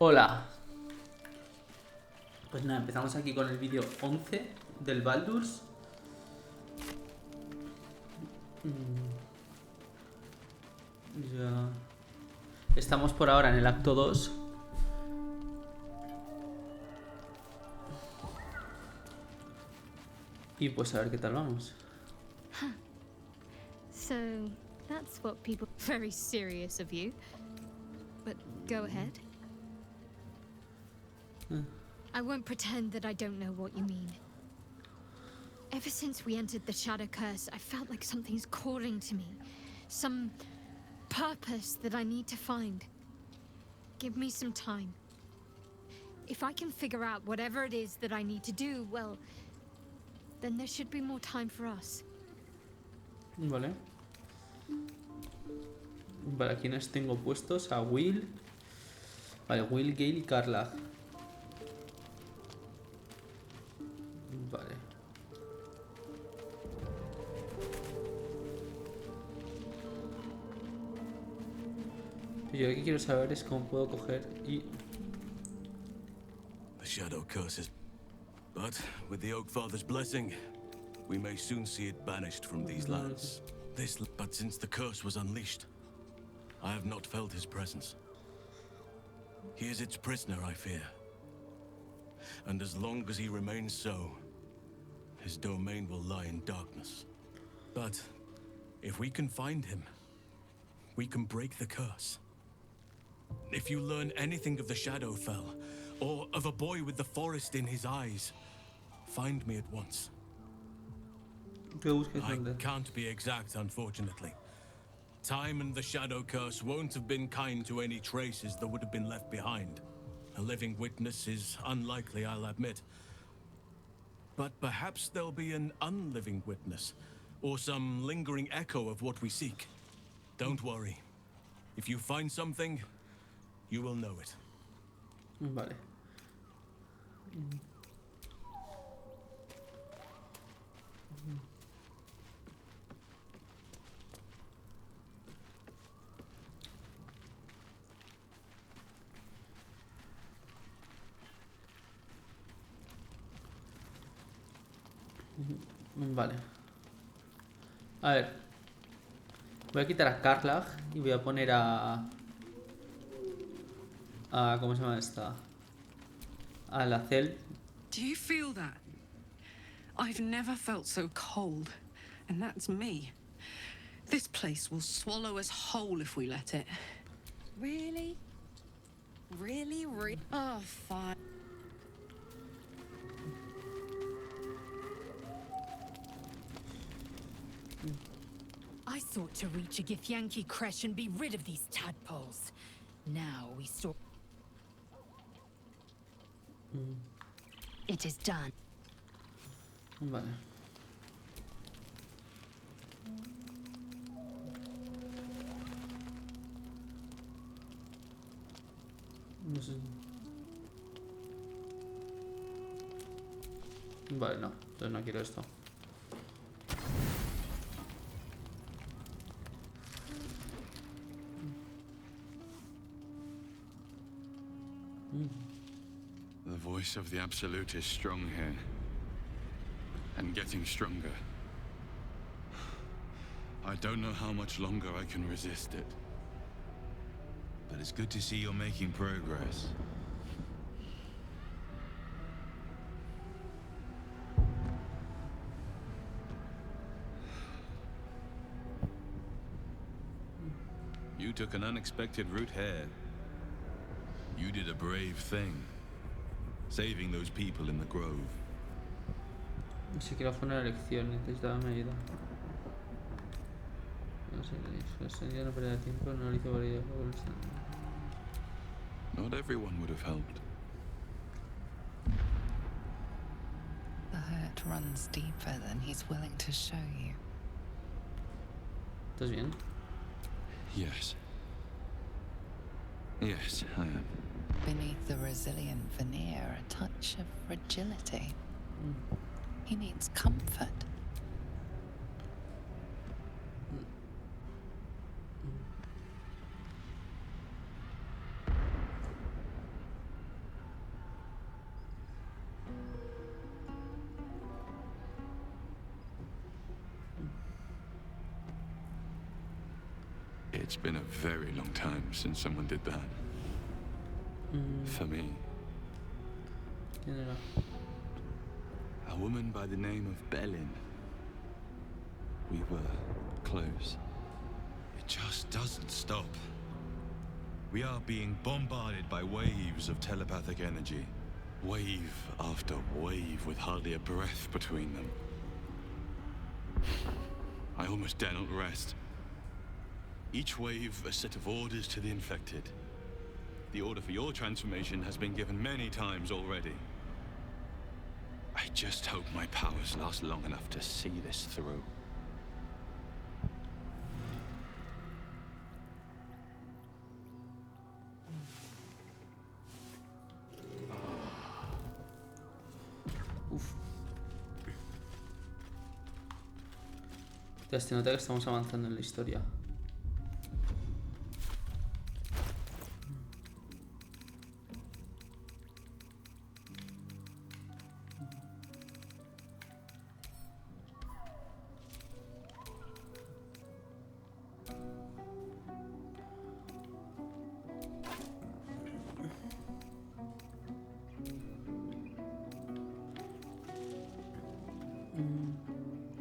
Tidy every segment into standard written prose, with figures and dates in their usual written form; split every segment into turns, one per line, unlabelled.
Hola. Pues nada, empezamos aquí con el vídeo 11 del Baldur's. Ya. Estamos por ahora en el acto 2. Y pues a ver qué tal vamos.
So, that's what people... Very serious of you. But go ahead. I won't pretend that I don't know what you mean. Ever since we entered the Shadow Curse, I felt like something's calling to me. Some purpose that I need to find. Give me some time. If I can figure out whatever it is that I need to do, well, then there should be more time for us.
Vale. Vale, ¿a quiénes tengo puestos? A Will. Vale, Will, Gale y Carla. Vale. Yo lo que quiero saber es cómo puedo coger y...
The Shadow Curses. But with the Oak Father's blessing, we may soon see it banished from these lands. But since the curse was unleashed, I have not felt his presence. He is its prisoner, I fear. And as long as he remains so, his domain will lie in darkness. But if we can find him, we can break the curse. If you learn anything of the Shadowfell, or of a boy with the forest in his eyes, find me at once. I can't be exact, unfortunately. Time and the Shadow Curse won't have been kind to any traces that would have been left behind. A living witness is unlikely, I'll admit. But perhaps there'll be an unliving witness, or some lingering echo of what we seek. Don't worry. If you find something, you will know it.
Vale. Vale. A ver. Voy a quitar a Carla y voy a poner a... ¿Cómo se llama esta? A la Cel.
Do you feel that? I've never felt so cold, and that's me. This place will swallow us whole if we let it.
Really? Really? Oh, fine. I thought to reach a Githyanki Creche and be rid of these tadpoles. Now we saw... It is done.
Vale. No sé. Vale, no. Entonces no quiero esto.
The voice of the Absolute is strong here. And getting stronger. I don't know how much longer I can resist it. But it's good to see you're making progress. You took an unexpected route here. You did a brave thing. Saving those people in the grove.
Si quiero hacer una elección, necesitaba mi ayuda. No sé, ya no perder tiempo, no lo hizo por ello.
Not everyone would have helped.
The hurt runs deeper than he's willing to show you.
¿Estás bien?
Yes. Yes, I am.
Beneath the resilient veneer, a touch of fragility. He needs comfort.
It's been a very long time since someone did that. For me.
¿Quién era?
A woman by the name of Belin. We were close. It just doesn't stop. We are being bombarded by waves of telepathic energy. Wave after wave with hardly a breath between them. I almost dare not rest. Each wave a set of orders to the infected. The order for your transformation has been given many times already. I just hope my powers last long enough to see this through.
Uf. Se nota que estamos avanzando en la historia.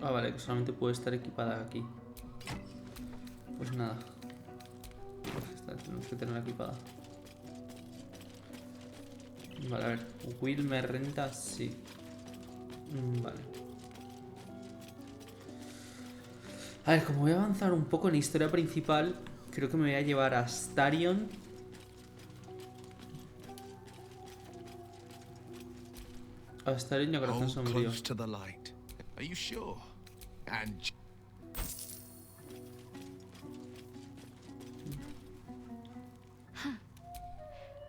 Ah, vale, que solamente puede estar equipada aquí. Pues nada. Pues esta tenemos que tenerla equipada. Vale, a ver. Will me renta, sí. Vale. A ver, como voy a avanzar un poco en la historia principal, creo que me voy a llevar a Starion. A Starion y a Corazón Sombrío.
Are you sure? And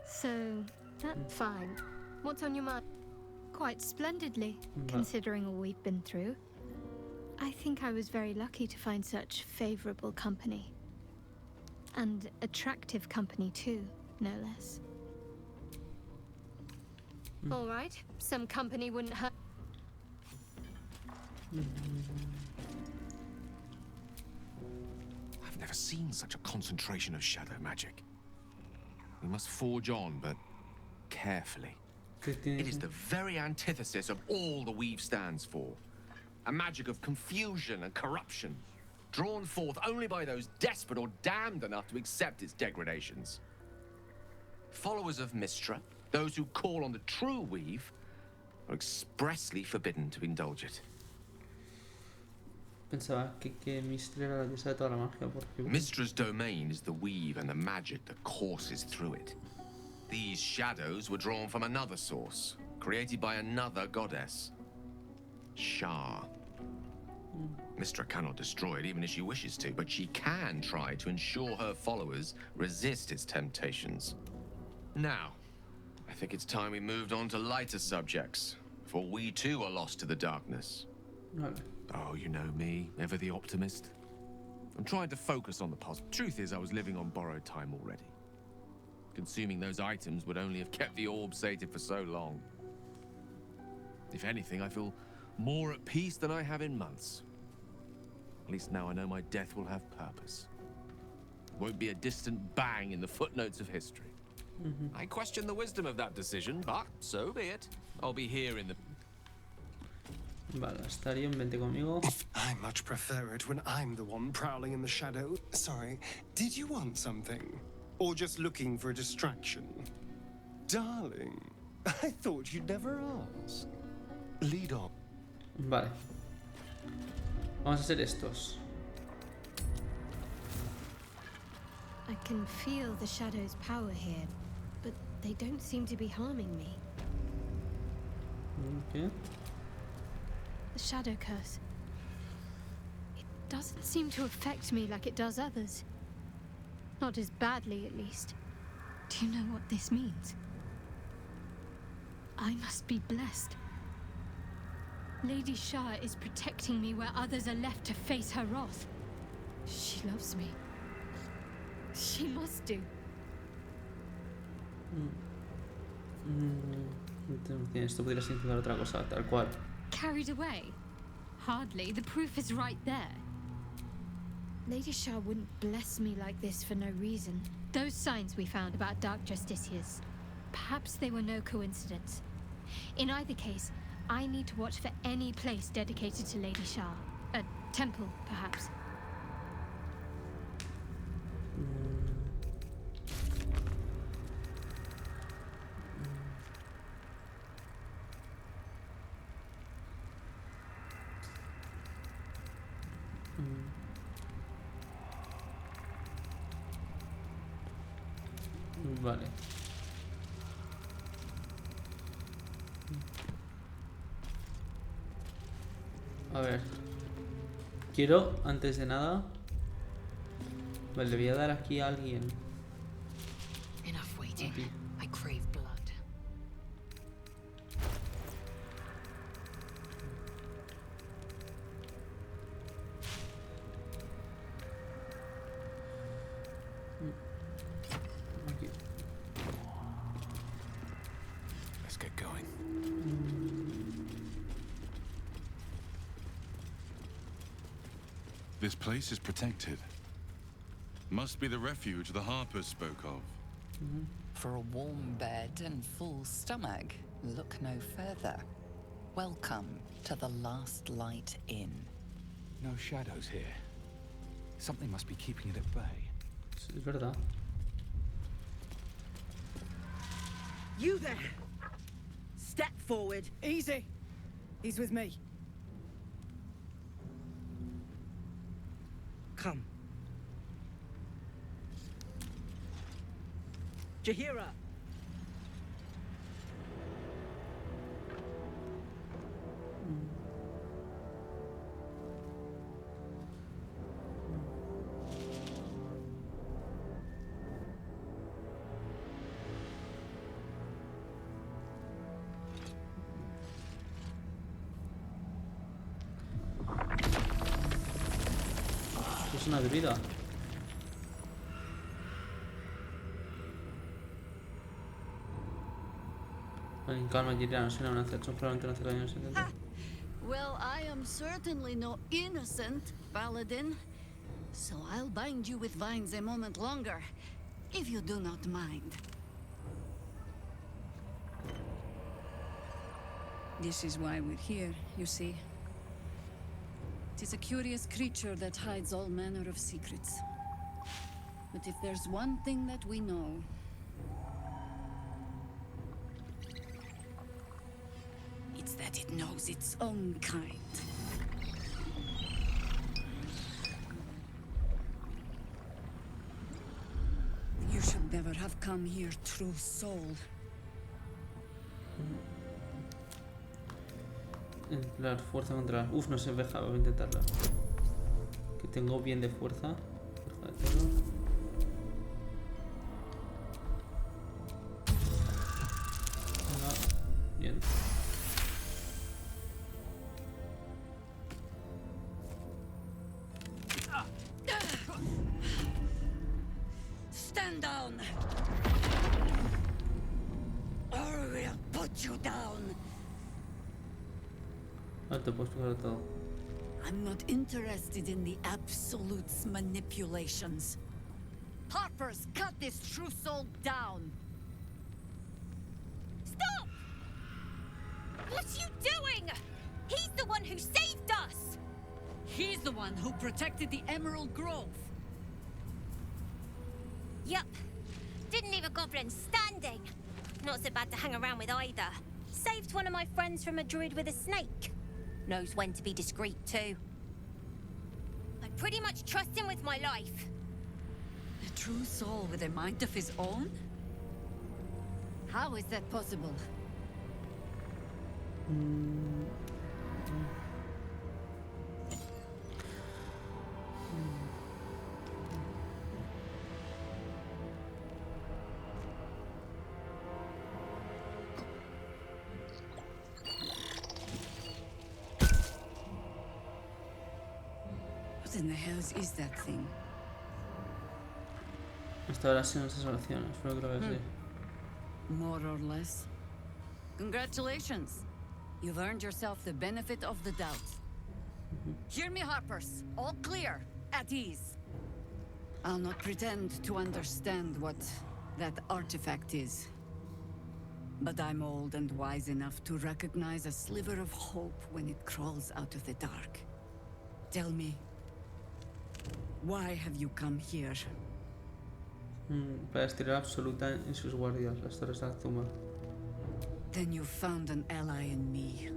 So, that's fine. What's on your mind? Quite splendidly, considering all we've been through. I think I was very lucky to find such favorable company. And attractive company too, no less. All right, some company wouldn't hurt.
I've never seen such a concentration of shadow magic. We must forge on, but carefully. It is the very antithesis of all the weave stands for. A magic of confusion and corruption, drawn forth only by those desperate or damned enough to accept its degradations. Followers of Mistra, those who call on the true weave, are expressly forbidden to indulge it.
Pensaba que Mistra era la diosa de toda la magia, porque...
Mistra's domain is the weave and the magic that courses through it. These shadows were drawn from another source, created by another goddess. Shah. Mistra cannot destroy it even if she wishes to, but she can try to ensure her followers resist its temptations. Now, I think it's time we moved on to lighter subjects, for we too are lost to the darkness.
Vale.
Oh, you know me, ever the optimist. I'm trying to focus on the positive. Truth is, I was living on borrowed time already. Consuming those items would only have kept the orb sated for so long. If anything, I feel more at peace than I have in months. At least now I know my death will have purpose. It won't be a distant bang in the footnotes of history. I question the wisdom of that decision, but so be it. I'll be here in the...
Vale, Starion, vente conmigo.
I much prefer it when I'm the one prowling in the shadow. Sorry, did you want something? Or just looking for a distraction? Darling, I thought you'd never ask. Lead on.
Vale. Vamos a hacer estos.
I can feel the shadow's power here, but they don't seem to be harming me.
Okay.
The shadow curse. It doesn't seem to affect me like it does others. Not as badly, at least. Do you know what this means? I must be blessed. Lady Shah is protecting me where others are left to face her wrath. She loves me. She must do.
Esto podría significar otra cosa, tal cual.
Carried away? Hardly. The proof is right there. Lady Shah wouldn't bless me like this for no reason. Those signs we found about dark justiciars, perhaps they were no coincidence. In either case, I need to watch for any place dedicated to Lady Shah. A temple, perhaps.
Vale. A ver. Quiero, antes de nada... Vale, le voy a dar aquí a alguien.
Enough waiting.
Aquí.
I crave blood.
Aquí.
Let's get going.
This place is protected. Must be the refuge the Harpers spoke of.
For a warm bed and full stomach, look no further. Welcome to the Last Light Inn.
No shadows here. Something must be keeping it at bay.
Sí, es verdad.
You there! Step forward.
Easy. He's with me.
Come. Jahira!
Es una bebida. Vale, calma, Jiria, no será una acción, probablemente no hace daño.
Well, I am certainly no innocent, Paladin. So I'll bind you with vines a moment longer, if you do not mind. This is why we're here, you see. It is a curious creature that hides all manner of secrets. But if there's one thing that we know, it's that it knows its own kind. You should never have come here, true soul.
Emplear fuerza contra... Uf, no se deja, voy a intentarla. Que tengo bien de fuerza. Fuerza de todo. Bien.
Stand down! Or we'll put you down!
Ah, te puedes pegar todo.
I'm not interested in the Absolute's manipulations. Harpers, cut this true soul down!
Stop! What are you doing? He's the one who saved us!
He's the one who protected the Emerald Grove.
Yup. Didn't leave a goblin standing. Not so bad to hang around with either. Saved one of my friends from a druid with a snake. Knows when to be discreet too. I pretty much trust him with my life.
A true soul with a mind of his own? How is that possible? What in the hells is that thing?
Hasta ahora sí nuestras oraciones, pero creo que sí.
More or less. Congratulations. You've earned yourself the benefit of the doubt. Hear me, Harpers. All clear. At ease. I'll not pretend to understand what that artifact is. But I'm old and wise enough to recognize a sliver of hope when it crawls out of the dark. Tell me, why have you come here?
Para estirar absoluta en sus guardias, las torres de Azuma.
Then you found an ally in me.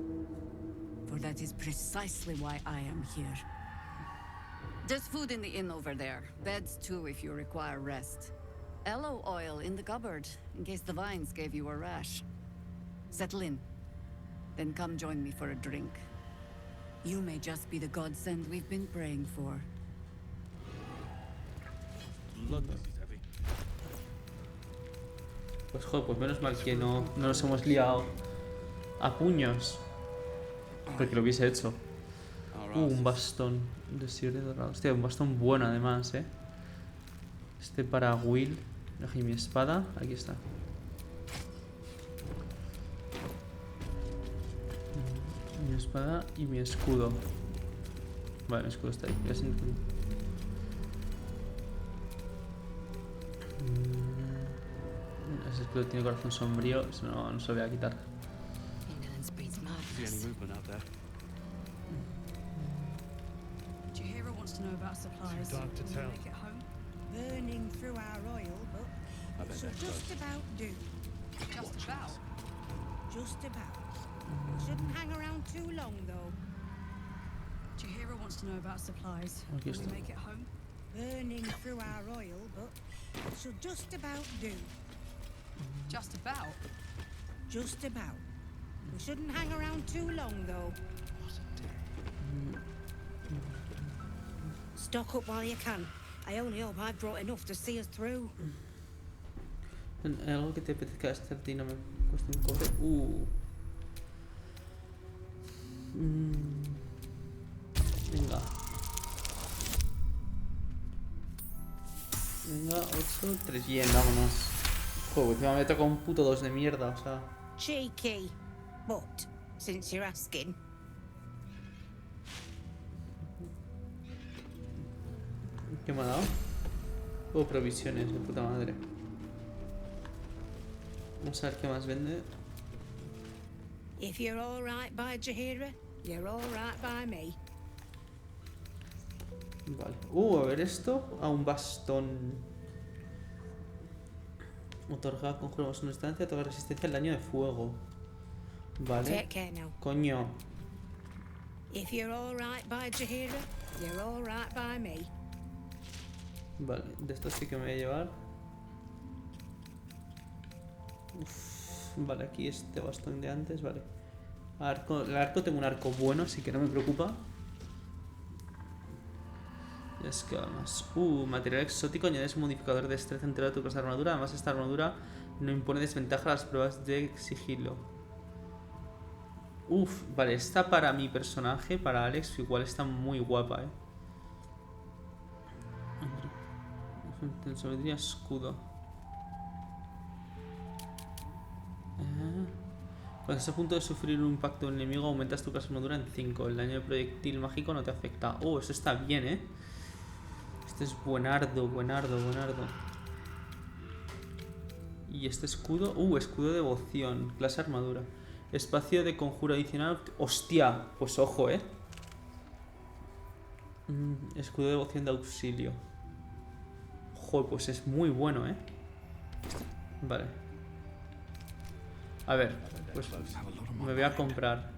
For that is precisely why I am here. There's food in the inn over there. Beds too if you require rest. Aloe oil in the cupboard, in case the vines gave you a rash. Settle in. Then come join me for a drink. You may just be the godsend we've been praying for.
Pues joder, pues menos mal que no nos hemos liado a puños. Porque lo hubiese hecho. Un bastón de sierra dorado. Hostia, un bastón bueno además, Este para Will. Aquí mi espada. Aquí está. Mi espada y mi escudo. Vale, mi escudo está ahí. Ese escudo tiene corazón sombrío. Eso no se lo voy a quitar.
To know about supplies.
Too dark to tell.
Make it home. Burning through our oil, but she'll just about do.
Just about?
Just about. Shouldn't hang around too long, though. Chihira wants to know about supplies.
Aquí
Can
está.
we make it home? Burning through our oil, but she'll just about do.
Just about?
Just about. We shouldn't hang around too long, though. Stock up while you can. I only hope I've brought enough to see us through.
¿Hay algo que te apetezca hacer? No me cuesta un cobre. Venga. Venga, 8, 3 yen, vámonos. Joder, encima me toca un puto 2 de mierda, o sea.
Cheeky. But, since you're asking.
¿Qué me ha dado? Provisiones, de puta madre. Vamos a ver qué más vende.
If you're all right by Jahira, you're all right by me.
Vale. A ver esto. Un bastón. Otorga conjuramos una instancia, otorga resistencia al daño de fuego. Vale.
Take care now.
Coño.
If you're all right by Jahira, you're all right by me.
Vale, de esto sí que me voy a llevar. Vale, aquí este bastón de antes, vale. El arco tengo un arco bueno, así que no me preocupa. Y es que vamos. Material exótico, añades un modificador de destreza entero a tu clase de armadura. Además, esta armadura no impone desventaja a las pruebas de sigilo. Vale, esta para mi personaje, para Alex, igual está muy guapa, Tensometría escudo. Cuando estás a punto de sufrir un impacto de un enemigo, aumentas tu clase de armadura en 5. El daño de proyectil mágico no te afecta. Eso está bien, Este es buenardo, buenardo, buenardo. Y este escudo. Escudo de devoción. Clase armadura. Espacio de conjuro adicional. Hostia, pues ojo, escudo de devoción de auxilio. Joder, pues es muy bueno, Vale. A ver, pues me voy a comprar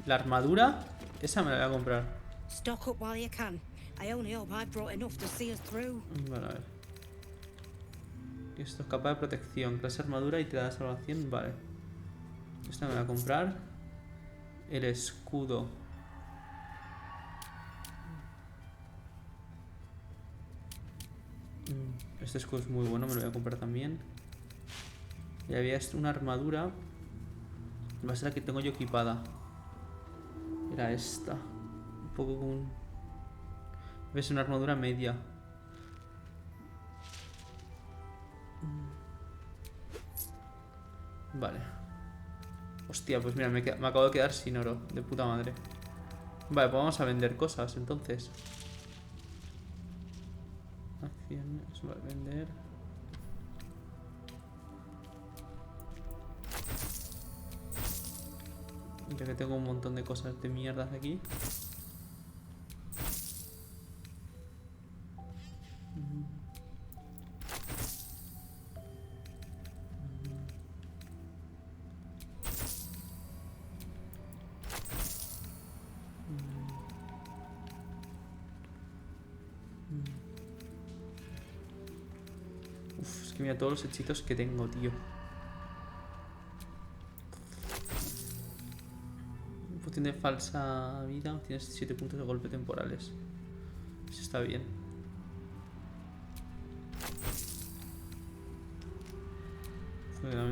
la armadura. Esa me la voy a comprar.
Stock up while you can. I only hope I've brought enough to see us through.
Vale, a ver. Esto es capa de protección, clase armadura y tirada de salvación. Vale. Esta me voy a comprar. El escudo. Este escudo es muy bueno, me lo voy a comprar también. Y había una armadura. Va a ser la que tengo yo equipada. Era esta. Un poco como un... Es una armadura media. Vale. Hostia, pues mira, me acabo de quedar sin oro. De puta madre. Vale, pues vamos a vender cosas entonces. Acción. Esto va a vender. Ya que tengo un montón de cosas de mierdas aquí. Uf, es que mira todos los hechizos que tengo, tío. Poción de falsa vida. Tienes 7 puntos de golpe temporales. Eso está bien.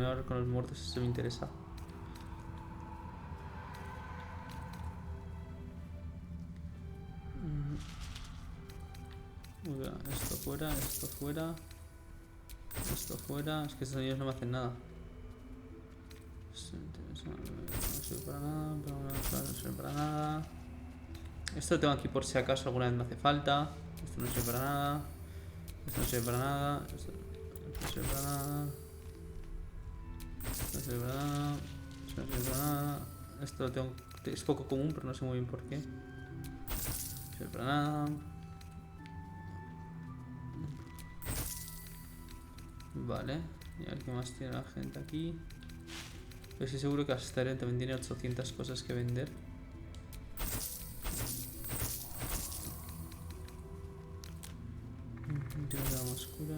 Ahora con los muertos eso me interesa. Esto fuera, esto fuera. Esto fuera. Es que estos niños no me hacen nada. No sirve para nada, no sirve para nada. Esto lo tengo aquí por si acaso alguna vez me hace falta. Esto no sirve para nada. Esto no sirve para nada. Esto no sirve para nada. Esto no sirve para nada. Esto no sirve para nada. Esto lo tengo. Es poco común, pero no sé muy bien por qué. No sirve para nada. Vale. Y a ver qué más tiene la gente aquí. Yo estoy seguro que Astarion también tiene 800 cosas que vender. Tiene la más oscura.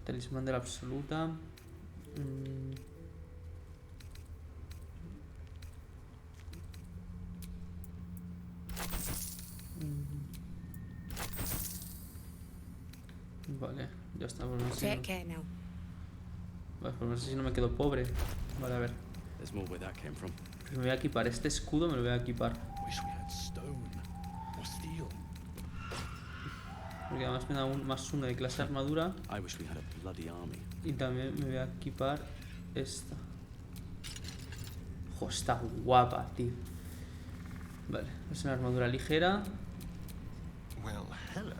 Talismán de la absoluta. Vale, ya está. Por no sé. Vale, por no sé si no me quedo pobre. Vale, a ver. Me voy a equipar este escudo, me lo voy a equipar. Porque además me da un +1 de clase armadura. Y también me voy a equipar esta. Jo, está guapa, tío. Vale, es una armadura ligera.
Well, hello.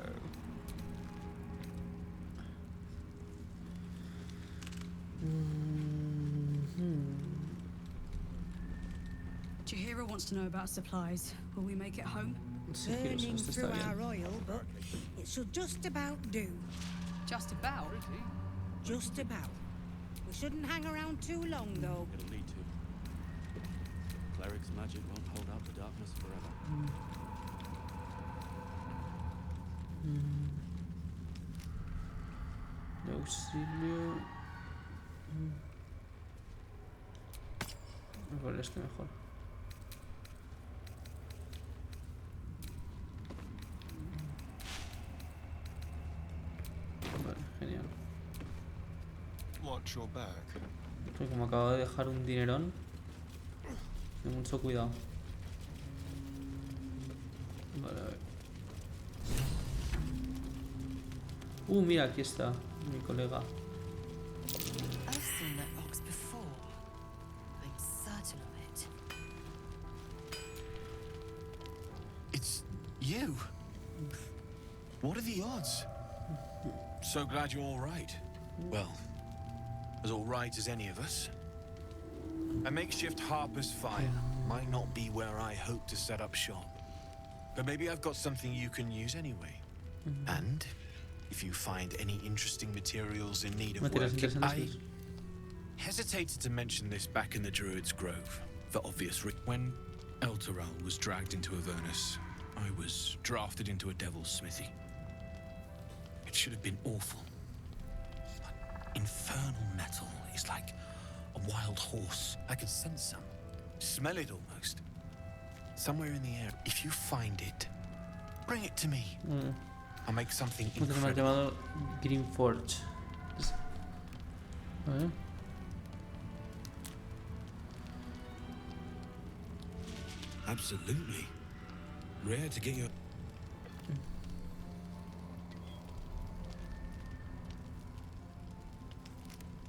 Chihiro wants to know about supplies. Will we make it home?
Burning through our oil, but it should just about do.
Just about?
Just about. We shouldn't hang around too long, though.
It'll need to. Cleric's magic won't hold out the darkness forever.
De auxilio. Igual este mejor. Vale, genial. Porque como acabo de dejar un dinerón, ten mucho cuidado. Vale, a ver. Mira, aquí está mi colega.
I've seen that box before. I'm certain of it.
It's you. What are the odds? So glad you're all right. Well, as all right as any of us. A makeshift Harper's fire might not be where I hope to set up shop. But maybe I've got something you can use anyway. And if you find any interesting materials in need of work, I hesitated to mention this back in the Druid's Grove, for obvious reasons. When Elturel was dragged into Avernus, I was drafted into a devil's smithy. It should have been awful. But infernal metal is like a wild horse. I can sense some. Smell it almost. Somewhere in the air. If you find it, bring it to me. I'll make something incredible.
Llamado Green Forge. ¿Vale?
Absolutely. Rare to get your...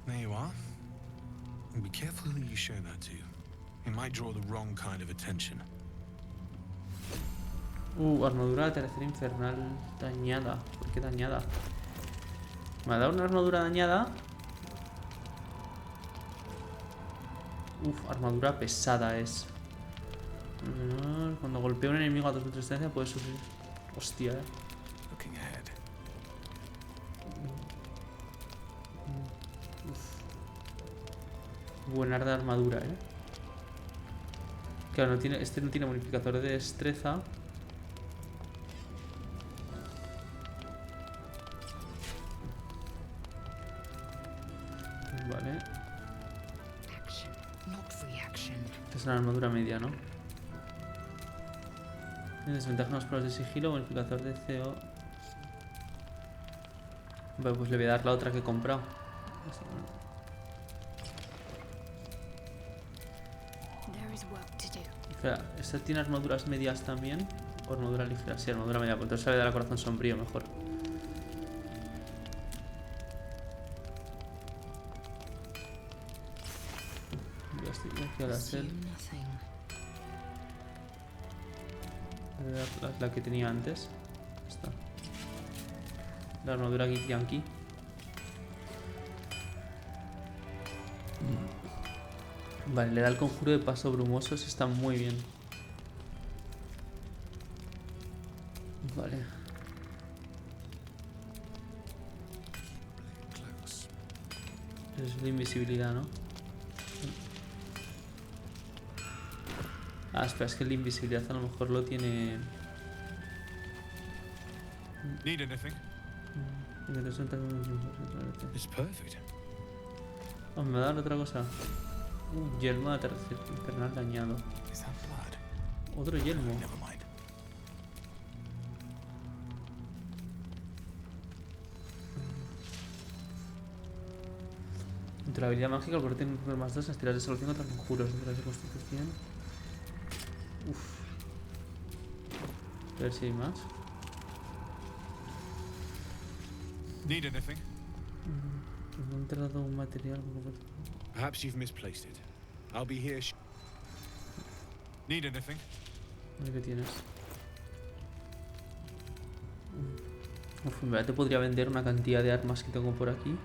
There you are. And be careful who you show that to. It might draw the wrong kind of attention.
Armadura de tercera infernal dañada. ¿Por qué dañada? Me ha dado una armadura dañada. Armadura pesada es. Cuando golpea a un enemigo a 2 metros de distancia puede sufrir. Hostia, Buena de armadura, Claro, no tiene, este no tiene modificador de destreza. Vale. Es una armadura media, ¿no? Tiene desventaja en los pruebas de sigilo, modificador de CO. Vale, pues le voy a dar la otra que he comprado. Espera, ¿esta tiene armaduras medias también? ¿O armadura ligera? Sí, armadura media, pues entonces le voy a dar a corazón sombrío mejor. Ya estoy aquí a la sel. Voy a dar la que tenía antes. Esta. La armadura Yankee. Vale, le da el conjuro de paso brumoso, eso está muy bien. Vale. Es de invisibilidad, ¿no? Espera, es que la invisibilidad a lo mejor lo tiene...
Need anything? It's perfect.
Me da otra cosa. Yelmo de tercer infernal dañado. Otro yelmo. Entre la habilidad mágica, el poder tiene un más 2 las tiras de solución contra conjuros. Entre las constitución. A ver si hay más.
Need anything?
He encontrado un material.
Perhaps you've misplaced it. I'll be here. Need anything?
¿Qué tienes? En verdad te podría vender una cantidad de armas que tengo por aquí.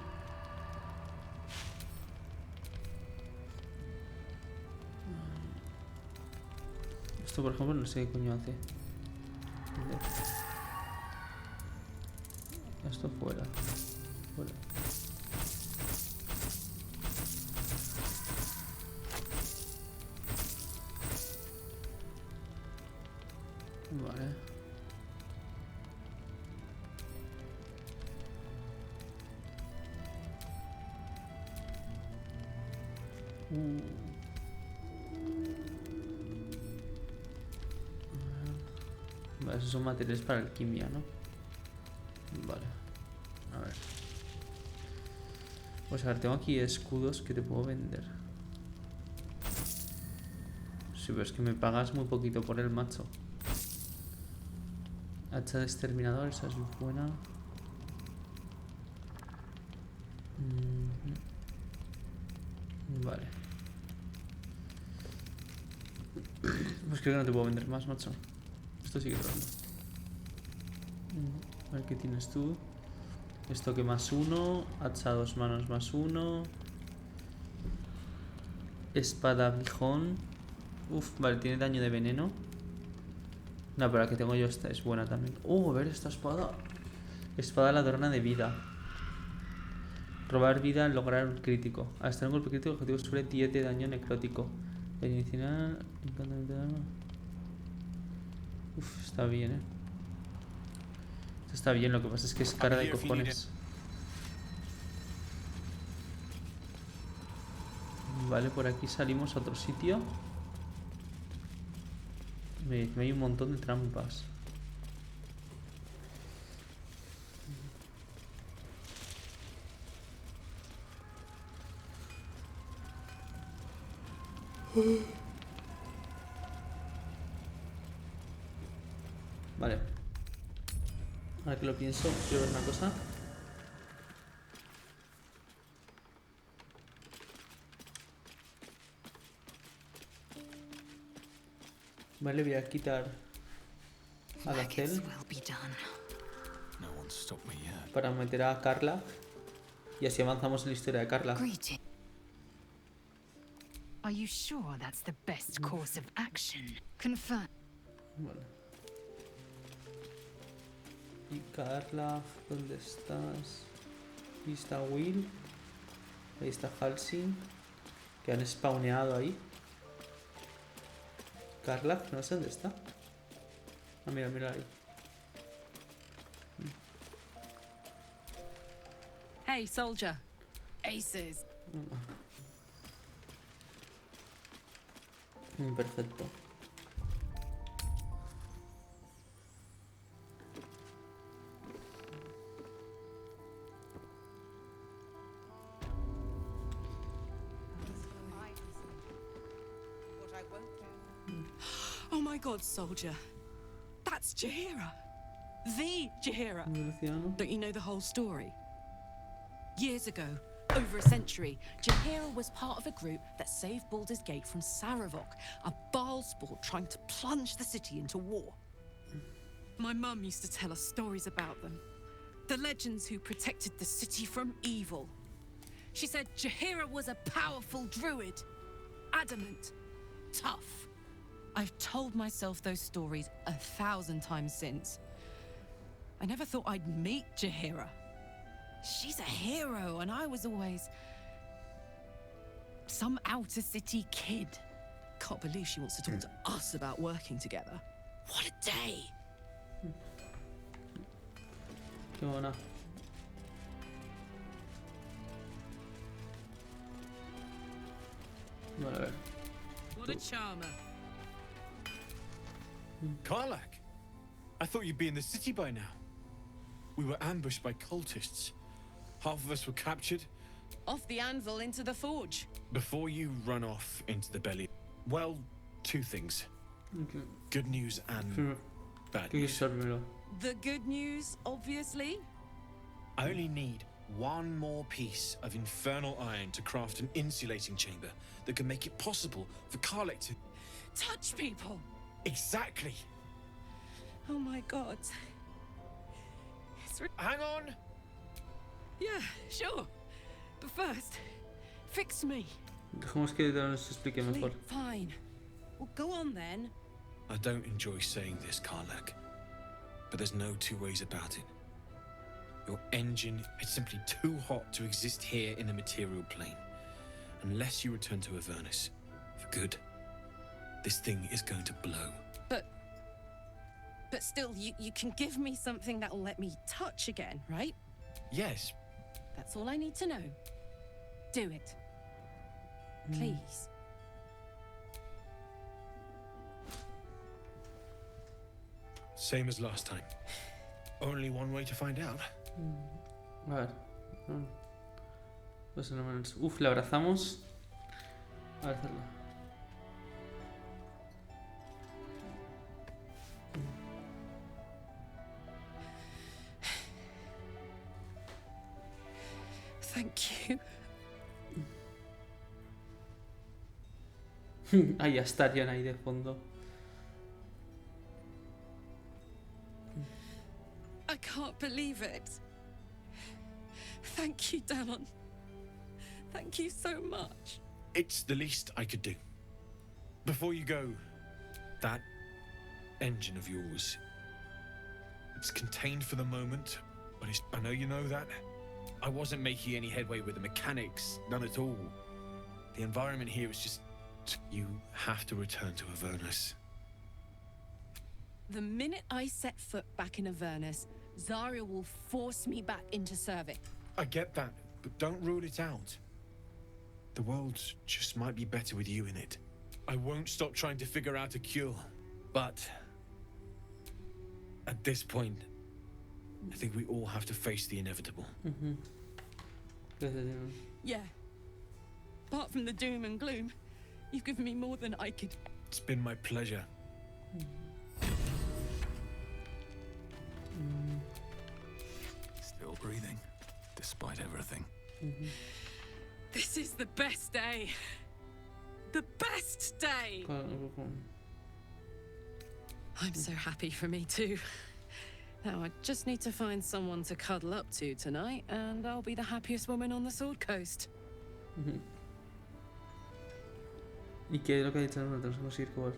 Esto, por ejemplo, no sé qué coño hace. Esto fuera. Fuera. Vale. Vale, esos son materiales para alquimia, ¿no? Vale. A ver. Pues a ver, tengo aquí escudos que te puedo vender. Sí, pero es que me pagas muy poquito por el macho. Hacha de exterminador, esa es buena. Vale. Pues creo que no te puedo vender más, macho. Esto sigue trabajando. A ver qué tienes tú. Esto que más 1. Hacha a 2 manos más 1. Espada aguijón. Vale, tiene daño de veneno. No, pero la que tengo yo esta es buena también. A ver esta espada. Espada ladrona de vida. Robar vida al lograr un crítico. Al estar en un golpe crítico, el objetivo sufre 10 de daño necrótico. Daño inicial. Está bien, Esto está bien, lo que pasa es que es cara de cojones. Vale, por aquí salimos a otro sitio. Me hay un montón de trampas. Vale. Ahora que lo pienso, quiero ver una cosa. Vale, voy a quitar a la cel
will be done.
No one stopped me yet.
para meter a Carla y así avanzamos en la historia de Carla.
Greeting. Are you sure that's the best course of action? Confirm.
Vale. Y Carla, ¿dónde estás? Ahí está Will. Ahí está Halsey. Que han spawneado ahí. Carla, no sé dónde está. Ah, mira, mira ahí.
Hey, soldier. Aces.
Perfecto.
Oh my god, soldier. That's Jaheira. The Jaheira. Don't you know the whole story? Years ago, over a century, Jaheira was part of a group that saved Baldur's Gate from Saravok, a Baalspawn trying to plunge the city into war. My mum used to tell us stories about them. The legends who protected the city from evil. She said Jaheira was a powerful druid. Adamant. Tough. I've told myself those stories 1,000 times since. I never thought I'd meet Jaheira. She's a hero, and I was always some outer city kid. Can't believe she wants to talk to us about working together. What a day!
Qué buena. Vale, a ver.
What a charmer.
Karlach, I thought you'd be in the city by now. We were ambushed by cultists. Half of us were captured.
Off the anvil into the forge.
Before you run off into the belly, well, two things.
Okay.
Good news and bad news.
The good news, obviously.
I only need one more piece of infernal iron to craft an insulating chamber that can make it possible for Karlach to
touch people.
Exactly.
Oh my god.
Hang on.
Yeah, sure. But first, fix me.
Dejemos que nos explique mejor.
Fine. Well, go on then.
I don't enjoy saying this, Karlach, but there's no two ways about it. Your engine is simply too hot to exist here in the material plane. Unless you return to Avernus for good, this thing is going to blow.
But still, you can give me something that'll let me touch again, right?
Yes.
That's all I need to know. Do it. Please.
Same as last time. Only one way to find out.
A ver. Pues no menos. Uf, le abrazamos. A ver, hacerlo.
Thank you.
Ahí estarían ahí de fondo.
I can't believe it. Thank you, Danon. Thank you so much.
It's the least I could do. Before you go, that engine of yours, it's contained for the moment, but I know you know that. I wasn't making any headway with the mechanics, none at all. The environment here is just... You have to return to Avernus.
The minute I set foot back in Avernus, Zarya will force me back into service.
I get that, but don't rule it out. The world just might be better with you in it. I won't stop trying to figure out a cure, but... At this point, I think we all have to face the inevitable.
Yeah. Apart from the doom and gloom, you've given me more than I could...
It's been my pleasure.
Still breathing, despite everything.
This is the best day. The best day! I'm so happy for me too. Now I just need to find someone to cuddle up to tonight, and I'll be the happiest woman on the Sword Coast.
¿Y qué es lo que ha dicho? No tenemos que ir con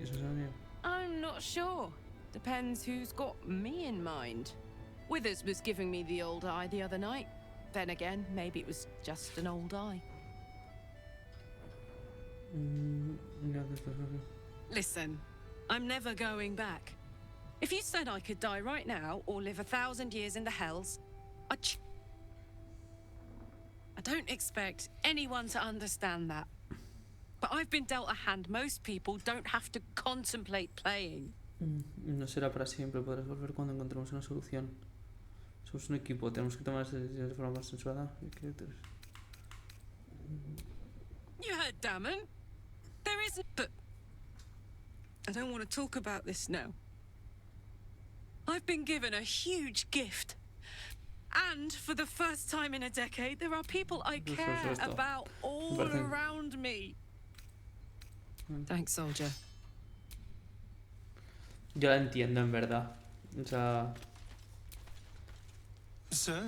eso, ¿sabes?
I'm not sure. Depends who's got me in mind. Withers was giving me the old eye the other night. Then again, maybe it was just an old eye. Listen, I'm never going back. If you said I could die right now or live 1,000 years in the hells, I don't expect anyone to understand that. But I've been dealt a hand most people don't have to contemplate playing.
No será para siempre, podrás volver cuando encontremos una solución. Somos un equipo, tenemos que tomar decisiones de forma más sensuada.
You heard Damon. There isn't, but I don't want to talk about this now. I've been given a huge gift. And for the first time in a decade, there are people I care about all around me. Thanks, soldier.
Yo la entiendo, en verdad. O sea...
So,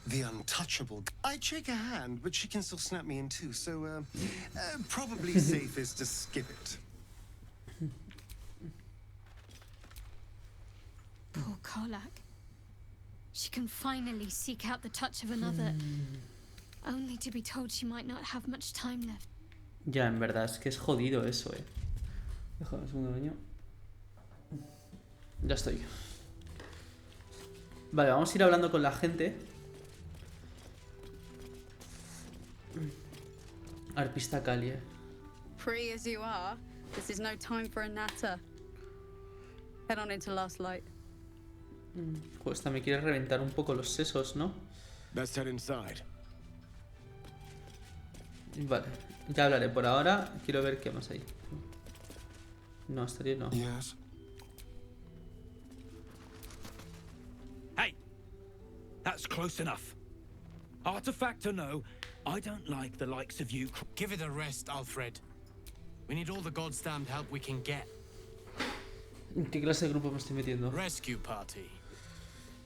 the untouchable. I'd shake her hand, but she can still snap me in two, so, probably safest to skip it.
Poor Karlak. She can finally seek out the touch of another, only to be told she might not have much time left.
Ya, en verdad, es que es jodido eso, Déjame un segundo, niño. Ya estoy. Vale, vamos a ir hablando con la gente. Arpista Calie.
Free as you are, this is no time for a natter. Head on into Last Light.
Pues esta me quiere reventar un poco los sesos, ¿no?
Let's head inside.
Vale, ya hablaré. Por ahora quiero ver qué más hay. No, estaría no.
Yes.
Hey! That's close enough. Artifact or no, I don't like the likes of you.
Give it a rest, Alfred. We need all the goddamned help we can get.
¿En qué clase de grupo me estoy metiendo?
Rescue party.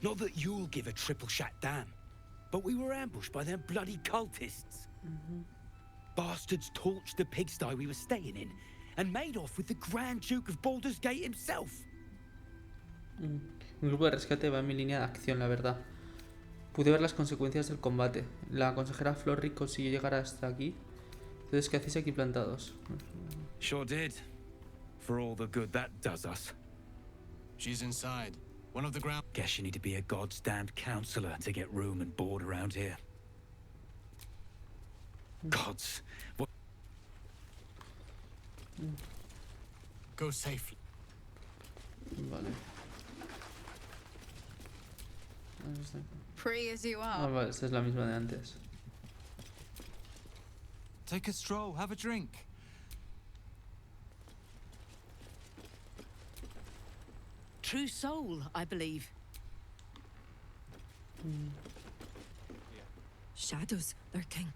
Not that you'll give a triple shot damn, but we were ambushed by them bloody cultists. Bastards torched the pigsty we were staying in and made off with the Grand Duke of Baldur's Gate himself.
Un grupo de rescate va en mi línea de acción, la verdad. Pude ver las consecuencias del combate. La consejera Florrick consiguió llegar hasta aquí. Entonces, ¿qué hacéis aquí plantados?
Sure did. For all the good that does us.
She's inside. One of the ground.
Guess you need to be a goddamned counselor to get room and board around here. Gods. What?
Go safely.
Vale.
Free as you
Ah,
are.
vale, esta es la misma de antes.
Take a stroll, have a drink.
True soul, I believe. Shadows lurking.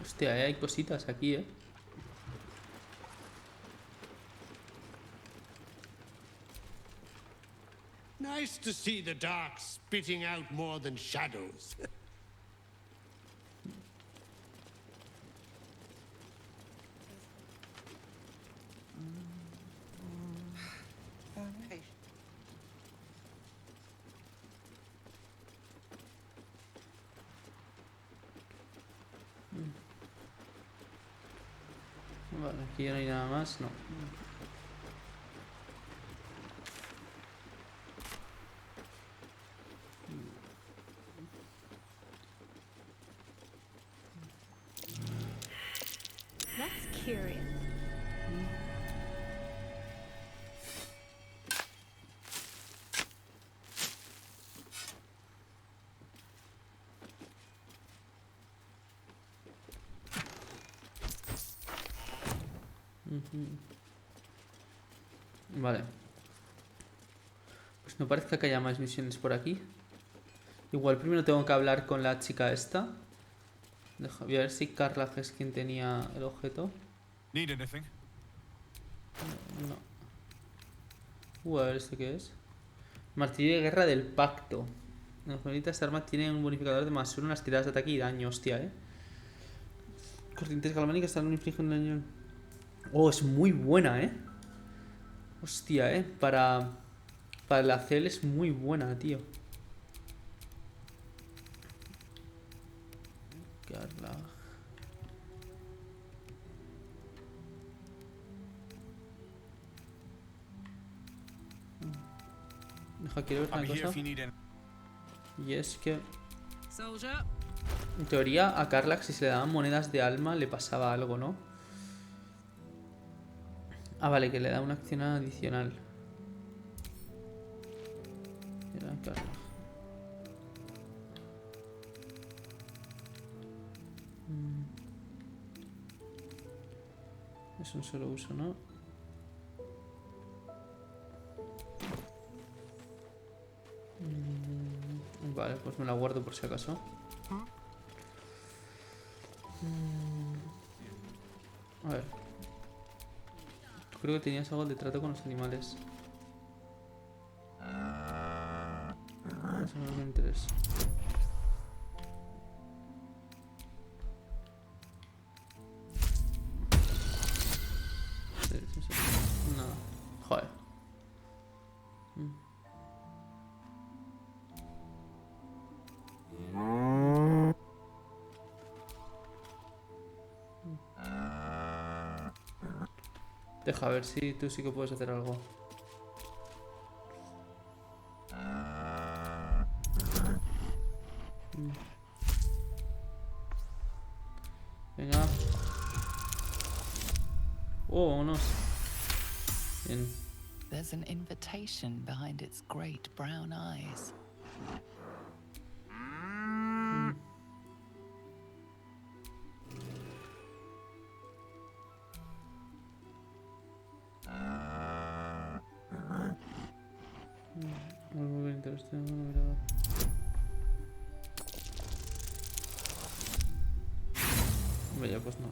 Hostia, hay cositas aquí,
Nice to see the dark spitting out more than shadows.
Vale, aquí ya no hay nada más, no.
That's curious.
Vale. No parece que haya más misiones por aquí. Igual primero tengo que hablar con la chica esta. Voy a ver si Carla es quien tenía el objeto.
Need anything?
No. A ver, ¿esto qué es? Martillo de guerra del pacto. Esta arma tiene un bonificador de +1 en las tiradas de ataque y daño. Hostia, Corrientes galvánicas están infligiendo daño. Oh, es muy buena, Hostia, Para la CL es muy buena, tío. Carla. Deja, quiero ver una cosa. Y es que en teoría a Carla, si se le daban monedas de alma, le pasaba algo, ¿no? Ah, vale, que le da una acción adicional. Era Carla. Es un solo uso, ¿no? Vale, pues me la guardo por si acaso. A ver. Creo que tenías algo de trato con los animales. Eso no me interesa. Sí. Nada. Joder. Deja ver si tú sí que puedes hacer algo. Venga. Oh, vámonos. Bien.
There's an invitation behind its great brown eyes.
Muy interesante, una mirada. Vaya, pues no.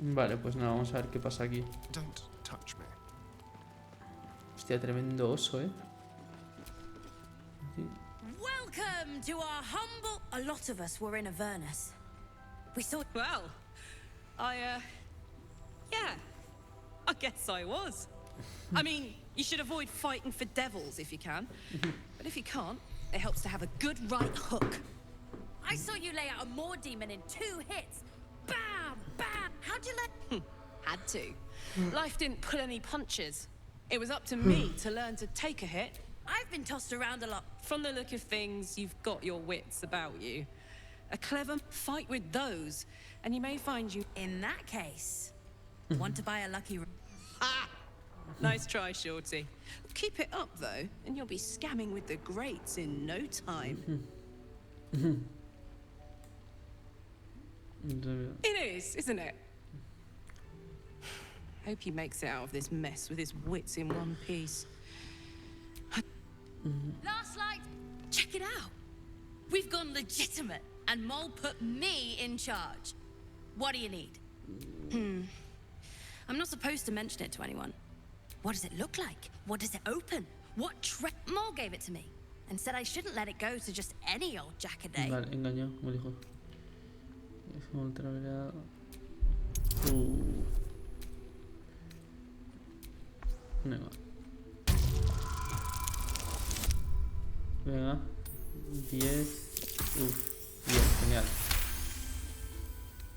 Vale, pues nada, vamos a ver qué pasa aquí. Hostia, tremendo oso,
Welcome to our humble. A lot of us were in Avernus. We saw.
Well, yeah, I guess I was. I mean, you should avoid fighting for devils if you can. But if you can't, it helps to have a good right hook.
I saw you lay out a Moor demon in 2 hits. Bam! Bam! How'd you let...
Had to. Life didn't pull any punches. It was up to me to learn to take a hit.
I've been tossed around a lot.
From the look of things, you've got your wits about you. A clever fight with those, and you may find you...
In that case, want to buy a lucky...
Ha! Nice try, Shorty. Keep it up, though, and you'll be scamming with the greats in no time. It is, isn't it? Hope he makes it out of this mess with his wits in one piece.
Last light. Check it out. We've gone legitimate, and Mole put me in charge. What do you need? I'm not supposed to mention it to anyone. What does it look like? What does it open? What Mole gave it to me and said I shouldn't let it go to just any old Jack-a-day.
Vale, engañó, me dijo. Ultraviolado. Venga. Venga. 10. Bien, genial.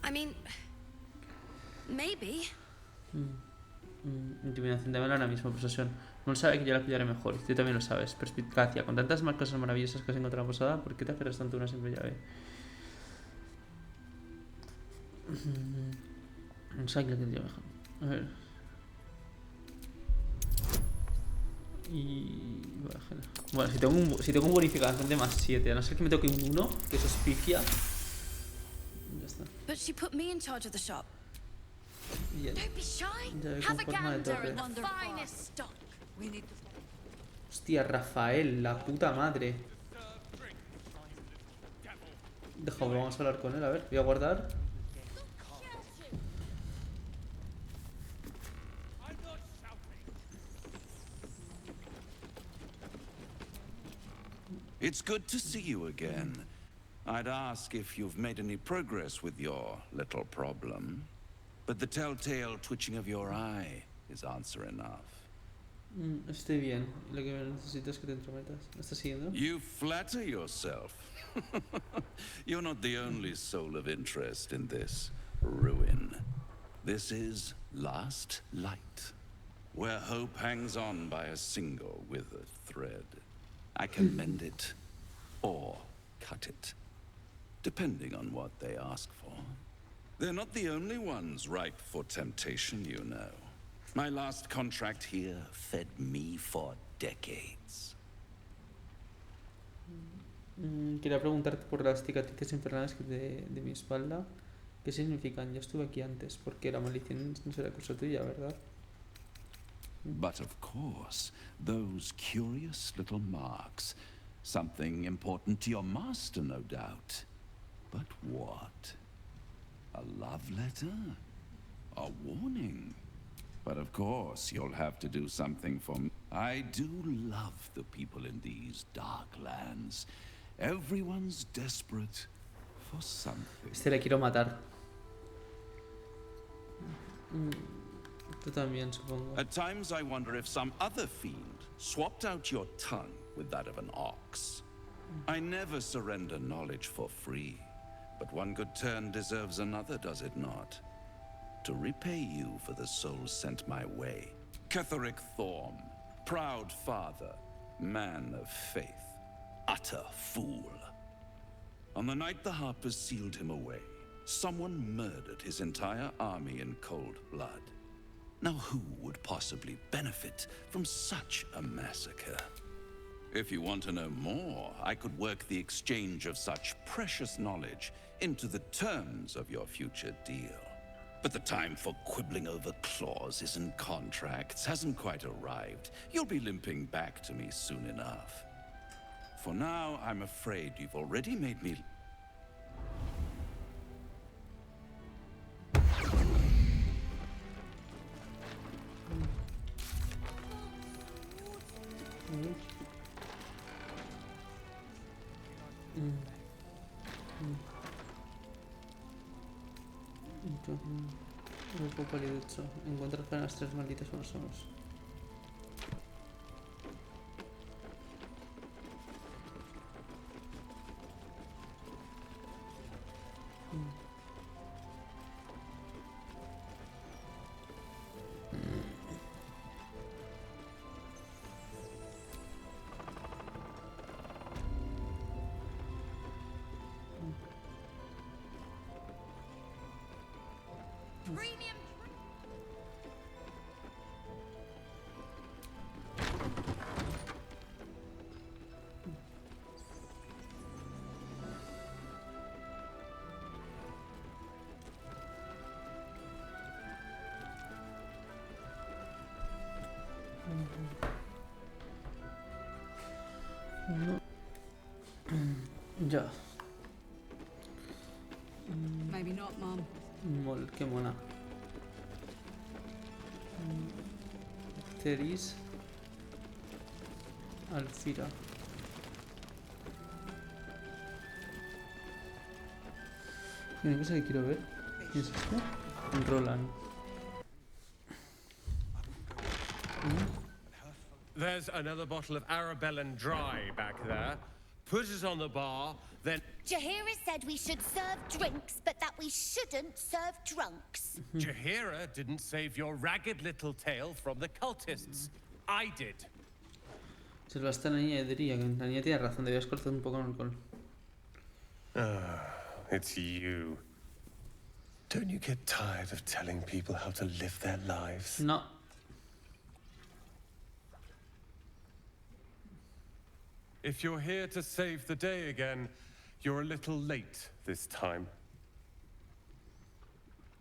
I mean, maybe.
Intimidación de ahora mismo, posesión. No lo sabe que yo la pillaré mejor. Tú también lo sabes. Perspicacia. Con tantas más cosas maravillosas que has encontrado en Posada, ¿por qué te aferras tanto a una simple llave? No sé que la tendría mejor. A ver. Y... Bueno, si tengo un bonificador de más 7, a no ser que me toque un 1, que eso es pifia. Ya está.
But she put me in charge of the shop.
Bien.
Don't be shy.
Ya ve
Have a
con forma de
gander
torre.
at the finest stock. We need
Hostia, Rafael, la puta madre. Déjame, vamos a hablar con él, a ver. Voy a guardar.
It's good to see you again. I'd ask if you've made any progress with your little problem. But the telltale twitching of your eye is answer enough.
Estoy bien. Lo que necesito es que te entrometas. ¿Me estás siguiendo?
You flatter yourself. You're not the only soul of interest in this ruin. This is Last Light, where hope hangs on by a single withered thread. I can mend it, or cut it, depending on what they ask for. They're not the only ones ripe for temptation, you know. My last contract here fed me for decades.
Quería preguntarte por las cicatrices infernales de mi espalda. ¿Qué significan? Yo estuve aquí antes, porque la maldición no será cosa tuya, ¿verdad?
But of course, those curious little marks. Something important to your master, no doubt. But what? A love letter? A warning? But of course, you'll have to do something for me. I do love the people in these dark lands. Everyone's desperate for something.
Este le quiero matar. Tú también, supongo.
At times I wonder if some other fiend swapped out your tongue with that of an ox. I never surrender knowledge for free, but one good turn deserves another, does it not? To repay you for the souls sent my way. Ketheric Thorm, proud father, man of faith, utter fool. On the night the Harpers sealed him away, someone murdered his entire army in cold blood. Now who would possibly benefit from such a massacre? If you want to know more, I could work the exchange of such precious knowledge into the terms of your future deal. But the time for quibbling over clauses and contracts hasn't quite arrived. You'll be limping back to me soon enough. For now, I'm afraid you've already made me...
Un poco paliducho. Encontrar con las tres malditas personas. Ya.
Maybe not, Mom.
Qué mona. Ceris. Alfira. Hay una cosa que quiero ver. ¿Qué es esto? Roland.
There's another bottle of Arabellan Dry back there. Put it on the bar, then...
Jahira said we should serve drinks, but that we shouldn't serve drunks.
Jahira didn't save your ragged little tail from the cultists. I did.
Se lo está la niña, diría que la niña tiene razón, debías cortar un poco el alcohol.
It's you. Don't you get tired of telling people how to live their lives?
No.
If you're here to save the day again, you're a little late this time.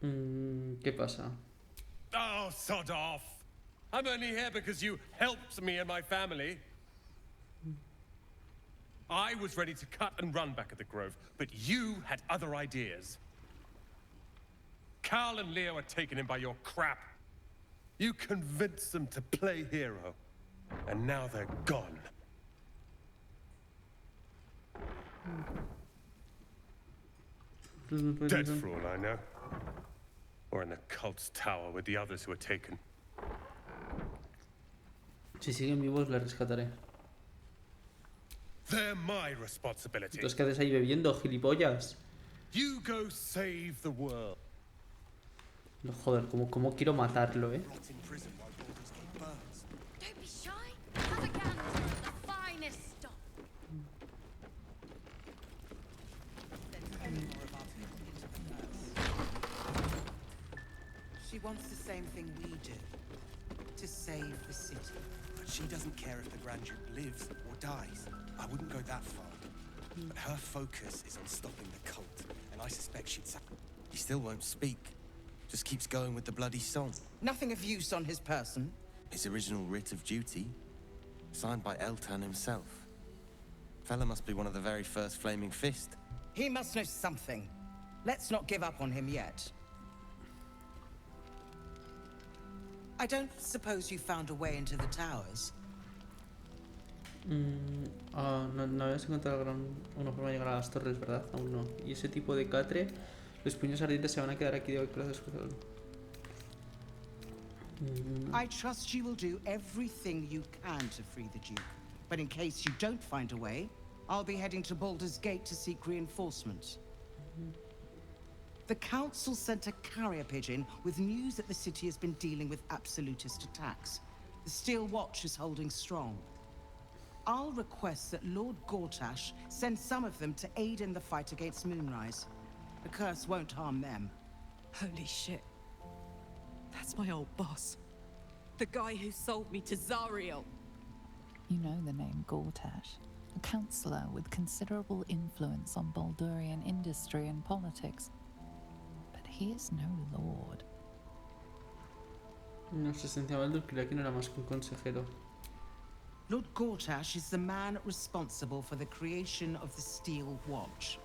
¿Qué pasa?
Oh, sod off! I'm only here because you helped me and my family. I was ready to cut and run back at the Grove, but you had other ideas. Carl and Leo are taken in by your crap. You convinced them to play hero, and now they're gone. Dead for all I know. Or in the cult's tower with the others who were taken.
Si siguen vivos, les rescataré.
They're my responsibility.
¿Entonces qué haces ahí bebiendo, gilipollas?
You go save the world.
No, joder, como quiero matarlo,
Don't be shy. Have a gander at the finest stuff.
She wants the same thing we do. To save the city.
But she doesn't care if the Grand Duke lives or dies. I wouldn't go that far. But her focus is on stopping the cult, and I suspect she'd...
He still won't speak. Just keeps going with the bloody song.
Nothing of use on his person.
His original writ of duty, signed by Eltan himself. Fella must be one of the very first Flaming Fist.
He must know something. Let's not give up on him yet. I don't suppose you found a way into the towers?
No habías encontrado una forma de llegar a las torres, ¿verdad? Aún no. Y ese tipo de catre, los puños ardientes se van a quedar aquí de hoy.
I trust you will do everything you can to free the Duke. But in case you don't find a way, I'll be heading to Baldur's Gate to seek reinforcements. The Council sent a carrier pigeon with news that the city has been dealing with absolutist attacks. The Steel Watch is holding strong. I'll request that Lord Gortash send some of them to aid in the fight against Moonrise. The curse won't harm them.
Holy shit. That's my old boss. The guy who sold me to Zariel.
You know the name Gortash, a councillor with considerable influence on Baldurian industry and politics. But he is no lord.
Nuestra esencia Baldur creía que no era más que un consejero.
Lord Gortash is the man responsible for the creation of the Steel Watch.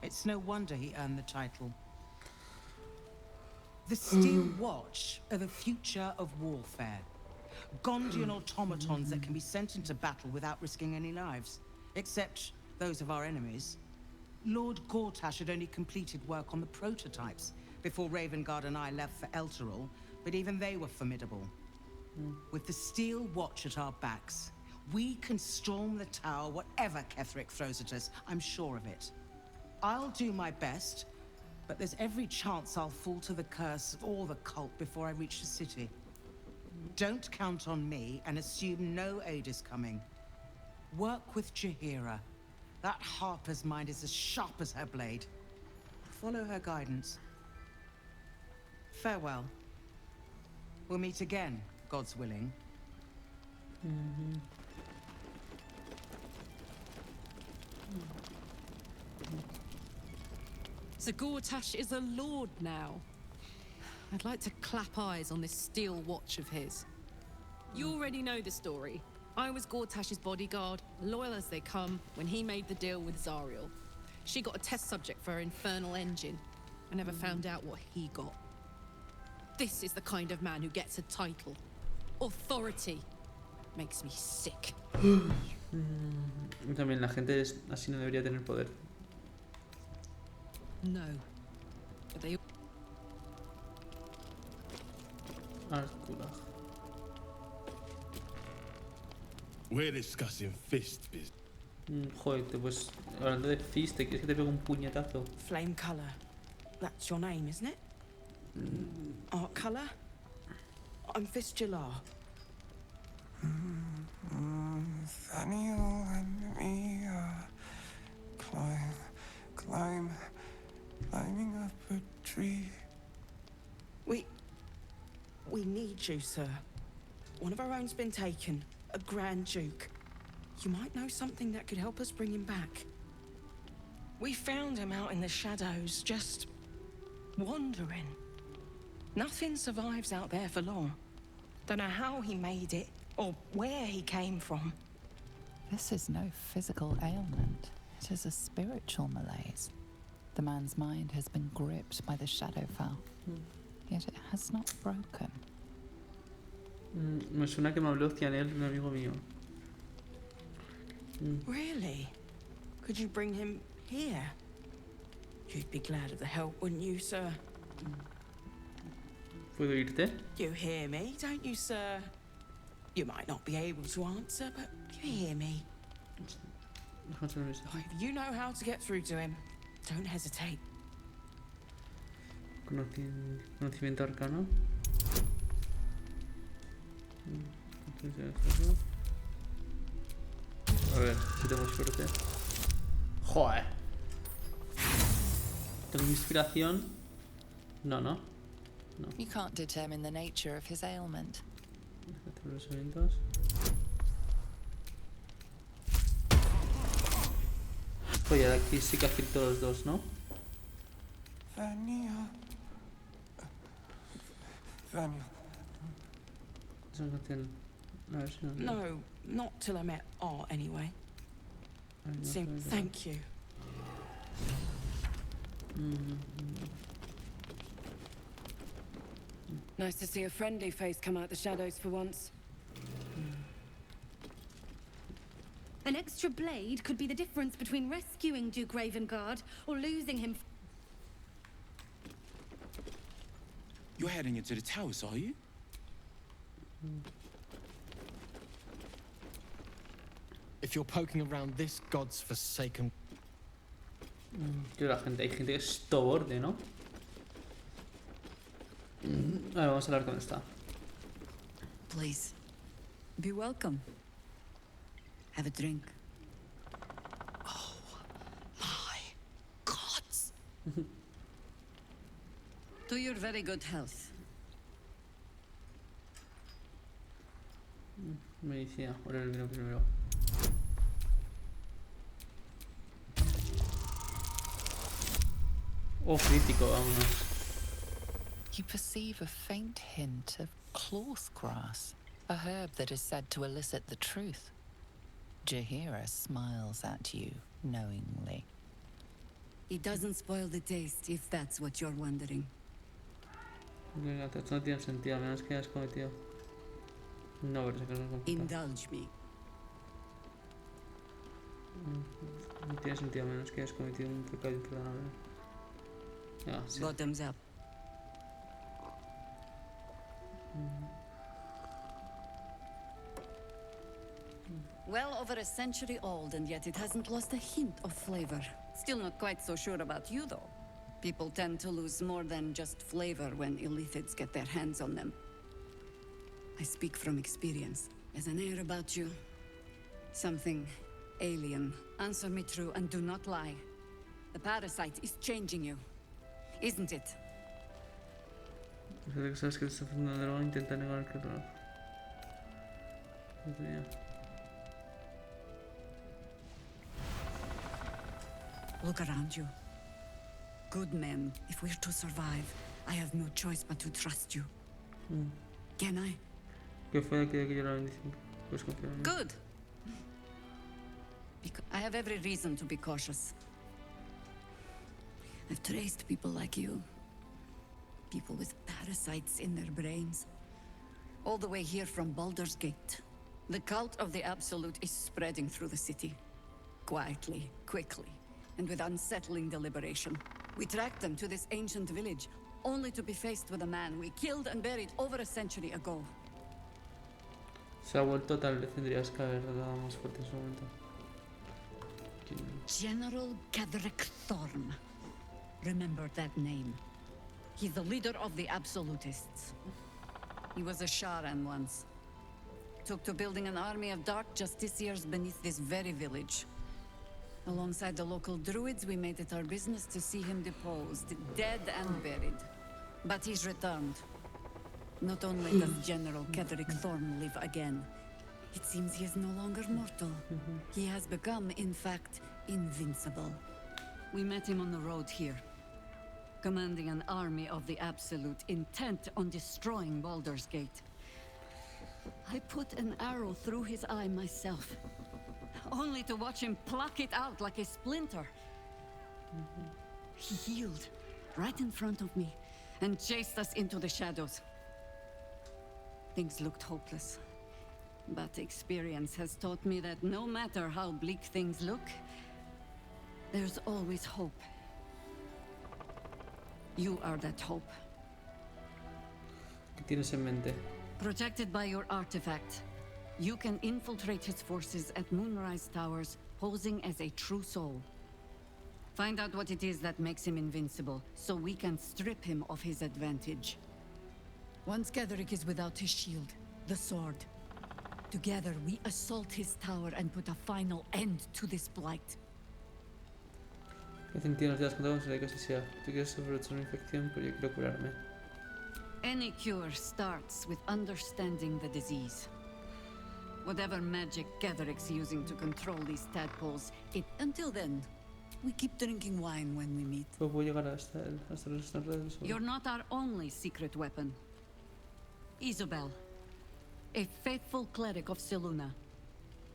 It's no wonder he earned the title. The Steel Watch are the future of warfare. Gondian automatons that can be sent into battle without risking any lives, except those of our enemies. Lord Gortash had only completed work on the prototypes before Ravengard and I left for Elturel, but even they were formidable. With the Steel Watch at our backs, we can storm the tower whatever Ketheric throws at us, I'm sure of it. I'll do my best, but there's every chance I'll fall to the curse or the cult before I reach the city. Don't count on me and assume no aid is coming. Work with Jaheira. That Harper's mind is as sharp as her blade. Follow her guidance. Farewell. We'll meet again, God's willing.
So Gortash is a lord now. I'd like to clap eyes on this Steel Watch of his. You already know the story. I was Gortash's bodyguard, loyal as they come, when he made the deal with Zariel. She got a test subject for her infernal engine. I never found out what he got. This is the kind of man who gets a title. Authority. Makes me sick.
También la gente así no debería tener poder.
No. But they...
We're discussing fist business.
Joder, pues hablando de fist, ¿te quieres que te pegue un puñetazo?
Flame color. That's your name, isn't it? Art color? I'm Fistular.
Nathaniel and me are climbing up a tree.
We need you, sir. One of our own's been taken, a Grand Duke. You might know something that could help us bring him back. We found him out in the shadows, just wandering. Nothing survives out there for long. Don't know how he made it, or where he came from.
This is no physical ailment. It is a spiritual malaise. The man's mind has been gripped by the Shadowfell, yet it has not broken.
Me suena que me habló Cianel, un amigo mío.
Really? Could you bring him here? You'd be glad of the help, wouldn't you, sir?
¿Puedo irte?
You hear me, don't you, sir? You might not be able to answer, but you hear me. If you know how to get through to him, don't hesitate.
Conocimiento arcano. A ver, si tengo suerte. Joder. ¿Tengo inspiración? No.
You can't determine the nature of his ailment.
Los eventos. Oye, aquí sí que acierto los dos, ¿no?
Daniel.
Esa canción. A ver si
No, not till I met Art, anyway. Thank you.
Nice to see a friendly face come out the shadows for once.
An extra blade could be the difference between rescuing Duke Ravengard or losing him.
You're heading into the towers, are you?
If you're poking around this god's forsaken...
Tío, hay gente que es todo borde, ¿no? A ver, vamos a hablar con esta.
Please, be welcome. Have a drink.
Oh, my gods!
To your very good health.
Medicina, ahora el vino primero. Oh, crítico, vámonos.
You perceive a faint hint of cloth grass, a herb that is said to elicit the truth. Jahira smiles at you knowingly.
It doesn't spoil the taste, if that's what you're wondering.
Venga, esto no tiene sentido, a menos que hayas cometido. No, pero sé que no es complicado.
Indulge me.
No tiene sentido, a menos que hayas cometido un pecado imperdonable. Sí.
Bottoms up. Well over a century old, and yet it hasn't lost a hint of flavor. Still not quite so sure about you, though. People tend to lose more than just flavor when illithids get their hands on them. I speak from experience. There's an air about you. Something alien. Answer me true and do not lie. The parasite is changing you, isn't it?
Desde que sabes que te está haciendo droga, intenta negar que no.
Look around you. Good men, if we're to survive, I have no choice but to trust you. Can I?
¿Qué fue de que yo la bendición? Pues confiar en mí.
Good. I have every reason to be cautious. I've traced people like you. People with parasites in their brains. All the way here from Baldur's Gate. The cult of the Absolute is spreading through the city. Quietly, quickly, and with unsettling deliberation. We tracked them to this ancient village, only to be faced with a man we killed and buried over a century ago.
Se ha vuelto, tal vez tendrías que haber dado más fuerte en su momento.
General Gadrick Thorm. Remember that name. He's the leader of the Absolutists. He was a Sharan once. took to building an army of dark justiciars beneath this very village. Alongside the local druids, we made it our business to see him deposed, dead and buried. But he's returned. Not only does General Ketherick Thorn live again, it seems he is no longer mortal. He has become, in fact, invincible. We met him on the road here, commanding an army of the Absolute, intent on destroying Baldur's Gate. I put an arrow through his eye myself, only to watch him pluck it out like a splinter. He healed right in front of me and chased us into the shadows. Things looked hopeless, but experience has taught me that no matter how bleak things look, there's always hope. You are that hope.
¿Qué tienes en mente?
Protected by your artifact, you can infiltrate his forces at Moonrise Towers, posing as a true soul. Find out what it is that makes him invincible, so we can strip him of his advantage. Once Ketherick is without his shield, the sword, together we assault his tower and put a final end to this blight.
Hace unos días contamos la casi sea. Tú quieres sufrir una infección, pero yo quiero curarme.
Any cure starts with understanding the disease. Whatever magic Ketherick's using to control these tadpoles, until then, we keep drinking wine when we meet.
Pues voy a llegar hasta los estanques.
You're not our only secret weapon. Isobel, a faithful cleric of Selûne,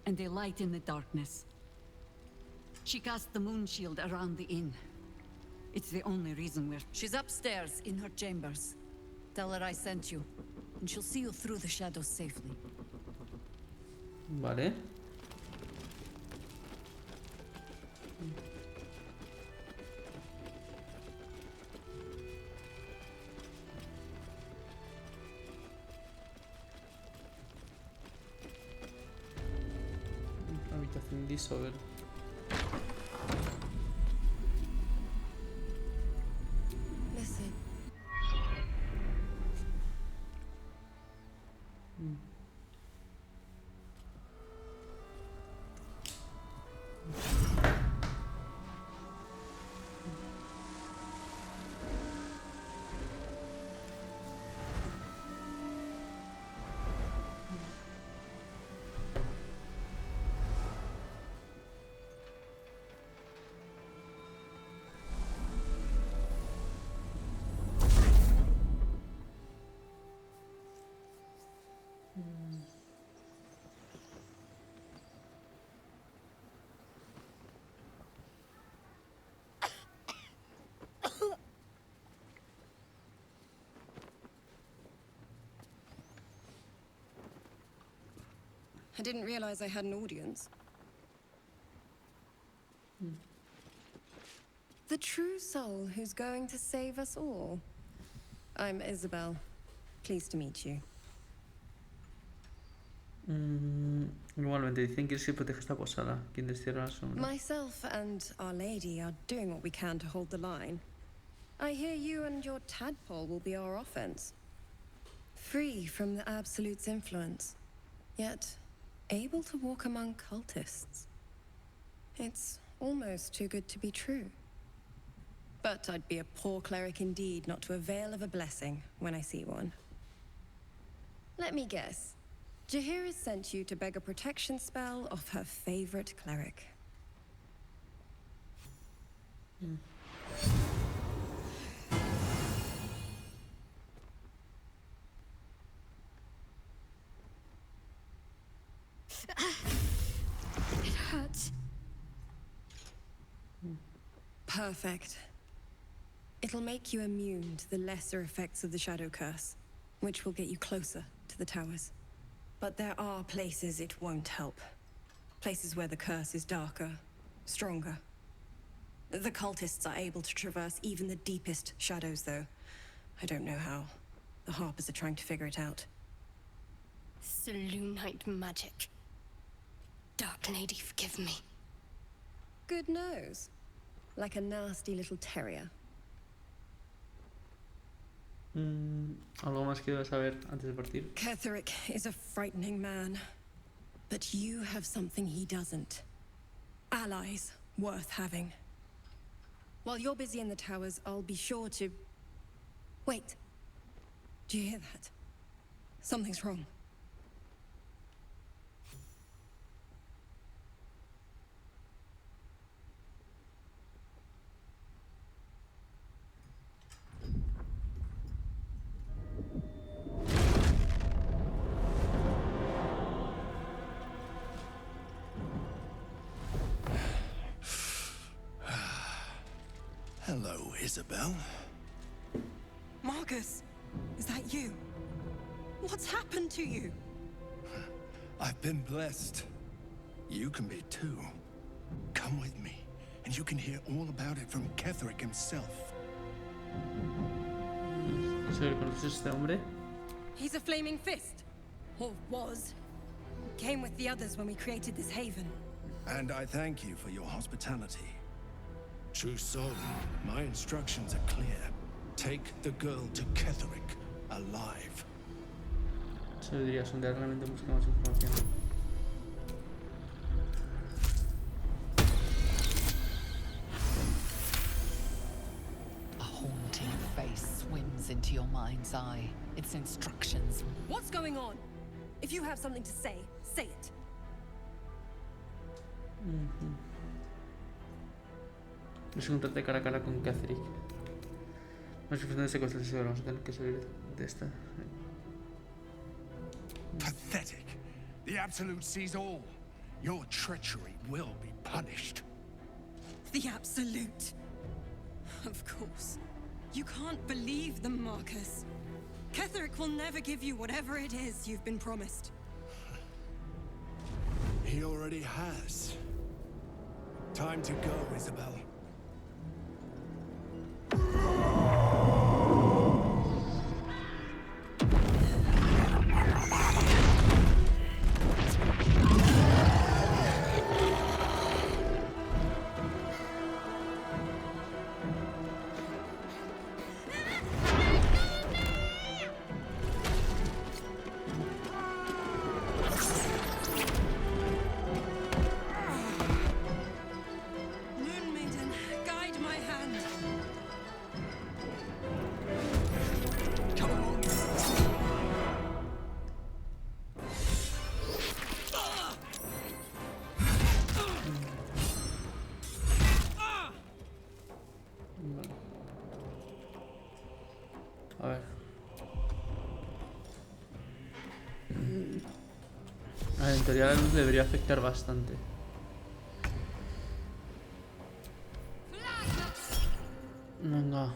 and a light in the darkness. She cast the moon shield around the inn. It's the only reason we're... She's upstairs in her chambers. Tell her I sent you, and she'll see you through the shadows safely.
Vale. Habitación Disponible.
Listen.
I didn't realize I had an audience. The true soul who's going to save us all. I'm Isabel. Pleased to meet you.
Igualmente dicen que se protege esta posada. Quien destierra la sombra.
Myself and Our Lady are doing what we can to hold the line. I hear you and your tadpole will be our offense. Free from the Absolute's influence, yet able to walk among cultists. It's almost too good to be true. But I'd be a poor cleric indeed not to avail of a blessing when I see one. Let me guess. Jaheira sent you to beg a protection spell of her favorite cleric.
It hurts.
Perfect. It'll make you immune to the lesser effects of the Shadow Curse, which will get you closer to the towers. But there are places it won't help. Places where the curse is darker, stronger. The cultists are able to traverse even the deepest shadows, though. I don't know how. The Harpers are trying to figure it out.
Selûnite magic. Dark Lady, forgive me.
Good nose. Like a nasty little terrier.
¿Algo más que debas saber antes de partir?
Ketherick is a frightening man, but you have something he doesn't. Allies worth having. While you're busy in the towers, I'll be sure to... Wait. Do you hear that? Something's wrong.
Hello, Isabel.
Marcus, is that you? What's happened to you?
I've been blessed. You can be too. Come with me, and you can hear all about it from Ketherick himself.
¿Conoces este hombre?
He's a flaming fist. Or was. Came with the others when we created this haven.
And I thank you for your hospitality. True soul, my instructions are clear. Take the girl to Ketherick, alive.
Se lo diría, sondear realmente buscar más información.
A haunting face swims into your mind's eye. Its instructions.
What's going on? If you have something to say, say it.
No sé encontrarte cara a cara con Ketherick. No es suficiente secuestrar el vamos a tener que salir de esta.
Pathetic. The Absolute sees all. Your treachery will be punished.
The Absolute. Of course. You can't believe them, Marcus. Ketherick will never give you whatever it is you've been promised.
He already has. Time to go, Isabel.
A ver. A ver, en teoría la luz debería afectar bastante. Venga.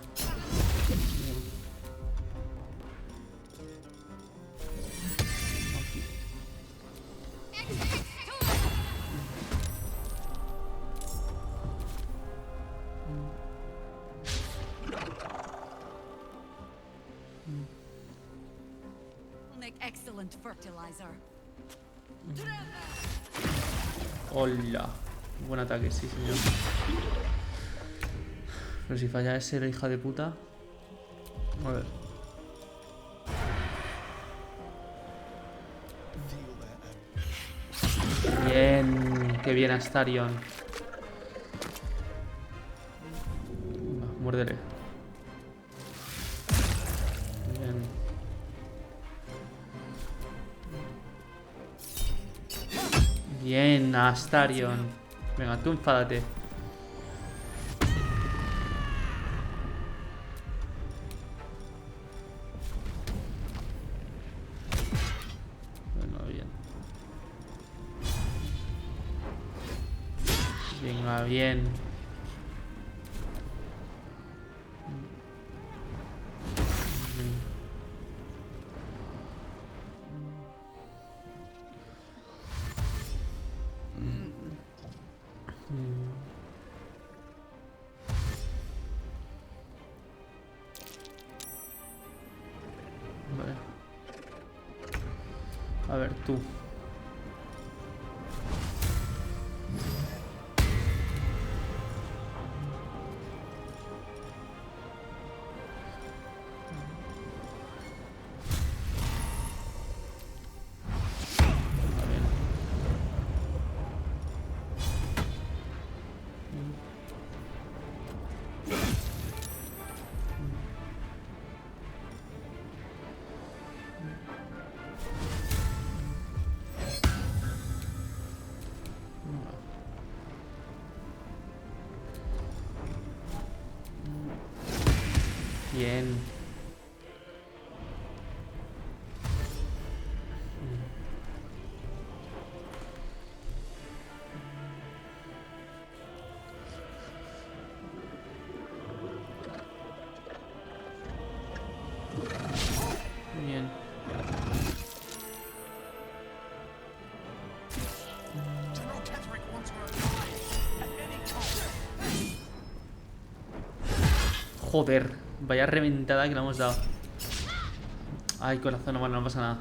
Make excellent fertilizer.
Hola. Buen ataque, sí, señor. Pero si falla ese, la hija de puta. A ver. Bien. Qué bien, Astarion. Va, muérdele. Bien. Bien, Astarion. Venga, tú enfádate. Venga, bien. Venga, bien. Vale. A ver, tú. Bien. Bien. Joder, vaya reventada que le hemos dado. Ay, corazón, bueno, no pasa nada.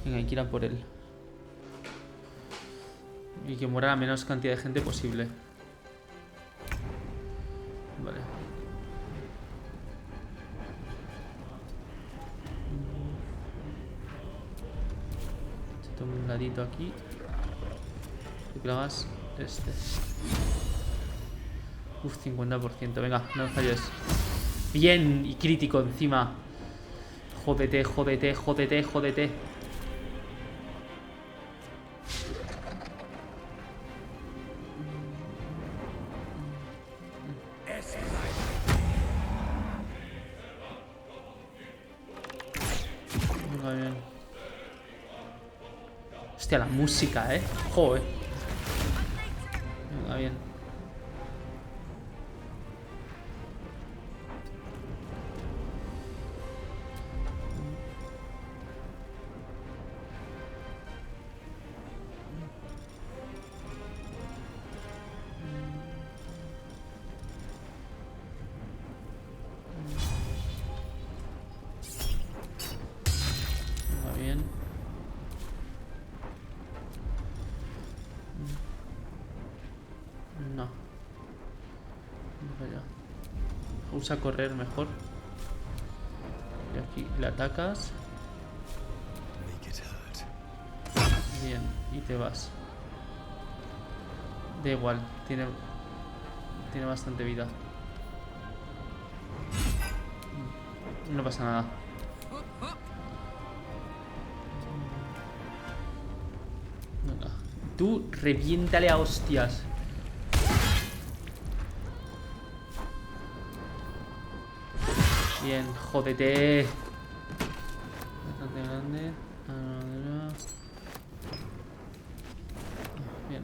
Venga, hay que ir a por él. Y que muera la menos cantidad de gente posible. Vale. Se toma un ladito aquí. Y que lo hagas este. Uf, 50%. Venga, no me falles. Bien, y crítico encima. Jódete, jódete, jódete, jódete. Venga, bien. Hostia, la música, joder. Venga, bien. Usa correr mejor. Y aquí le atacas. Bien, y te vas. Da igual, tiene bastante vida. No pasa nada. Venga. Tú reviéntale a hostias. Bien, jódete. Bastante grande. Bien.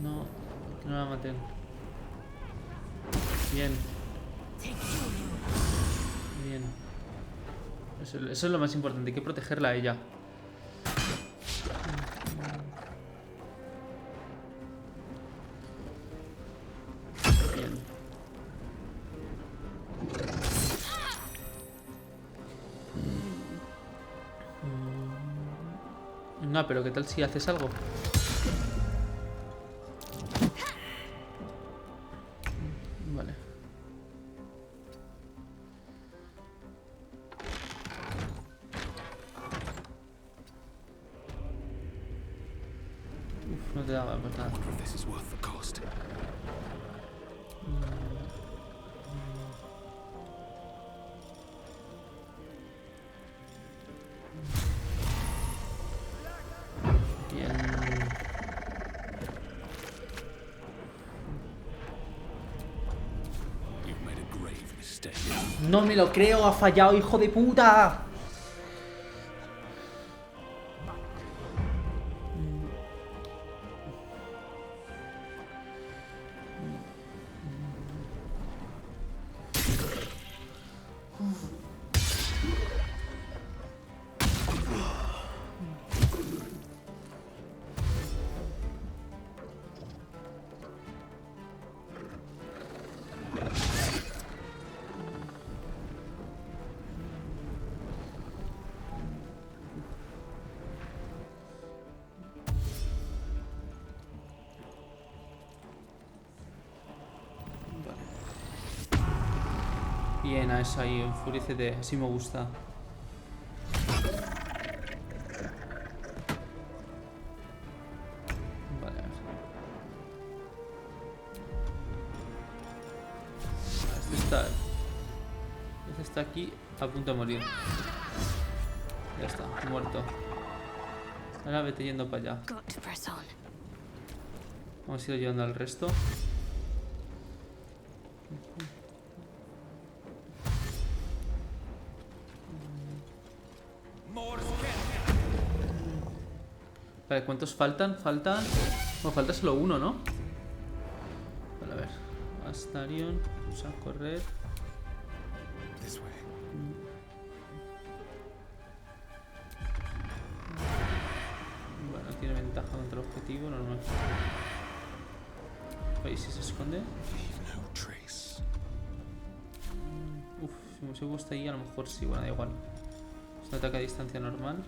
No, que no la maten. Bien. Bien. Eso es lo más importante, hay que protegerla a ella. No, pero ¿qué tal si haces algo? Vale. Uf, no te daba pues nada. No me lo creo, ha fallado, hijo de puta. Bien, a eso ahí, enfurécete, así me gusta. Vale. Este está aquí a punto de morir. Ya está, muerto. Ahora vete yendo para allá. Vamos a ir ayudando al resto. Vale, ¿cuántos faltan? Faltan... Bueno, falta solo uno, ¿no? Vale, a ver. Astarion, vamos a correr. Bueno, tiene ventaja contra el objetivo, normal. Ahí si se esconde. Uf, si me hubiese puesto ahí a lo mejor sí, bueno, da igual. Es un ataque a distancia normal.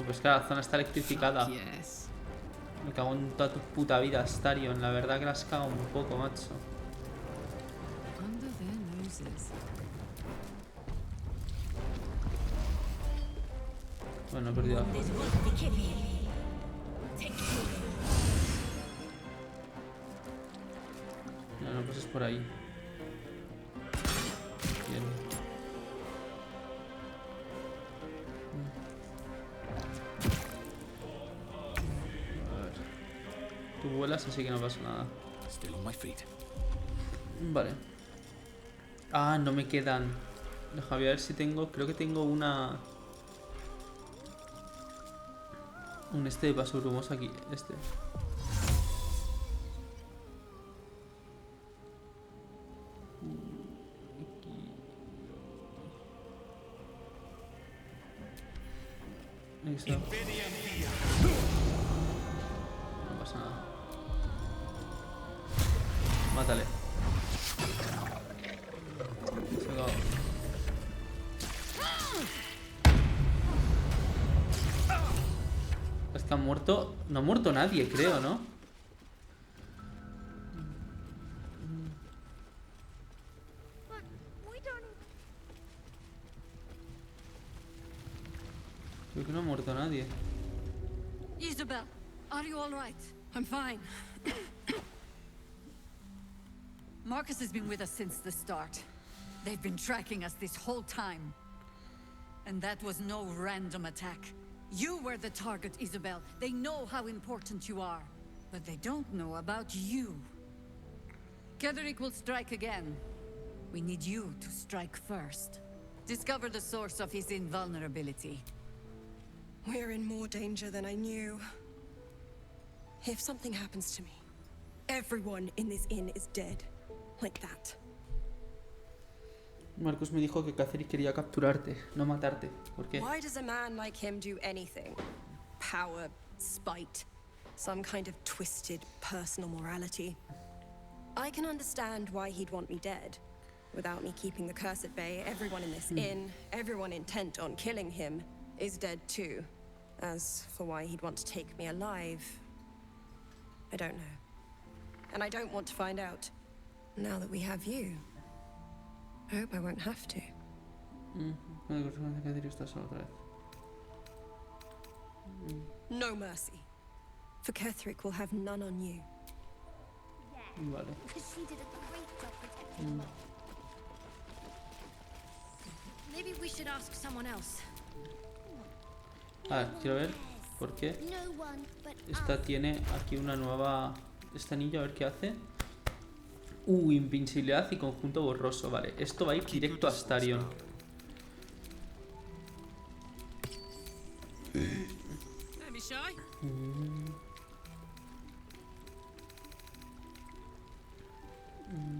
Pues que la zona está electrificada. Me cago en toda tu puta vida, Astarion. La verdad que la has cagado un poco, macho. Bueno, he perdido la fuerza. No, no pases por ahí. Bien. A ver. Tú vuelas, así que no pasa nada. Vale. Ah, no me quedan. Déjame ver si tengo... Creo que tengo una... Un de paso brumoso aquí. Este. Ahí está. No pasa nada. Mátale. Se acabó. Es que han muerto... No ha muerto nadie, creo, ¿no? Creo que no ha muerto nadie.
Isabel, are you all right? I'm fine. Marcus has been with us since the start. They've been tracking us this whole time. And that was no random attack. You were the target, Isabel. They know how important you are. But they don't know about you. Ketherick will strike again. We need you to strike first. Discover the source of his invulnerability.
We're in more danger than I knew. If something happens to me, everyone in this inn is dead. Like that.
Marcus me dijo que Ketherick quería capturarte, no matarte. ¿Por qué?
Why does a man like him do anything? Power, spite, some kind of twisted personal morality. I can understand why he'd want me dead. Without me keeping the curse at bay, everyone in this inn, everyone intent on killing him, is dead too. As for why he'd want to take me alive, I don't know. And I don't want to find out. Now that we have you, I hope I won't have to. No mercy. For Ketherick will have none on you.
Vale.
Because she did a great job protecting Mom. Maybe we should ask someone else.
A ver, quiero ver por qué. Esta tiene aquí una nueva... Este anillo, a ver qué hace. Invincibilidad y conjunto borroso. Vale, esto va a ir directo a Astarion.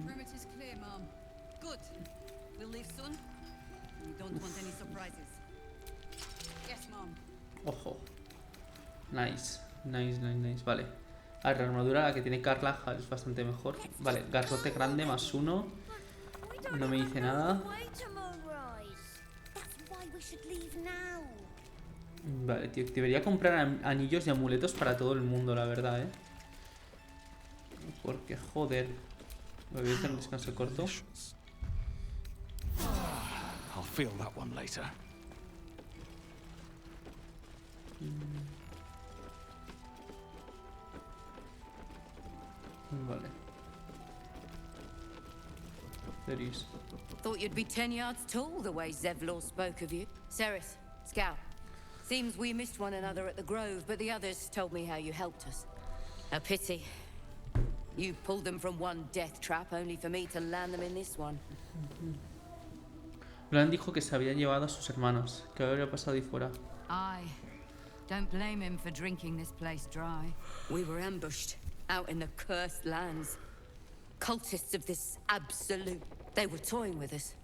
Perimeter is clear, Mom. Good. We'll leave soon. We don't want any surprises. Yes, Mom.
Ojo. Nice. Nice, nice, nice. Vale. A ver, la armadura la que tiene Carlaja es bastante mejor. Vale, garrote grande más 1. No me dice nada. Vale, tío, debería comprar anillos y amuletos para todo el mundo, la verdad, ¿eh? Porque, joder. Me voy a hacer un descanso corto.
I'll feel that one later.
Vale. Ceris.
Thought you'd be 10 yards tall the way Zevlor spoke of you. Ceres, Scout. Seems we missed one another at the Grove, but the others told me how you helped us. A pity. You pulled them from one death trap, only for me to land them in this one.
Blan dijo que se había llevado a sus hermanos, que habría pasado ahí fuera.
Aye. Don't blame him for drinking this place dry. We were ambushed, out in the cursed lands. Cultists of this absolute. They were toying with us.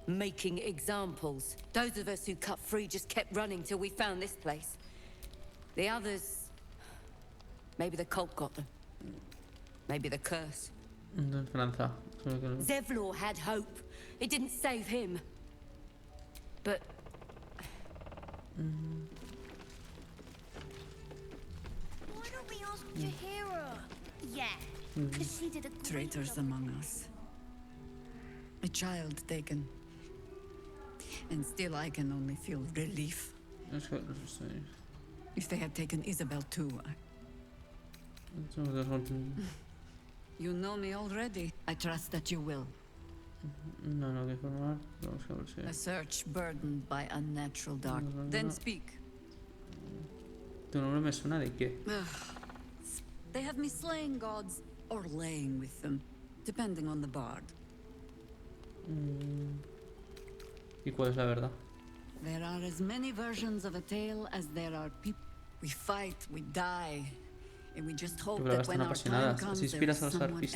Making examples. Those of us who cut free just kept running till we found this place. The others... Maybe the cult got them. Maybe the curse. Zevlor had hope. It didn't save him. But...
Why don't we ask Jahira? Yeah, because she did a great
Traitors
job.
among us. A child taken. And still I can only feel relief. If they had taken Isabel too, You know me already. I trust that you will.
No, que formar.
A search burdened by unnatural dark. Then speak.
Tu nombre me suena de qué?
They have me slaying gods or laying with them, depending on the bard.
¿Y cuál es la verdad?
There are as many versions of a tale as there are people. We fight, we die, and we just hope that when our time comes, there is someone.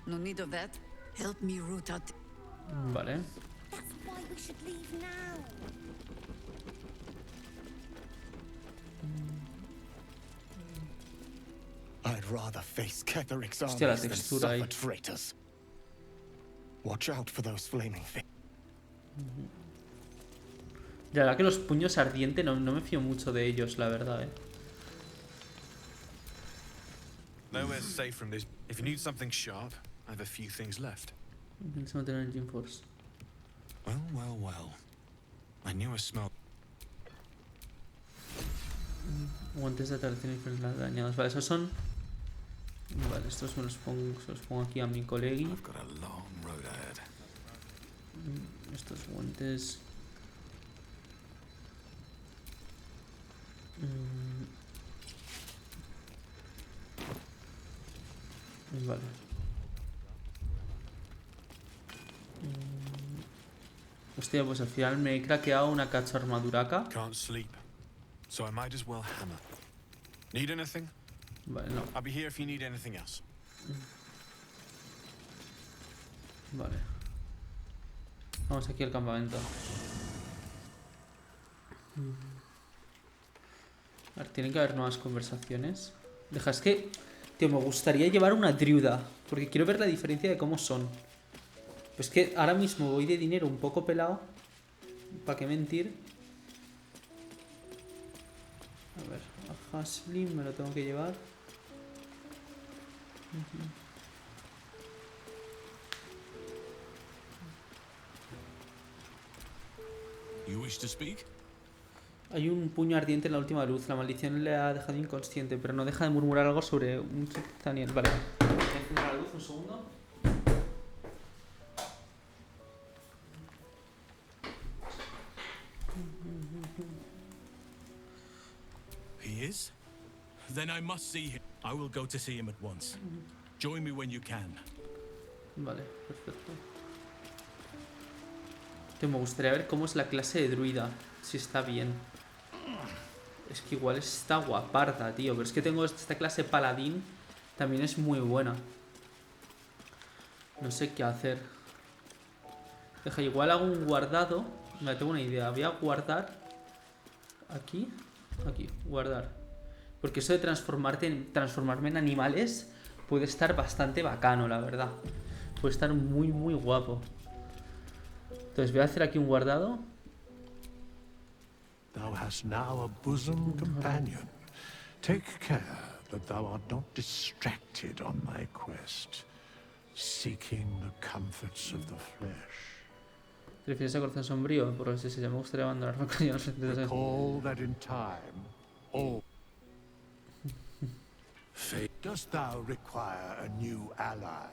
No need of that. Help me root out.
Vale.
That's why we should leave now.
I'd rather face Ketheric's
Hostia, la
armies than
textura ahí.
suffer traitors. Watch out for those flaming things.
La verdad que los puños ardientes no me fío mucho de ellos, la verdad,
Nowhere safe from this. If you need something sharp, I have a few things left.
Pienso mantener el Gym Force.
Well. I knew a smell.
Guantes de atracción y frenos dañados. Vale, esos son... Vale, estos se los pongo aquí a mi colegui. Estos guantes... Vale. Hostia, pues al final me he craqueado una cacho armaduraca.
Can't sleep, so I might as well hammer. Need anything?
Vale, no.
I'll be here if you need anything else.
Vale. Vamos aquí al campamento. A ver, tienen que haber nuevas conversaciones. Deja, es que... Tío, me gustaría llevar una driuda, porque quiero ver la diferencia de cómo son. Pues que ahora mismo voy de dinero un poco pelado. ¿Para qué mentir? A ver, a Haslim me lo tengo que llevar.
You wish to speak?
Hay un puño ardiente en la última luz. La maldición le ha dejado inconsciente, pero no deja de murmurar algo sobre un Daniel. Vale. Voy a encender la luz un segundo.
He is? Then I must see him. I will go to see him at once. Join me when you can.
Vale, perfecto. Tío, me gustaría ver cómo es la clase de druida. Si está bien. Es que igual está guaparda, tío. Pero es que tengo esta clase paladín. También es muy buena. No sé qué hacer. Deja, igual hago un guardado. Me tengo una idea. Voy a guardar. Aquí. Aquí, guardar. Porque eso de transformarme en animales puede estar bastante bacano, la verdad. Puede estar muy, muy guapo. Entonces voy a hacer aquí un guardado.
Thou hast now a bosom companion. Take care that thou art not distracted on thy quest, seeking the comforts of the flesh.
¿Te refieres a corazón sombrío? Por si se me gustaría abandonar.
Recall that in time, all fate. Dost thou require a new ally?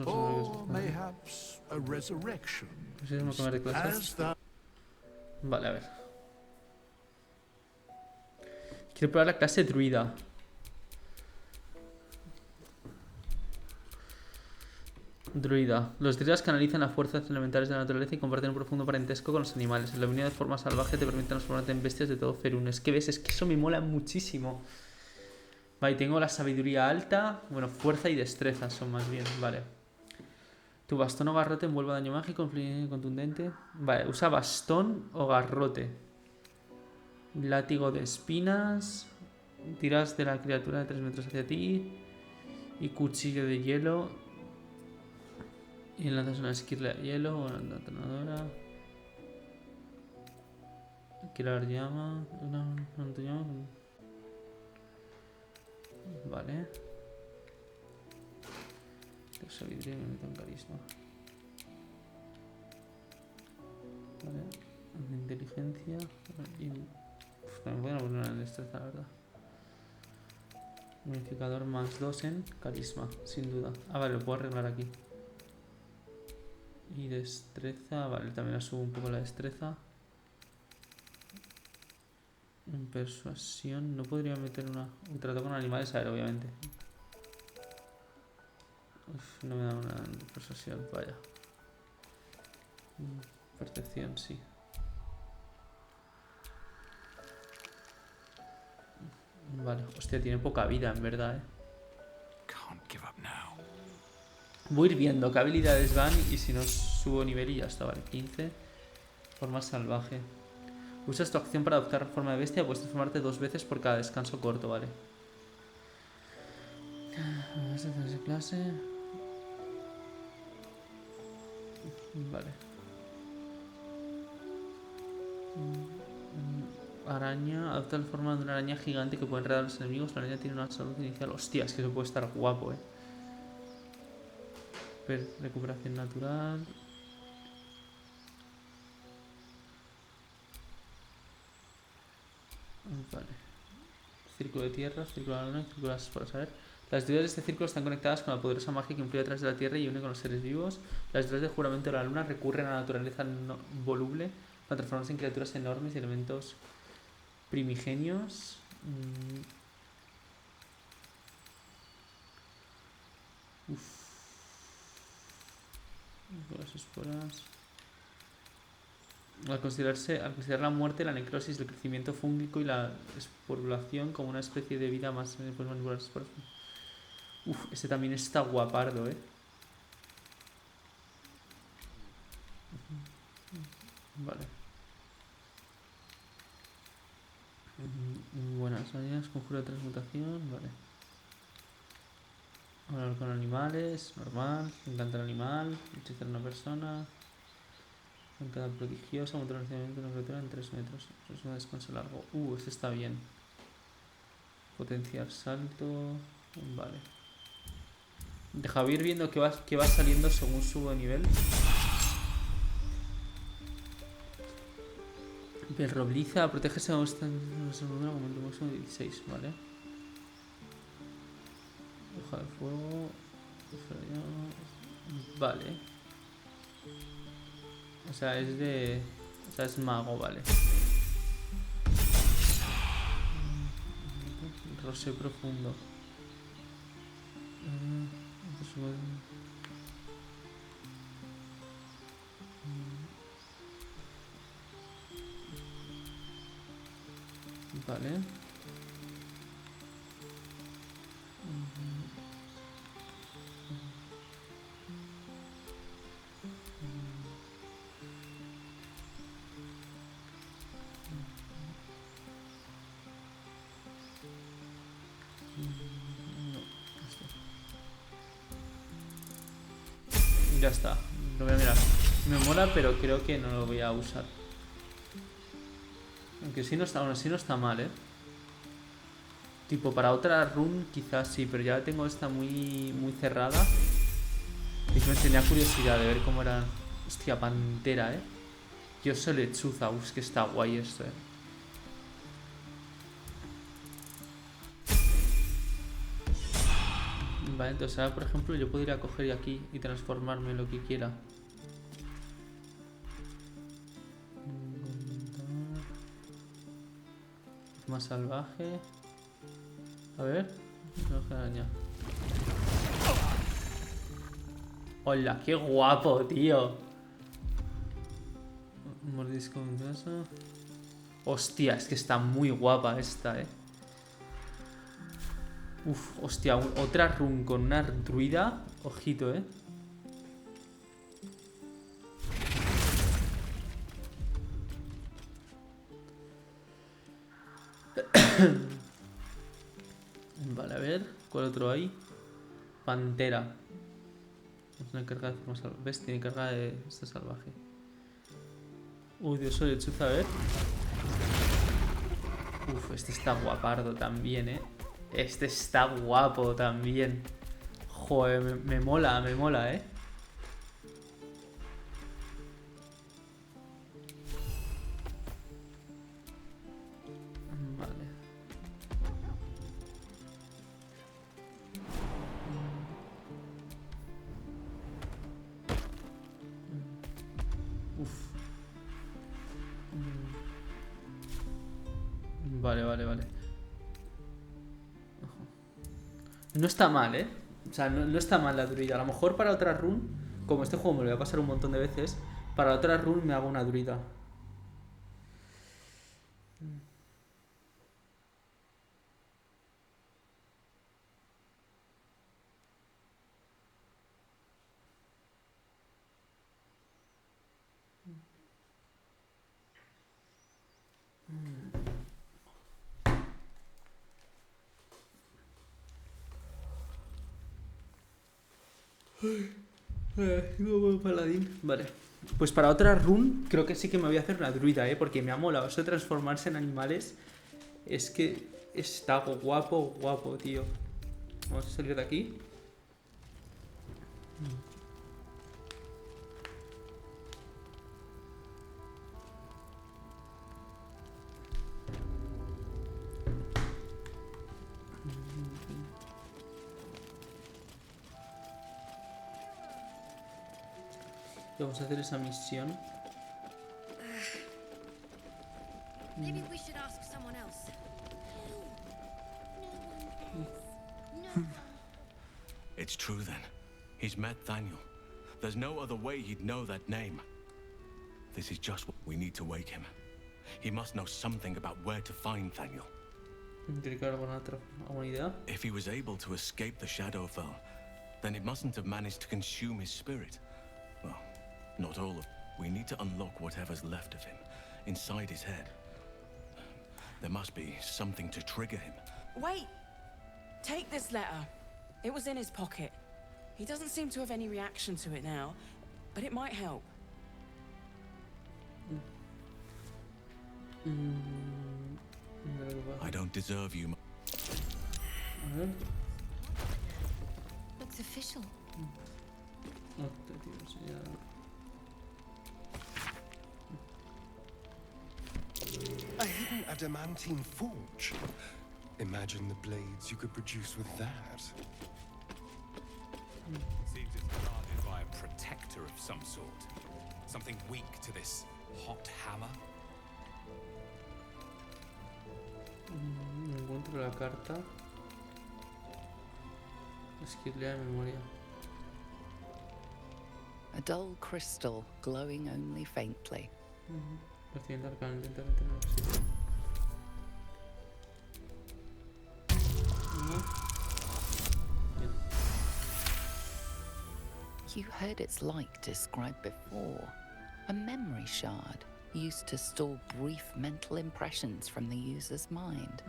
Or mayhaps a resurrection.
Vale, a ver. Quiero probar la clase druida. Druida. Los druidas canalizan las fuerzas elementales de la naturaleza y comparten un profundo parentesco con los animales. El dominio de forma salvaje te permite transformarte en bestias de todo Ferún. Es que ves, es que eso me mola muchísimo. Vale, tengo la sabiduría alta. Bueno, fuerza y destreza son más bien. Vale. Tu bastón o garrote envuelve daño mágico, contundente. Vale, usa bastón o garrote. Látigo de espinas. Tiras de la criatura de 3 metros hacia ti. Y cuchillo de hielo. Y lanzas una esquirla de hielo o una atonadora. Quiero llama. Una llama. Vale. De sabiduría y me meto en carisma. Vale. De inteligencia. Y... también puedo poner una en destreza, la verdad. Unificador más 2 en carisma, sin duda. Ah, vale, lo puedo arreglar aquí. Y destreza, vale, también la subo un poco la destreza. En persuasión, no podría meter una... un trato con animales, a ver, obviamente. Uf, no me da una persuasión, vaya. Percepción, sí. Vale, hostia, tiene poca vida, en verdad, Voy a ir viendo qué habilidades van y si no subo nivel y ya está, vale. 15. Forma salvaje. Usas tu acción para adoptar forma de bestia. Puedes transformarte 2 veces por cada descanso corto, vale. Clase. Vale. Araña. Adopta la forma de una araña gigante que puede enredar a los enemigos. La araña tiene una salud inicial. Hostia, es que eso puede estar guapo, Recuperación natural. Vale. Círculo de tierra, círculo de la luna y círculo de las esporas. A ver. Las estrellas de este círculo están conectadas con la poderosa magia que influye detrás de la tierra y une con los seres vivos. Las estrellas de juramento de la luna recurren a la naturaleza voluble para transformarse en criaturas enormes y elementos primigenios. Las esporas. Al considerar la muerte, la necrosis, el crecimiento fúngico y la esporulación como una especie de vida más, puedes manipular las esporas. Uf, ese también está guapardo, Vale. Buenas áreas, conjuro de transmutación, vale. Hablar con animales, normal. Encantar animal, hechizar a una persona. Arrancada prodigiosa, montar un lanzamiento de una criatura en 3 metros. Es un descanso largo. Este está bien. Potenciar salto. Vale. Deja ir viendo qué va saliendo según subo de nivel. Perrobliza, protégese a un momento máximo de 16, vale. Hoja de fuego. Vale. O sea, es de... o sea, es mago, vale. Rosé profundo. Vale. Ya está, lo voy a mirar. Me mola, pero creo que no lo voy a usar. Aunque sí no está, aún así no está mal, Tipo, para otra run quizás sí, pero ya tengo esta muy cerrada. Y me tenía curiosidad de ver cómo era. Hostia, pantera, Yo soy lechuza, es que está guay esto, Vale, entonces ahora por ejemplo yo podría coger aquí y transformarme en lo que quiera. Más salvaje. A ver. Hola, qué guapo, tío. Mordisco en casa. Hostia, es que está muy guapa esta, Uf, hostia, otra run con una druida. Ojito, Vale, a ver, ¿cuál otro hay? Pantera. Tiene carga de forma salvaje. ¿Ves? Tiene carga de esta salvaje. Uy, Dios, soy chuza, a ver. Uf, este está guapardo también, Este está guapo también. Joder, me mola, Vale. Uf. Vale. No está mal, O sea, no está mal la druida. A lo mejor para otra run, como este juego me lo voy a pasar un montón de veces, para otra run me hago una druida. Paladín. Vale. Pues para otra run creo que sí que me voy a hacer una druida, porque me ha molado eso de transformarse en animales. Es que está guapo, tío. Vamos a salir de aquí. Y vamos a hacer esa misión.
Maybe we should ask someone else.
It's true then. He's met Daniel. There's no other way he'd know that name. This is just what we need to wake him. He must know something about where to find Daniel.
¿Alguna idea?
If he was able to escape the Shadowfell, then it mustn't have managed to consume his spirit. Well, not all of it. We need to unlock whatever's left of him, inside his head. There must be something to trigger him.
Wait! Take this letter. It was in his pocket. He doesn't seem to have any reaction to it now, but it might help.
I don't deserve you.
Looks official.
A hidden adamantine forge. Imagine the blades you could produce with that.
Seems it's guarded by a protector of some sort. Something weak to this hot hammer.
Encuentro la carta. Esquirlea de memoria.
A dull crystal glowing only faintly.
Recibiendo arcano, intenta meterlo en el sitio.
You heard its like described before. A memory shard used to store brief mental impressions from the user's mind.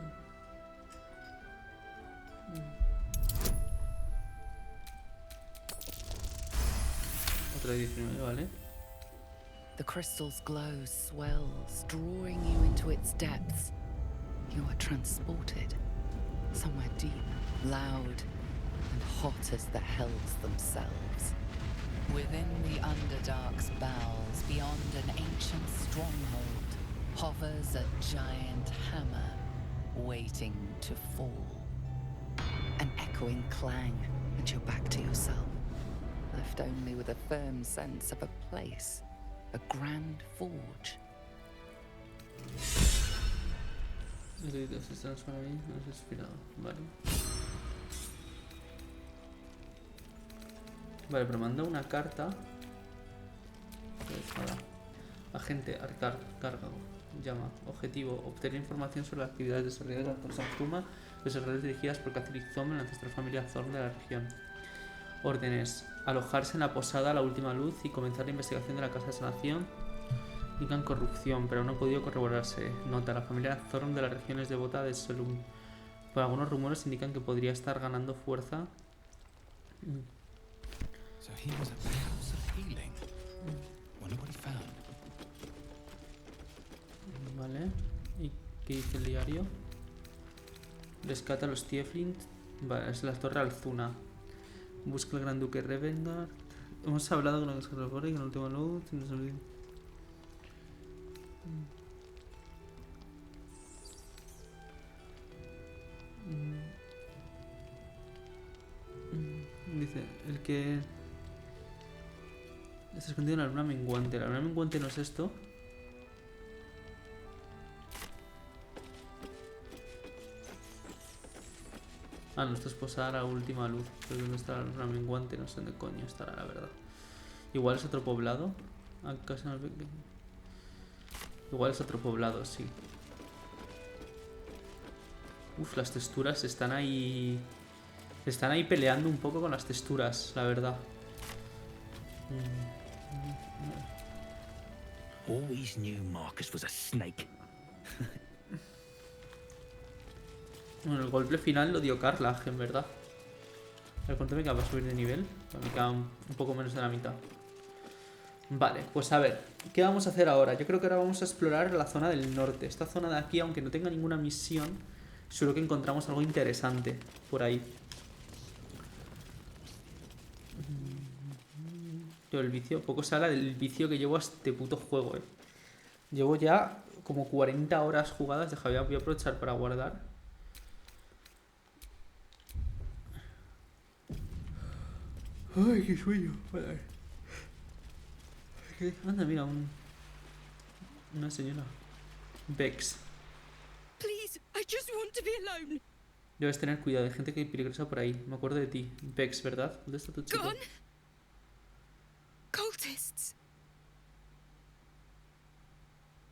Otra 19, ¿vale?
The crystal's glow swells, drawing you into its depths. You are transported somewhere deep, loud, and hot as the hells themselves. Within the Underdark's bowels, beyond an ancient stronghold, hovers a giant hammer, waiting to fall. An echoing clang, and you're back to yourself, left only with a firm sense of a place, a grand forge.
Vale. Vale, pero manda una carta. Pues nada. Agente, arcar, carga, llama, objetivo, obtener información sobre las actividades desarrolladas por Sanctuma, los redes dirigidas por Catholic Zom, la ancestral familia Zorn de la región. Órdenes, alojarse en la posada La Última Luz y comenzar la investigación de la Casa de Sanación. Indican corrupción, pero no ha podido corroborarse. Nota, la familia Zorn de la región es devota de Solum. Por algunos rumores indican que podría estar ganando fuerza.
So he was at the house of healing. Wonder what he found.
Vale. ¿Y qué dice el diario? Rescata a los Tiefling. Vale, es la Torre Alzuna. Busca al Gran Duque Revengard. Hemos hablado con la Escarlata y con la Última Luz. Dice, el que está escondido en la luna menguante. La luna menguante no es esto. Ah, no, esto es Posada La Última Luz. Pero ¿dónde está la luna menguante? No sé dónde coño estará, la verdad. Igual es otro poblado. Igual es otro poblado, sí. Uf, las texturas están ahí. Están ahí peleando un poco con las texturas, la verdad.
Always knew Marcus was a snake.
Bueno, el golpe final lo dio Carlage, en verdad. A ver, ¿cuánto me queda para subir de nivel? Me queda un poco menos de la mitad. Vale, pues a ver, ¿qué vamos a hacer ahora? Yo creo que ahora vamos a explorar la zona del norte. Esta zona de aquí, aunque no tenga ninguna misión, seguro que encontramos algo interesante por ahí. Yo el vicio, poco se habla del vicio que llevo a este puto juego, Llevo ya como 40 horas jugadas. Deja, voy a aprovechar para guardar. Ay, qué sueño. Vale. Anda, mira, una señora. Vex.
Please, I just want to be alone.
Debes tener cuidado, hay gente que peligrosa por ahí. Me acuerdo de ti. Vex, ¿verdad? ¿Dónde está tu chico?
Gone. Cultists.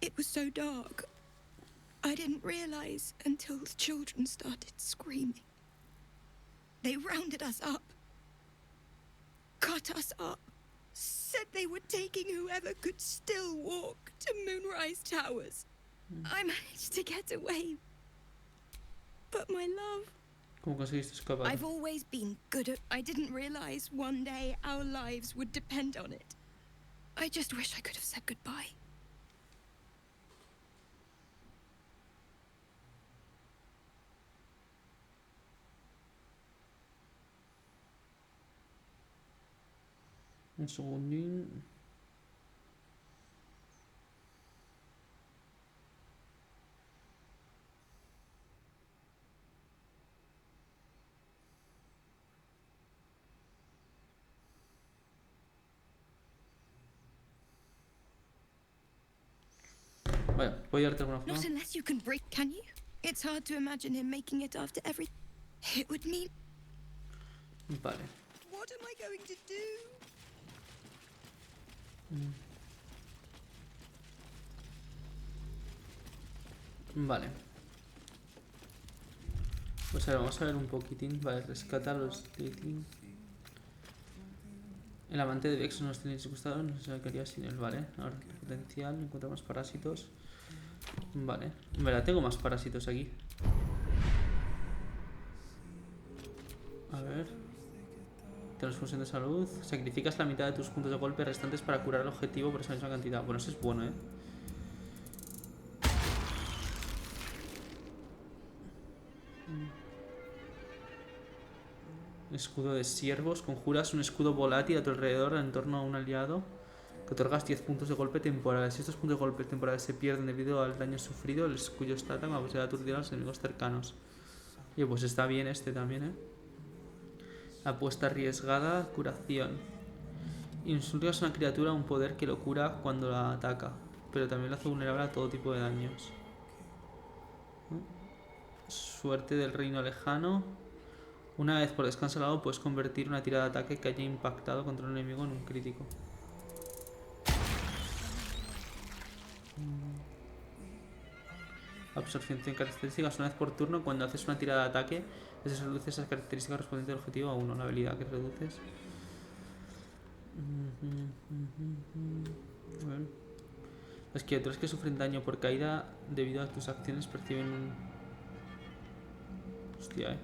It was so dark. I didn't realize until the children started screaming. They rounded us up. Cut us up. Said they were taking whoever could still walk to Moonrise Towers. I managed to get away. But my love...
¿Cómo conseguiste escapar?
I've always been good at... I didn't realize one day our lives would depend on it. I just wish I could have said goodbye.
Un segundín. Vale, ¿puedo llevarte alguna forma?
Not unless you can break, can you? It's hard to imagine him making it after everything. It would mean...
Vale.
What am I going to do?
Vale. Pues ahora vamos a ver un poquitín. Vale, rescata a los Tiefling. El amante de Vex no nos tiene disgustado, no se quería sin él, vale. Ahora, potencial, encontramos parásitos. Vale, en verdad tengo más parásitos aquí. A ver. Transfusión de salud. Sacrificas la mitad de tus puntos de golpe restantes para curar el objetivo por esa misma cantidad. Bueno, eso es bueno, Escudo de siervos. Conjuras un escudo volátil a tu alrededor en torno a un aliado que otorgas 10 puntos de golpe temporales. Si estos puntos de golpe temporales se pierden debido al daño sufrido, el escudo está con la posibilidad de aturdir a los enemigos cercanos. Y pues está bien este también, Apuesta arriesgada, curación. Insultas a una criatura un poder que lo cura cuando la ataca, pero también lo hace vulnerable a todo tipo de daños. Suerte del reino lejano. Una vez por descanso al lado puedes convertir una tirada de ataque que haya impactado contra un enemigo en un crítico. Absorción de características. Una vez por turno, cuando haces una tirada de ataque, se reduce esa característica correspondiente al objetivo a 1. La habilidad que reduces. Bueno. Las criaturas que sufren daño por caída debido a tus acciones perciben un... Hostia,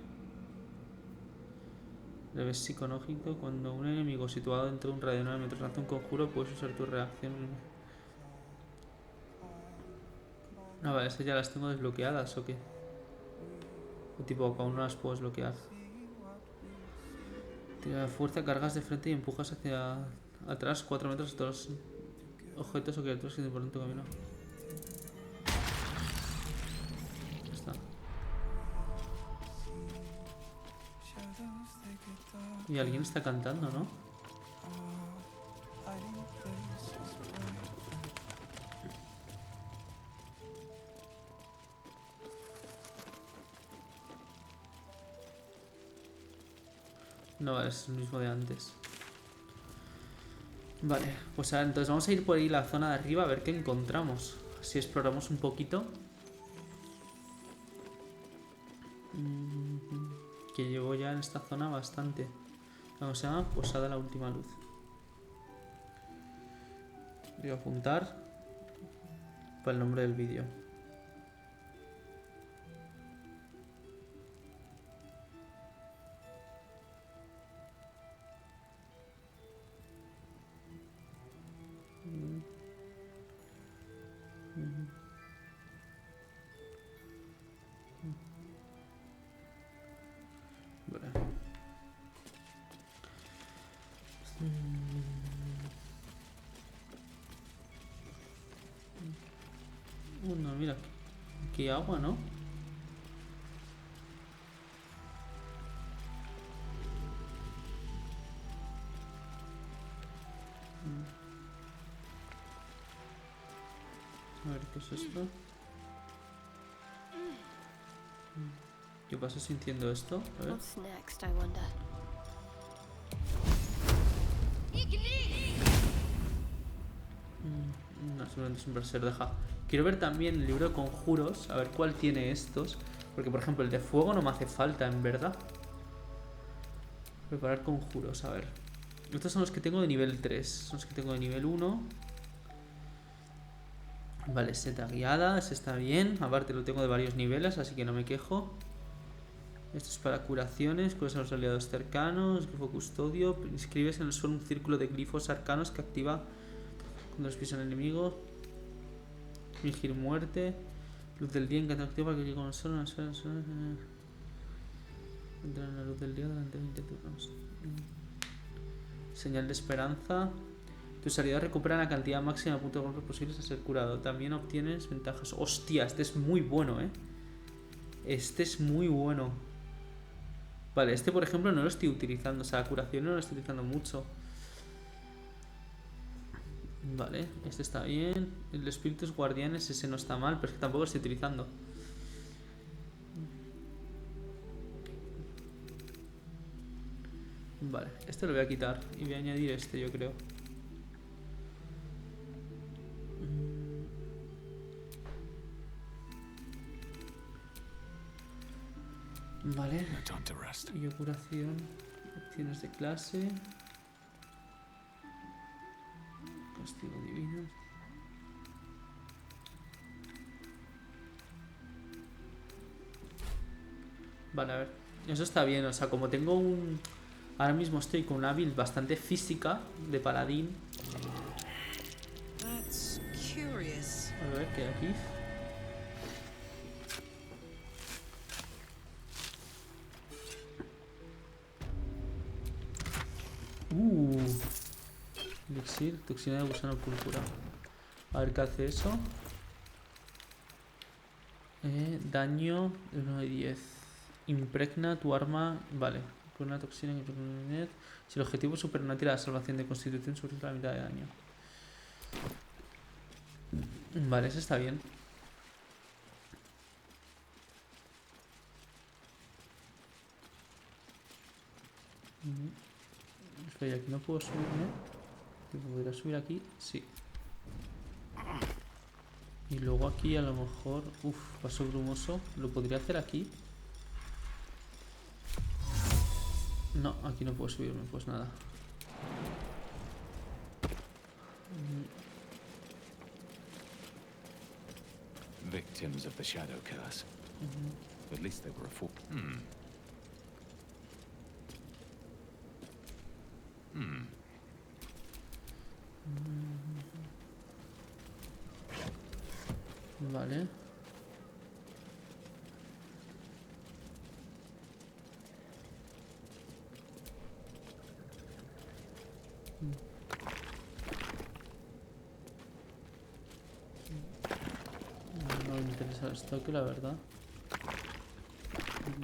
Revés psicológico. Cuando un enemigo situado dentro de un radio de 9 metros lanza un conjuro, puedes usar tu reacción. Ah, vale, esas ya las tengo desbloqueadas, ¿o qué? O tipo, aún no las puedo desbloquear. Tira de fuerza, cargas de frente y empujas hacia atrás 4 metros a todos los objetos o criaturas que te ponen en tu camino. Ya está. Y alguien está cantando, ¿no? No, vale, es el mismo de antes. Vale, pues ahora entonces vamos a ir por ahí la zona de arriba a ver qué encontramos. Si exploramos un poquito. Que llevo ya en esta zona bastante. ¿Cómo se llama? Posada la última luz. Voy a apuntar para el nombre del vídeo. No, mira, aquí hay agua, ¿no? A ver, ¿qué es esto? ¿Qué pasa sintiendo esto? A ver. No, seguramente es un berserker, deja. Quiero ver también el libro de conjuros, a ver cuál tiene estos. Porque, por ejemplo, el de fuego no me hace falta, en verdad. Preparar conjuros, a ver. Estos son los que tengo de nivel 3. Son los que tengo de nivel 1. Vale, seta guiada, ese está bien. Aparte lo tengo de varios niveles, así que no me quejo. Esto es para curaciones, curas a los aliados cercanos, grifo custodio. Inscribes en el suelo un círculo de glifos arcanos que activa cuando los pisa el enemigo. Fingir muerte. Luz del día en que activa para que llegue con el sol. Entrar en la luz del día durante 20 turnos. Señal de esperanza. Tus aliados recuperan la cantidad máxima de puntos de golpe posibles a ser curado. También obtienes ventajas. Hostia, este es muy bueno, Este es muy bueno. Vale, este por ejemplo no lo estoy utilizando. O sea, la curación no lo estoy utilizando mucho. Vale, este está bien. El de espíritus guardianes, ese no está mal, pero es que tampoco lo estoy utilizando. Vale, este lo voy a quitar y voy a añadir este, yo creo. Vale. Y curación. Opciones de clase. Castigo divino. Vale, a ver. Eso está bien, o sea, como tengo un... Ahora mismo estoy con una build bastante física de paladín. A ver, ¿qué hay aquí? Elixir, toxina de gusano púrpura. A ver qué hace eso. Daño de 1 de 10. Impregna tu arma. Vale, Por una toxina que si el objetivo supera una tira de salvación de constitución, sufre la mitad de daño. Vale, eso está bien. Espera, aquí no puedo subirme. ¿Podría subir aquí? Sí. Y luego aquí a lo mejor... Uf, paso brumoso. ¿Lo podría hacer aquí? No, aquí no puedo subirme, pues nada.
Victims of the shadow curse. At least they were a fool.
Vale. No me interesa el estoque, la verdad.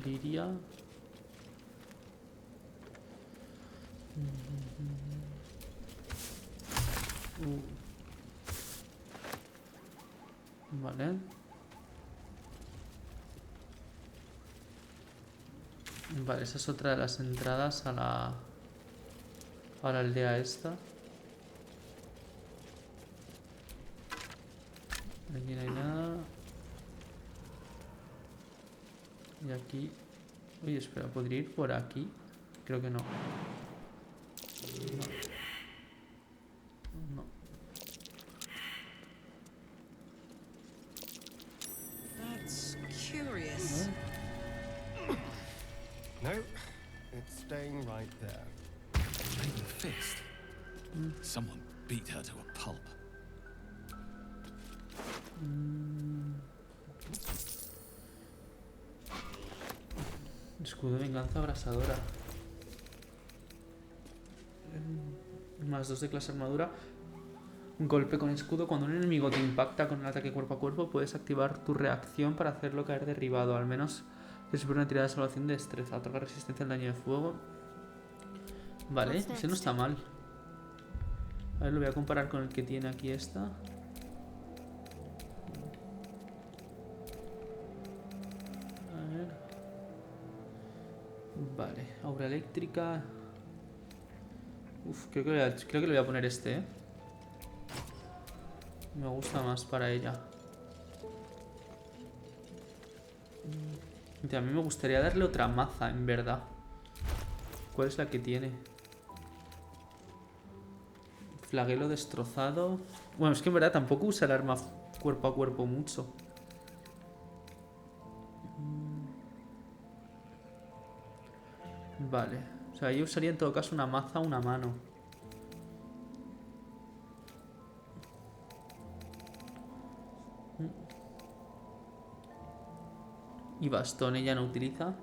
Liria. Vale. Vale, esa es otra de las entradas a la aldea esta. Aquí no hay nada. Y aquí... Oye, espera, ¿podría ir por aquí? Creo que no. No.
That's curious.
No, it's staying right there.
Flaming fist. Someone beat her to a pulp.
Escudo de venganza abrasadora. Más 2 de clase armadura. Un golpe con escudo. Cuando un enemigo te impacta con un ataque cuerpo a cuerpo, puedes activar tu reacción para hacerlo caer derribado. Al menos que supera una tirada de salvación de destreza. Otorga resistencia al daño de fuego. Vale, ese no está mal. A ver, lo voy a comparar con el que tiene aquí esta. A ver. Vale, aura eléctrica. Uf, creo que le voy a poner este, ¿eh? Me gusta más para ella. Y a mí me gustaría darle otra maza, en verdad. ¿Cuál es la que tiene? Flagelo destrozado. Bueno, es que en verdad tampoco usa el arma cuerpo a cuerpo mucho. Vale. O sea, yo usaría en todo caso una maza o una mano. Y bastón ella no utiliza.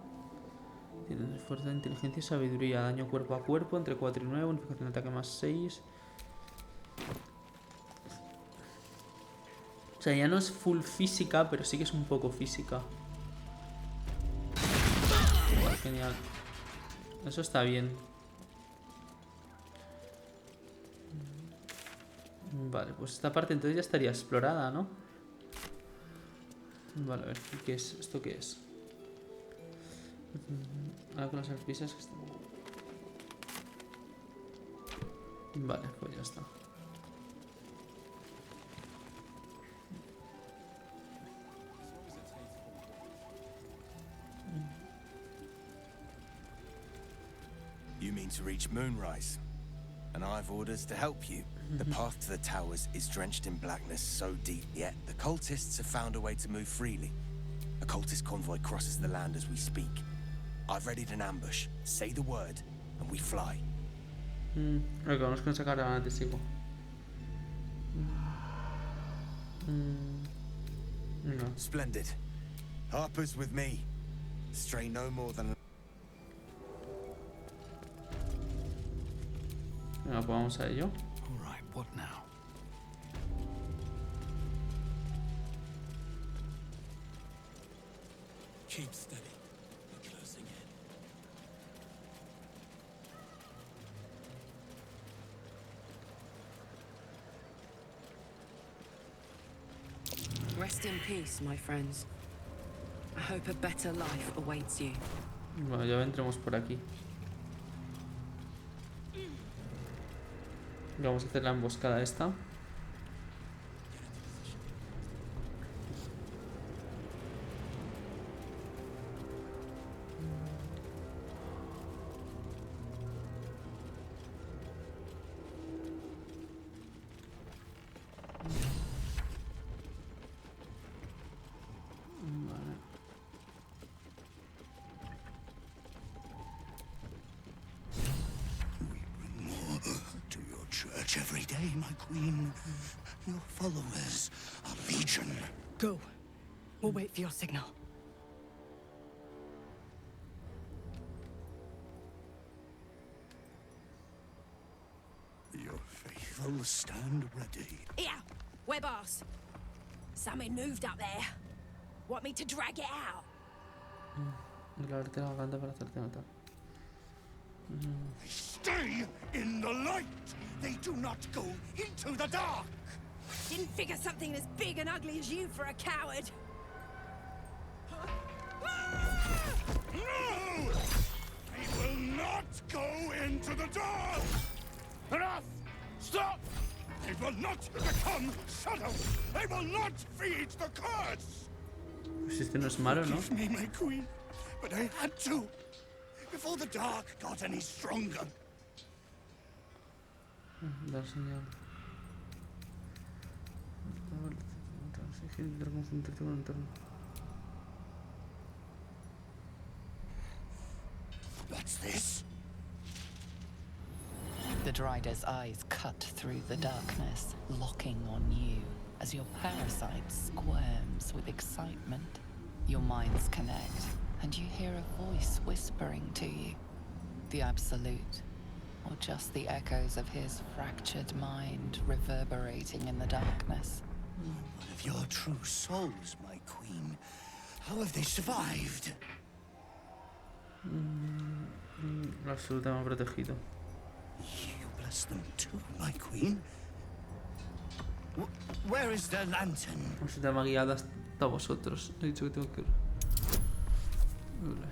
Tiene fuerza, inteligencia y sabiduría. Daño cuerpo a cuerpo entre 4 y 9. Bonificación de ataque más 6. O sea, ya no es full física, pero sí que es un poco física. Genial. Eso está bien. Vale, pues esta parte entonces ya estaría explorada, ¿no? Vale, a ver, ¿qué es? ¿Esto qué es? Ahora con las arpisas que están... Vale, pues ya está.
You mean to reach Moonrise, and I've orders to help you. The path to the towers is drenched in blackness so deep, yet the cultists have found a way to move freely. A cultist convoy crosses the land as we speak. I've readied an ambush. Say the word, and we fly.
Ok, vamos con esa caravana de testigo. No.
Splendid. Harper's with me. Stray no more than...
Venga, pues vamos a ello.
All right, what now?
Keep steady. We're closing in.
Rest in peace, my friends. I hope a better life awaits you.
Bueno, ya entremos por aquí. Vamos a hacer la emboscada esta.
Every day, my queen. Your followers are legion.
Go. We'll wait for your signal.
Your faithful stand ready.
Yeah, we're boss. Something moved up there. Want me to drag it out?
Stay in the light! They do not go into the dark!
Didn't figure something as big and ugly as you for a coward.
No! They will not go into the dark! Enough! Stop! They will not become shadows! They will not feed the curse!
Pues este no es malo, ¿no?
Forgive me, my queen, but I had to. Before the dark got any stronger.
Dar señal.
What's this?
The Drider's eyes cut through the darkness, locking on you as your parasite squirms with excitement. Your minds connect, and you hear a voice whispering to you. The Absolute, or just the echoes of his fractured mind reverberating in the darkness.
One of your true souls, my queen. How have they survived?
Absoluta me ha protegido.
You bless them too, my queen. Where is their lantern?
Absoluta me ha guiado hasta vosotros. He dicho que tengo que ir. Vale.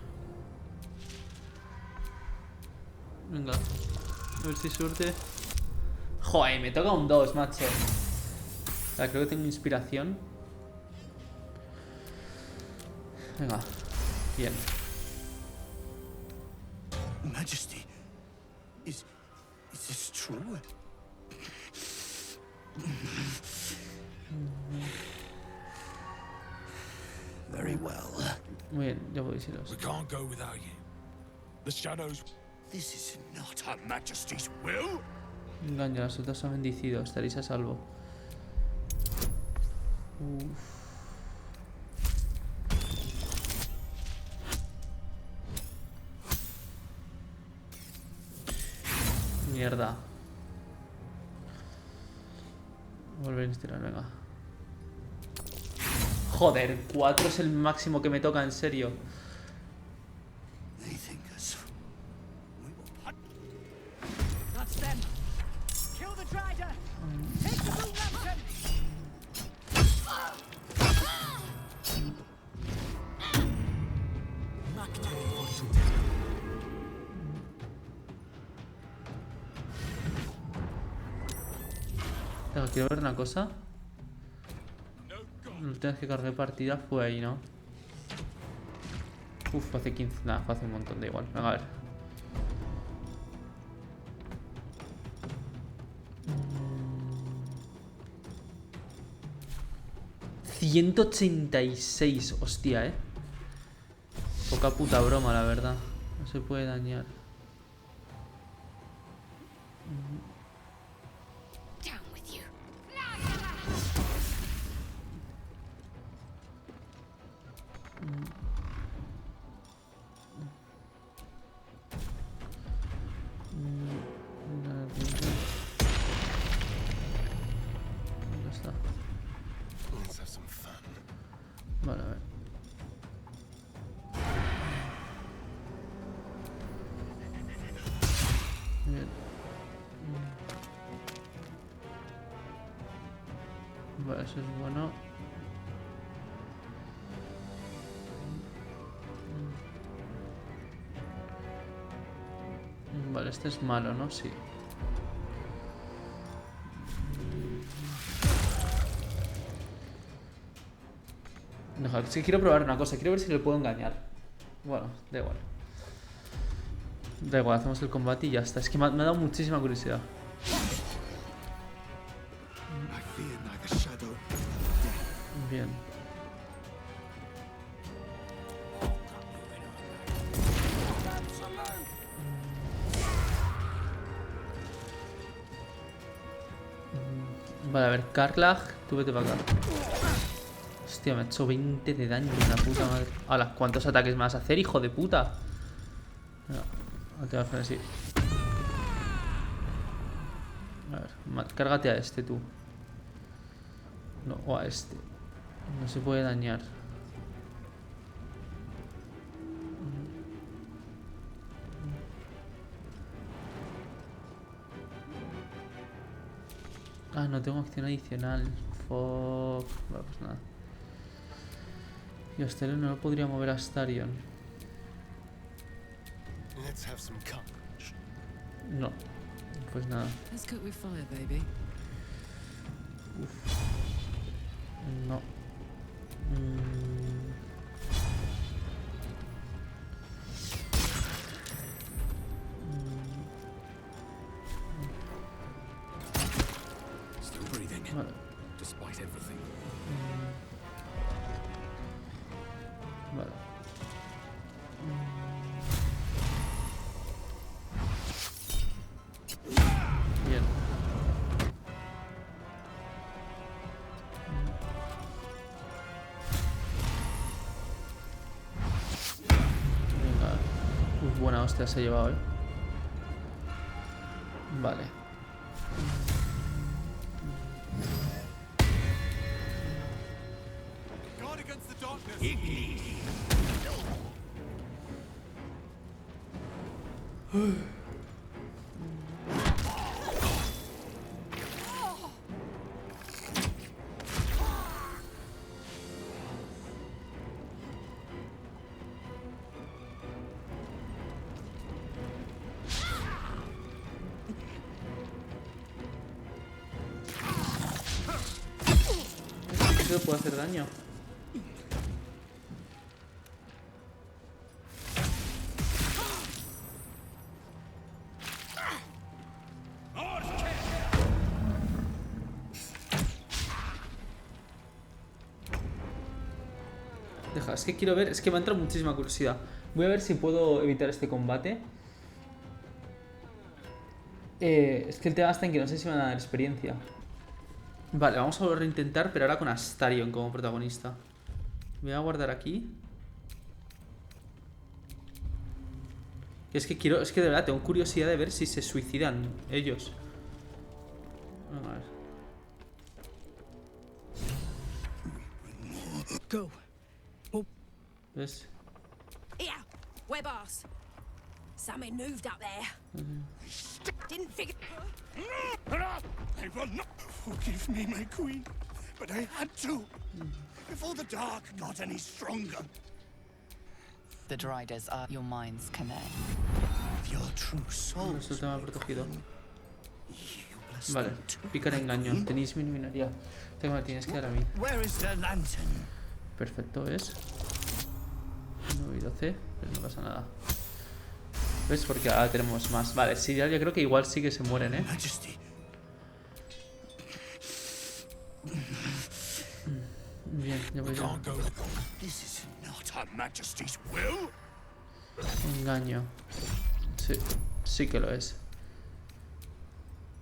Venga. A ver si suerte. Joder, me toca un 2, macho. O sea, creo que tengo inspiración. Venga. Bien.
Majesty, is this true? Very well.
Muy bien, ya podéis iros.
We can't go without you. The shadows.
This is not Her Majesty's will.
Engaño, las otras son bendecidos, estaréis a salvo. Uf. Mierda. Volver a instalar, venga. Joder, 4 es el máximo que me toca, en serio.
That's them. Kill the Drider. Take the moon lantern.
Quiero ver una cosa. La última vez que cargué partida fue ahí, ¿no? Uf, fue hace 15. Nada, fue hace un montón, da igual. Venga, a ver. $186, hostia, Poca puta broma, la verdad. No se puede dañar. Vale, a ver. Bien. Vale, eso es bueno. este es malo, ¿no? Sí. No, es que quiero probar una cosa. Quiero ver si le puedo engañar. Bueno, da igual. Da igual, hacemos el combate y ya está. Es que me ha dado muchísima curiosidad. Bien. Vale, a ver, Karlach, tú vete para acá. Hostia, me ha hecho 20 de daño, la puta madre. Hala, ¿cuántos ataques me vas a hacer, hijo de puta? No, te voy a hacer así. A ver, cárgate a este tú. No, o a este. No se puede dañar. Ah, no tengo acción adicional. Fuck. Vale, pues nada. Y Astarion no lo podría mover a Astarion. No. Pues nada.
Let's cook with fire, baby.
Uf. No.
Still breathing.
Vale.
Despite everything.
Vale. Bien. Venga. Buena hostia se ha llevado, ¿eh? Vale. ¿Eso puede hacer daño? Deja, es que quiero ver, es que me ha entrado muchísima curiosidad. Voy a ver si puedo evitar este combate. Es que el tema está en que no sé si me van a dar experiencia. Vale, vamos a volver a intentar, pero ahora con Astarion como protagonista. Voy a guardar aquí. Es que quiero, es que de verdad tengo curiosidad de ver si se suicidan ellos. A ver.
Go.
¿Ves?
Here, we're boss. Something moved up there. Didn't figure.
I will not forgive me, my queen, but I had to. Before the dark got any stronger.
The Driders are your mind's connect.
Your true soul.
Esto tema protegido. Vale, picar engaño. Tenéis mi luminaria. Tengo que tienes que dar a mí.
Where is the lantern?
Perfecto, ¿ves? 9 y 12, pero no pasa nada. ¿Ves? Porque ahora tenemos más. Vale, sí, ya yo creo que igual sí que se mueren, ¿eh? Bien, ya voy yo. Engaño. Sí, sí que lo es.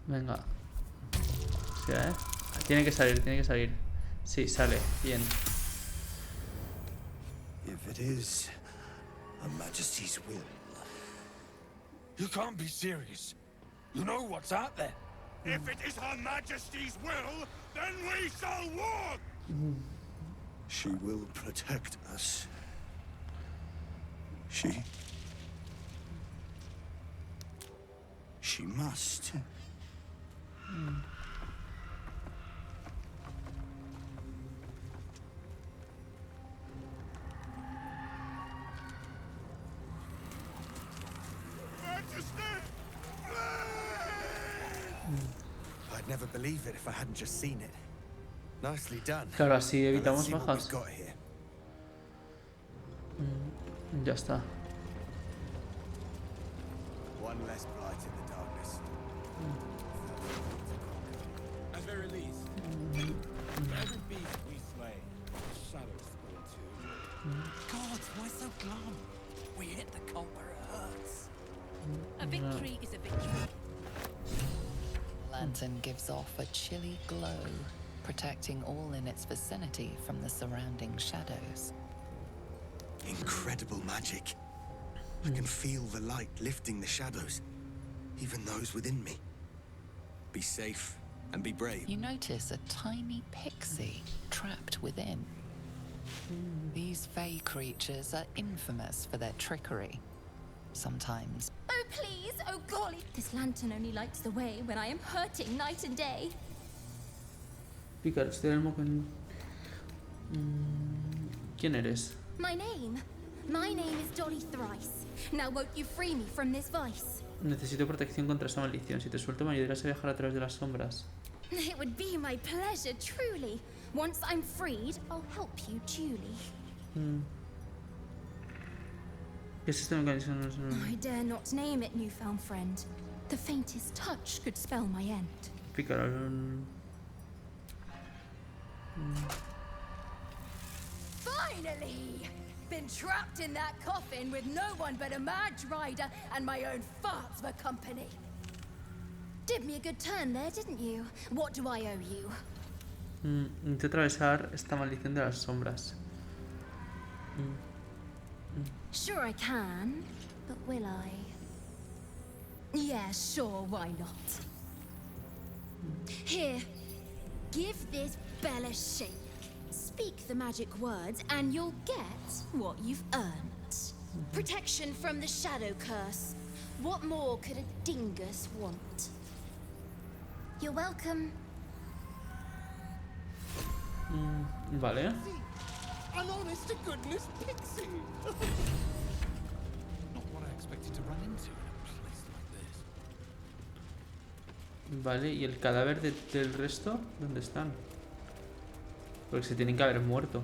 Venga. Sí, ¿eh? Tiene que salir, tiene que salir. Sí, sale, bien.
If it is Her Majesty's will.
You can't be serious. You know what's out there.
If it is Her Majesty's will, then we shall walk! She will protect us. She must. Majesty!
never believe it if I hadn't just seen it. Nicely done.
Claro, así evitamos
Now let's see what
bajas.
we've got here.
Ya está.
One less blight in the darkness.
At very least, every beast we slay, shadows fall too.
God, why so glum? We hit the cult where it hurts. A victory is a victory.
Lantern gives off a chilly glow, protecting all in its vicinity from the surrounding shadows.
Incredible magic. I can feel the light lifting the shadows, even those within me. Be safe and be brave.
You notice a tiny pixie trapped within. These fey creatures are infamous for their trickery. Sometimes.
Oh, please, oh golly. This lantern only lights the way when I am hurting night and day.
Pícaro, estoy en el moco. ¿Quién eres?
My name is Dolly Thrice. Now won't you free me from this vice?
Necesito protección contra esta maldición. Si te suelto me ayudarás a viajar a través de las sombras.
It would be my pleasure, truly. Once I'm freed, I'll help you duly.
¿Qué es este mecanismo?
I dare not name it, newfound friend. The faintest touch could spell my end.
Pícaro.
Finally! Been trapped in that coffin with no one but a mad rider and my own farts for company.
Did me a good turn there, didn't you? What do I owe you?
Intento atravesar esta maldición de las sombras.
Sure I can, but will I? Yeah, sure, why not? Here, give this bell a shake. Speak the magic words and you'll get what you've earned. Protection from the shadow curse. What more could a dingus want? You're welcome.
Vale.
An honest to goodness pixie. Not what I expected to run into in a place like this.
Vale, ¿y el cadáver del resto? ¿Dónde están? Porque se tienen que haber muerto.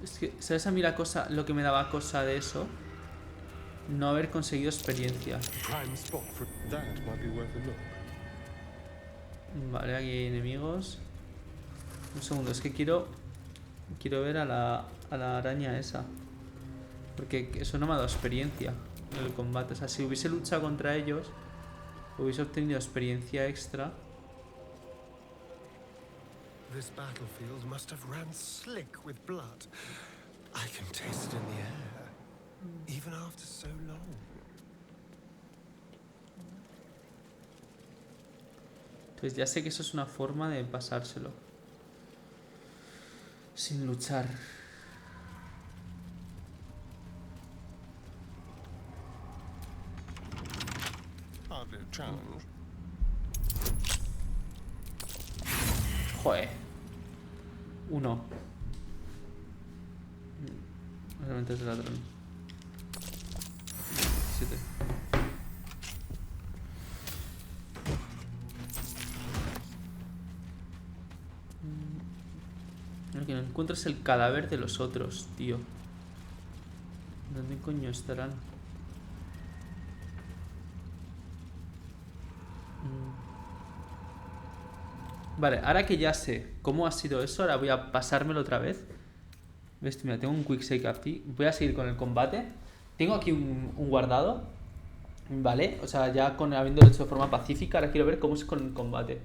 Es que, ¿sabes a mí lo que me daba cosa de eso? No haber conseguido experiencia. Vale, aquí hay enemigos. Un segundo, es que quiero ver a la araña esa. Porque eso no me ha dado experiencia en el combate. O sea, si hubiese luchado contra ellos, hubiese obtenido experiencia extra.
This battlefield must have ran slick with blood. I can taste it in the air, even after so long.
Entonces ya sé que eso es una forma de pasárselo sin luchar.
Hardly a challenge.
Joder. 1. Realmente es el ladrón. 7. Lo que no encuentro es el cadáver de los otros, tío. ¿Dónde coño estarán? Vale, ahora que ya sé cómo ha sido eso, ahora voy a pasármelo otra vez. ¿Ves? Mira, tengo un quick save aquí. Voy a seguir con el combate. Tengo aquí un guardado. Vale, o sea, ya habiéndolo hecho de forma pacífica, ahora quiero ver cómo es con el combate.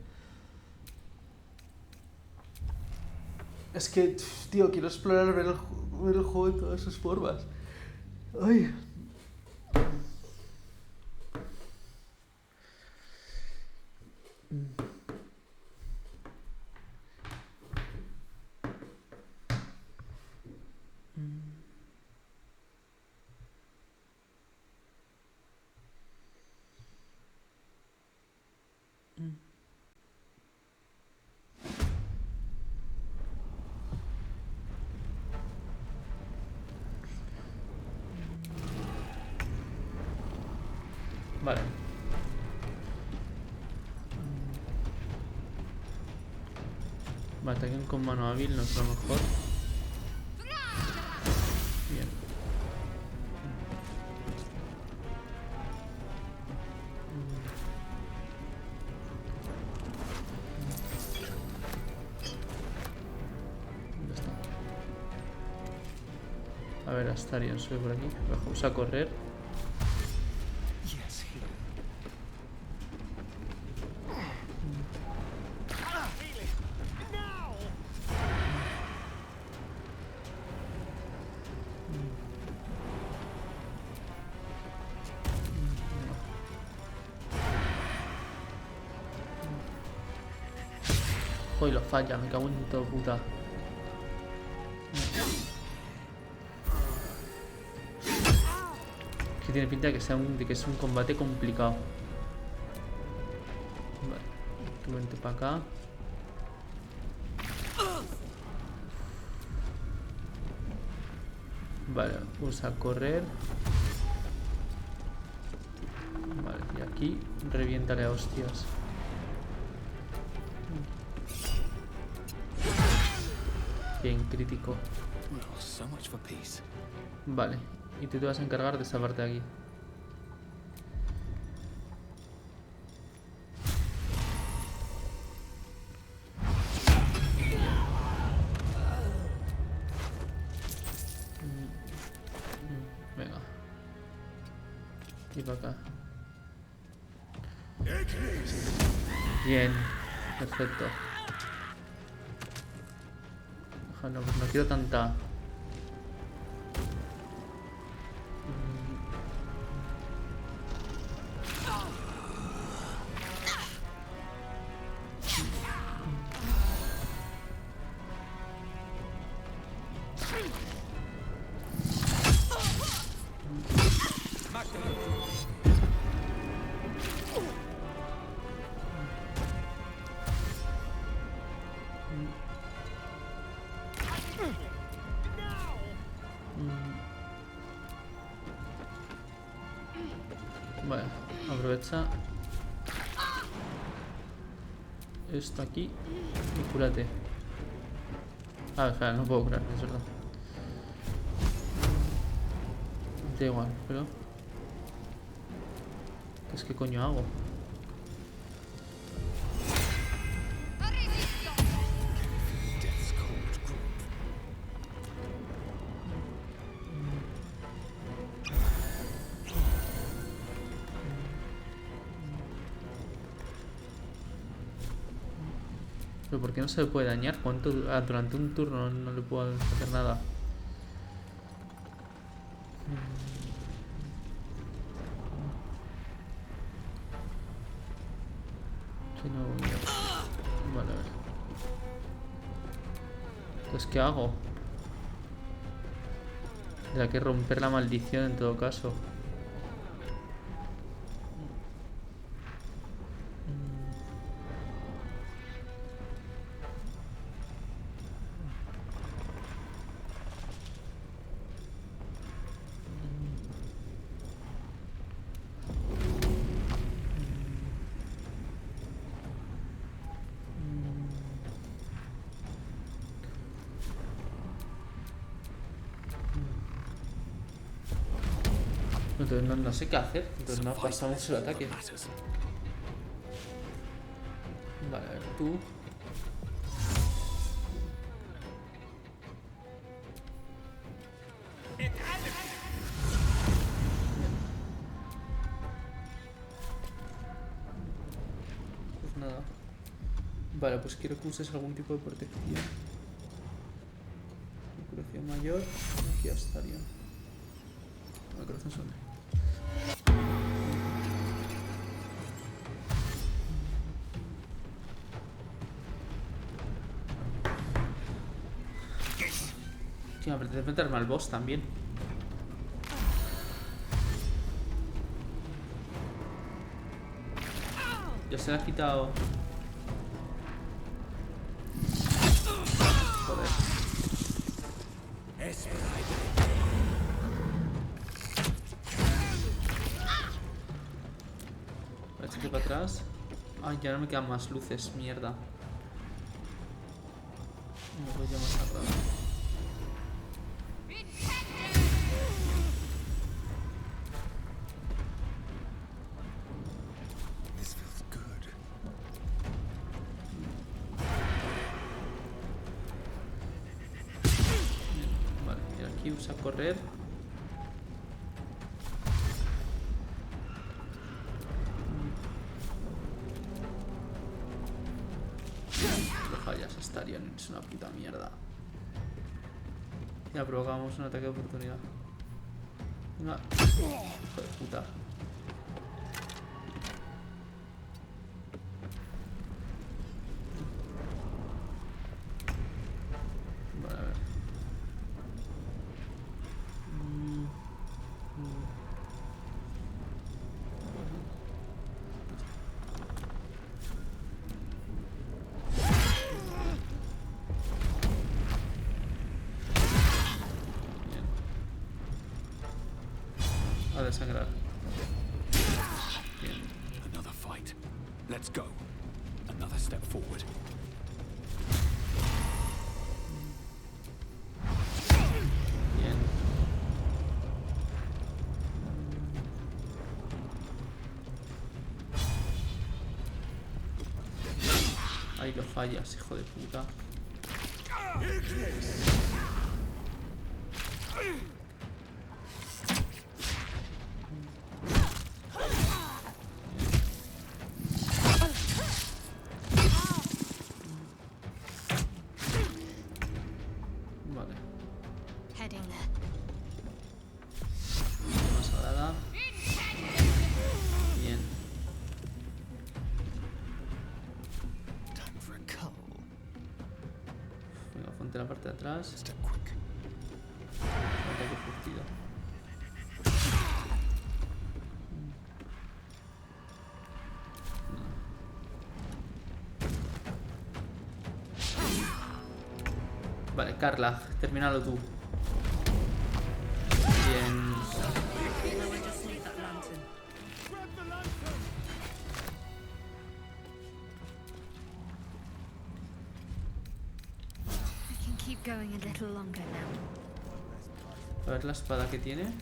Es que, tío, quiero explorar, ver el juego de todas sus formas. Ay. Vale. Vale, ataquen con mano hábil no es lo mejor. Bien. ¿Dónde está? A ver, Astarion sube por aquí. Vamos a correr. Joder, lo falla, me cago en todo puta. Que tiene pinta de que es un combate complicado. Vale, tú vente para acá. Vale, vamos a correr. Vale, y aquí reviéntale a hostias. Bien, crítico. Vale, y tú te vas a encargar de esta parte de aquí. Venga. Y para acá. Bien, perfecto. No, pues no quiero tanta. Vale, aprovecha esto aquí y cúrate. Ah, espera, no puedo curar, es verdad. Da igual, pero ¿qué coño hago? ¿Pero por qué no se le puede dañar? ¿Cuánto? Ah, durante un turno no le puedo hacer nada. Si no... Vale, a ver. Pues ¿qué hago? Tendrá que romper la maldición en todo caso. Entonces no sé qué hacer. Entonces no pasamos el ataque. Vale, a ver, tú. Pues nada. Vale, pues quiero que uses algún tipo de protección. Curación mayor. Aquí estaría. El corazón sonre. Tío, me apetece meterme al boss también. Ya se le ha quitado. Joder. Vale, estoy para atrás. Ay, ya no me quedan más luces, mierda. Me voy a más tardar.
This feels good.
Vale, y aquí usa correr. Lo fallas, estarían, es una puta mierda. Ya provocamos un ataque de oportunidad. Venga. Hijo de puta. Vale, a ver. A desangrar. Bien.
Another fight. Let's go. Another step forward.
Bien. Ahí lo fallas, hijo de puta. Vale.
Heading there.
Más agrada. Bien. Venga, ponte la parte de atrás. Ataque furtido. Vale, Carla, termínalo tú. Bien.
I can keep going a little longer now.
A ver la espada que tiene.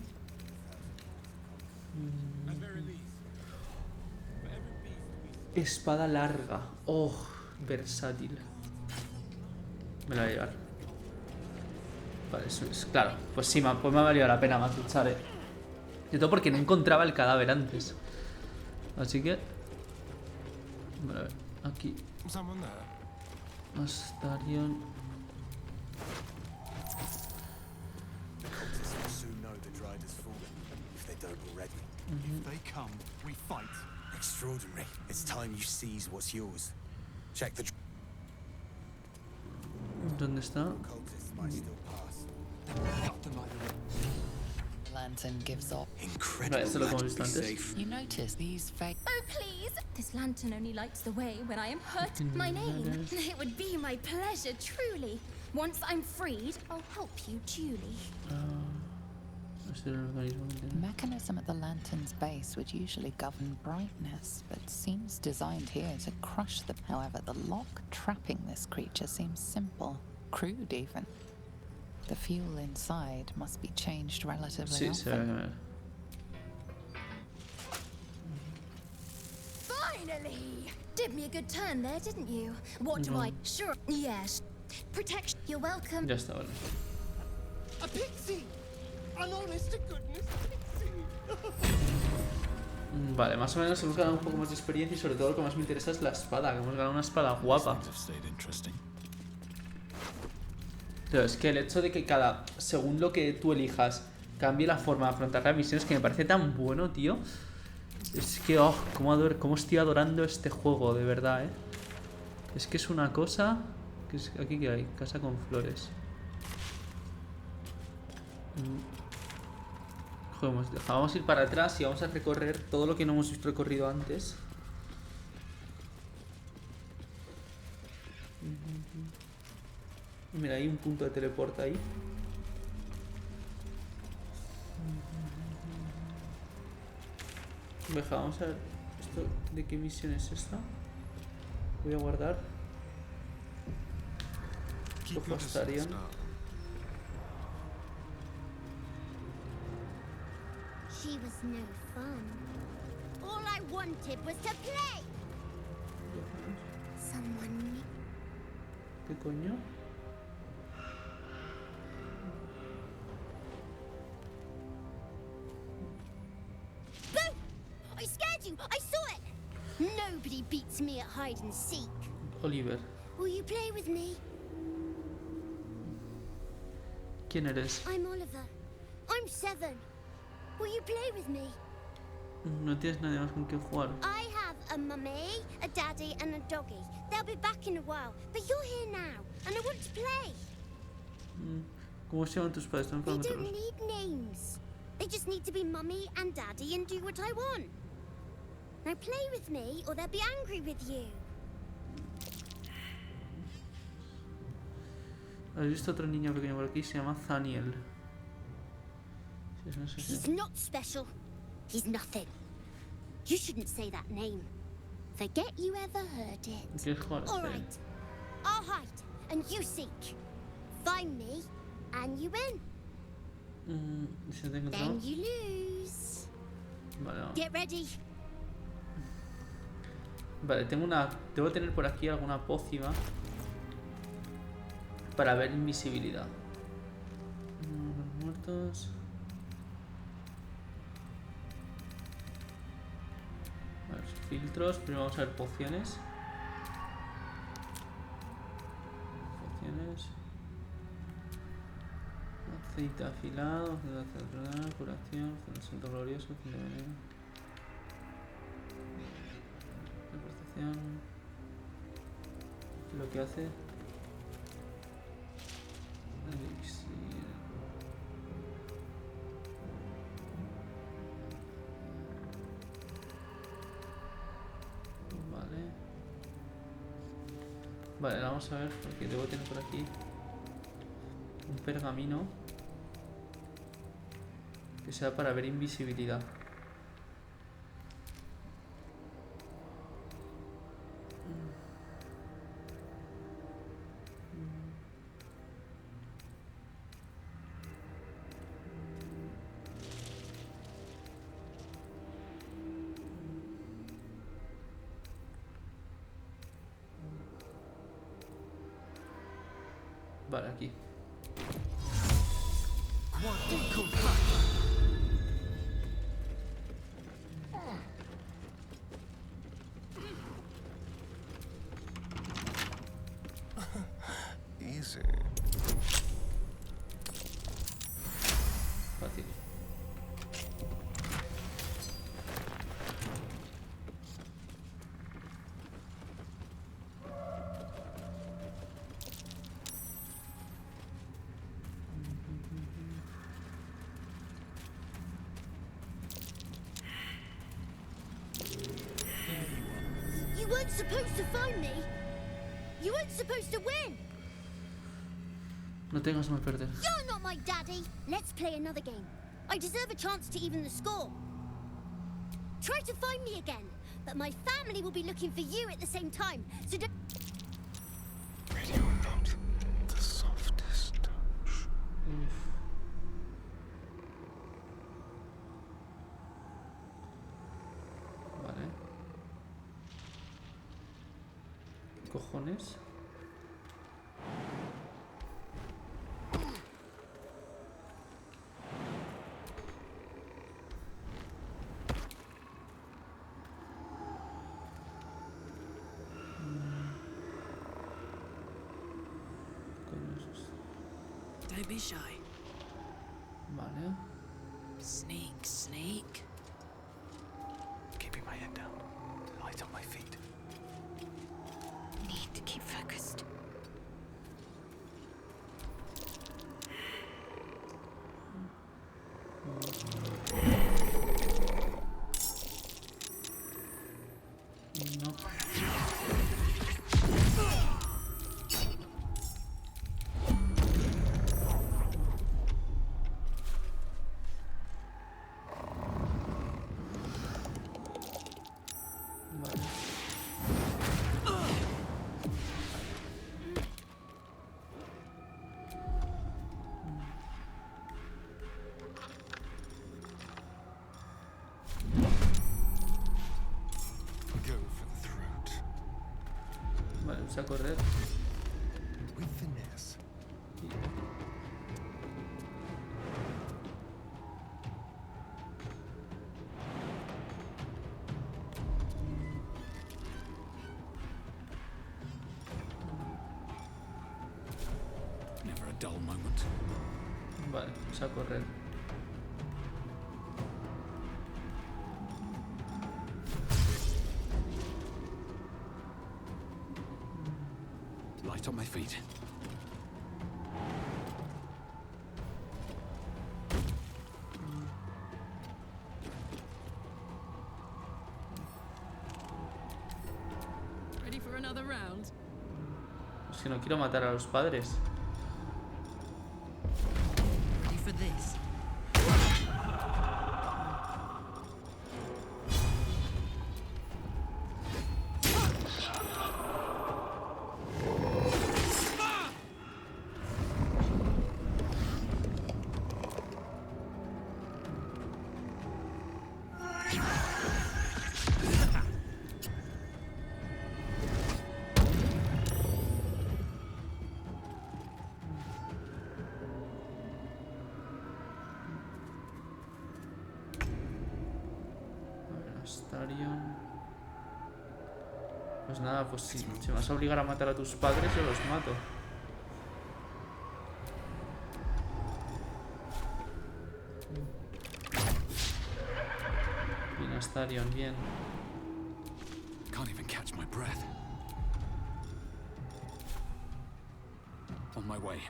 Espada larga. Oh, versátil. Me la voy a llevar. Vale, eso es. Claro, pues sí, pues me ha valido la pena más luchar, De todo porque no encontraba el cadáver antes. Así que. Vale, a ver, aquí. Astarion.
If they come, we fight. Extraordinary. It's time you seize what's yours. Check the.
¿Dónde está?
Lantern gives off.
Vale, esto lo hemos visto antes.
You notice these fake.
Oh, please! This lantern only lights the way when I am hurt. My name. It would be my pleasure, truly. Once I'm freed, I'll help you duly.
The mechanism at the lantern's base would usually govern brightness, but seems designed here to crush them. However, the lock trapping this creature seems simple, crude even. The fuel inside must be changed relatively often.
Finally! Did me a good turn there, didn't you? What do I... Sure, yes. Protection, you're welcome.
Ya está, vale.
A pixie! An honest to goodness pixie!
Vale, más o menos hemos ganado un poco más de experiencia y sobre todo lo que más me interesa es la espada, que hemos ganado una espada guapa. Pero es que el hecho de que según lo que tú elijas, cambie la forma de afrontar las misiones, que me parece tan bueno, tío. Es que, oh, cómo estoy adorando este juego, de verdad, Es que es una cosa... ¿Aquí qué hay? Casa con flores. Joder, vamos a ir para atrás y vamos a recorrer todo lo que no hemos recorrido antes. Mira, hay un punto de teleporte ahí. Venga, vamos a ver esto, ¿de qué misión es esta? Voy a guardar. Cojo a Starion.
She was no fun. All I wanted was to play. Someone.
¿Qué coño?
Boo! I scared you. I saw it. Nobody beats me at hide and seek.
Oliver.
Will you play with me?
¿Quién eres?
I'm Oliver. I'm 7. Will you play with me?
No tienes nadie más con quien jugar.
I have a mummy, a daddy, and a doggy. They'll be back in a while, but you're here now, and I want to play.
¿Cómo se llaman tus padres? No
They
puedo
don't
meterlos.
need names. They just need to be mummy and daddy and do what I want. Now play with me, or they'll be angry with you.
¿Has visto otro niño pequeño por aquí? Se llama Daniel.
He's not special. He's nothing. You shouldn't say that name. Forget you ever heard it.
¿Quieres jugar?
All right. I'll hide, and you seek. Find me, and you win.
¿Se te encontrado?
Then you lose.
Vale, vamos.
Get ready.
Vale, debo tener por aquí alguna pócima para ver invisibilidad. Los muertos. Vale, filtros. Primero vamos a ver pociones. Aceite afilado, curación, santo glorioso, de veneno. Percepción. Lo que hace. Elixir. Vale, vamos a ver, porque debo tener por aquí un pergamino que sea para ver invisibilidad. Vale, aquí.
Easy.
Fácil.
You weren't supposed to find me. You weren't supposed to win.
No tengas mal perder.
You're not my daddy. Let's play another game. I deserve a chance to even the score. Try to find me again, but my family will be looking for you at the same time. So don't...
Radio not the softest touch.
Vale. ¿Qué cojones?
Don't be shy.
Vale.
Sneak, sneak.
Keeping my head down, light on my feet.
Need to keep focused.
No. Vamos a correr.
With finesse.
Never a dull moment.
Vale, vamos a correr.
Light on my feet.
Ready for another round?
Es que no quiero matar a los padres.
Ready for this?
Pues nada, pues si me vas a obligar a matar a tus padres, yo los mato. Bien, Astarion, bien.
Can't even catch my breath. On my way.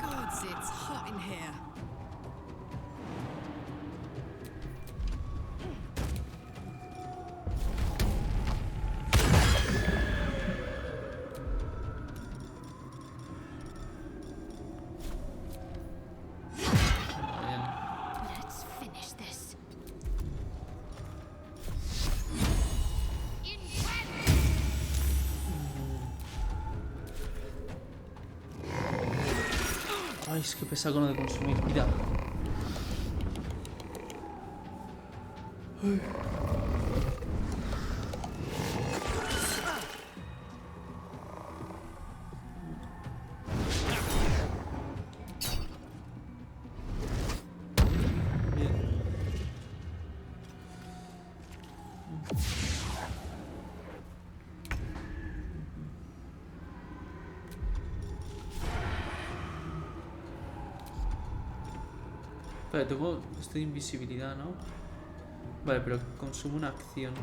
Gods, it's hot in here.
Let's finish this.
Ay, es que pesa con lo de consumir vida. Ay. Vale, tengo esto de invisibilidad, ¿no? Vale, pero consumo una acción.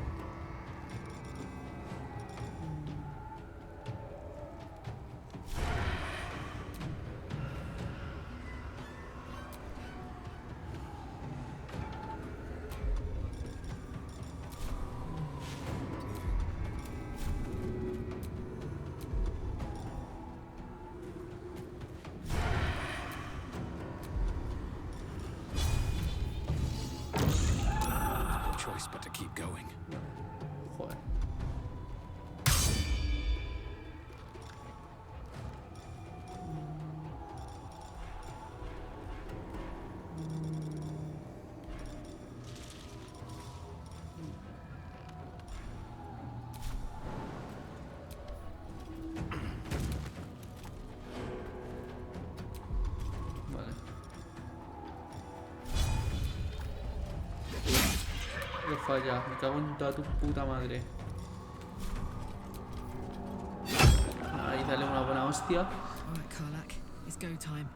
Choice but to keep going.
Joder. Vale. He fallado, me cago en toda tu puta madre. Ahí, dale una buena hostia.
Alright, Karlak, it's go time.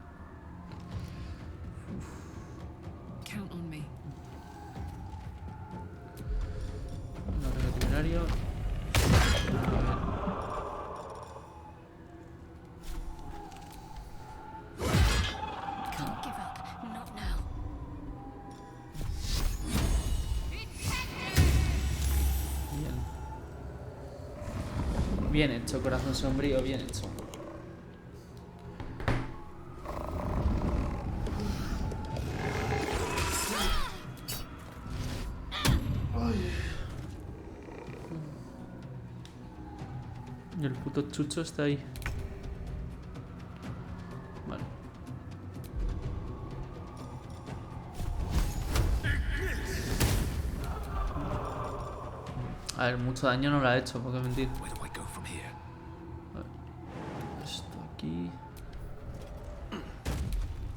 Count on me.
Un ataque temerario.
Can't give up. Not now.
Bien. Bien hecho, corazón sombrío, bien hecho. Y el puto chucho está ahí. Vale. A ver, mucho daño no lo ha hecho, ¿por qué mentir?
Where do I go from here?
A ver. Esto aquí.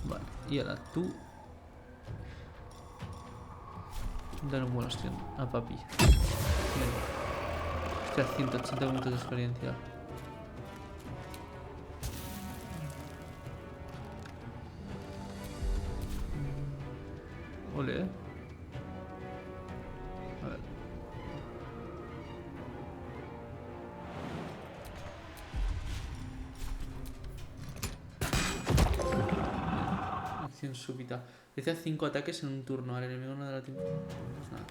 Vale, y ahora tú. Dale un buen hostión a papi. Bien. Estoy a 180 minutos de experiencia. Ole. A ver. Acción súbita. Dice 5 ataques en un turno. Al enemigo no dará tiempo. Pues nada.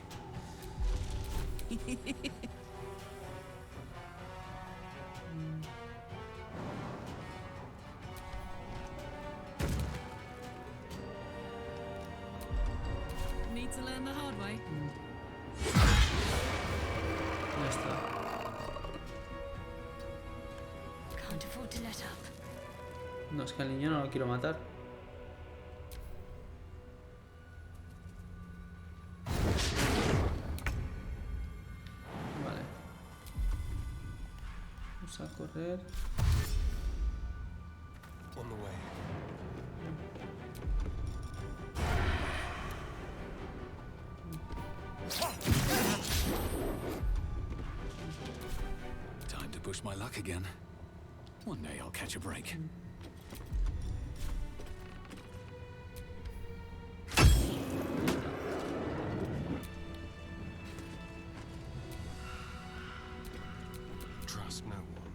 Need to learn the hard way.
Ya está.
Can't afford to let up.
No, es que al niño no lo quiero matar. Vale. Vamos a correr.
On the way.
Time to push my luck again. One day I'll catch a break.
Trust no one.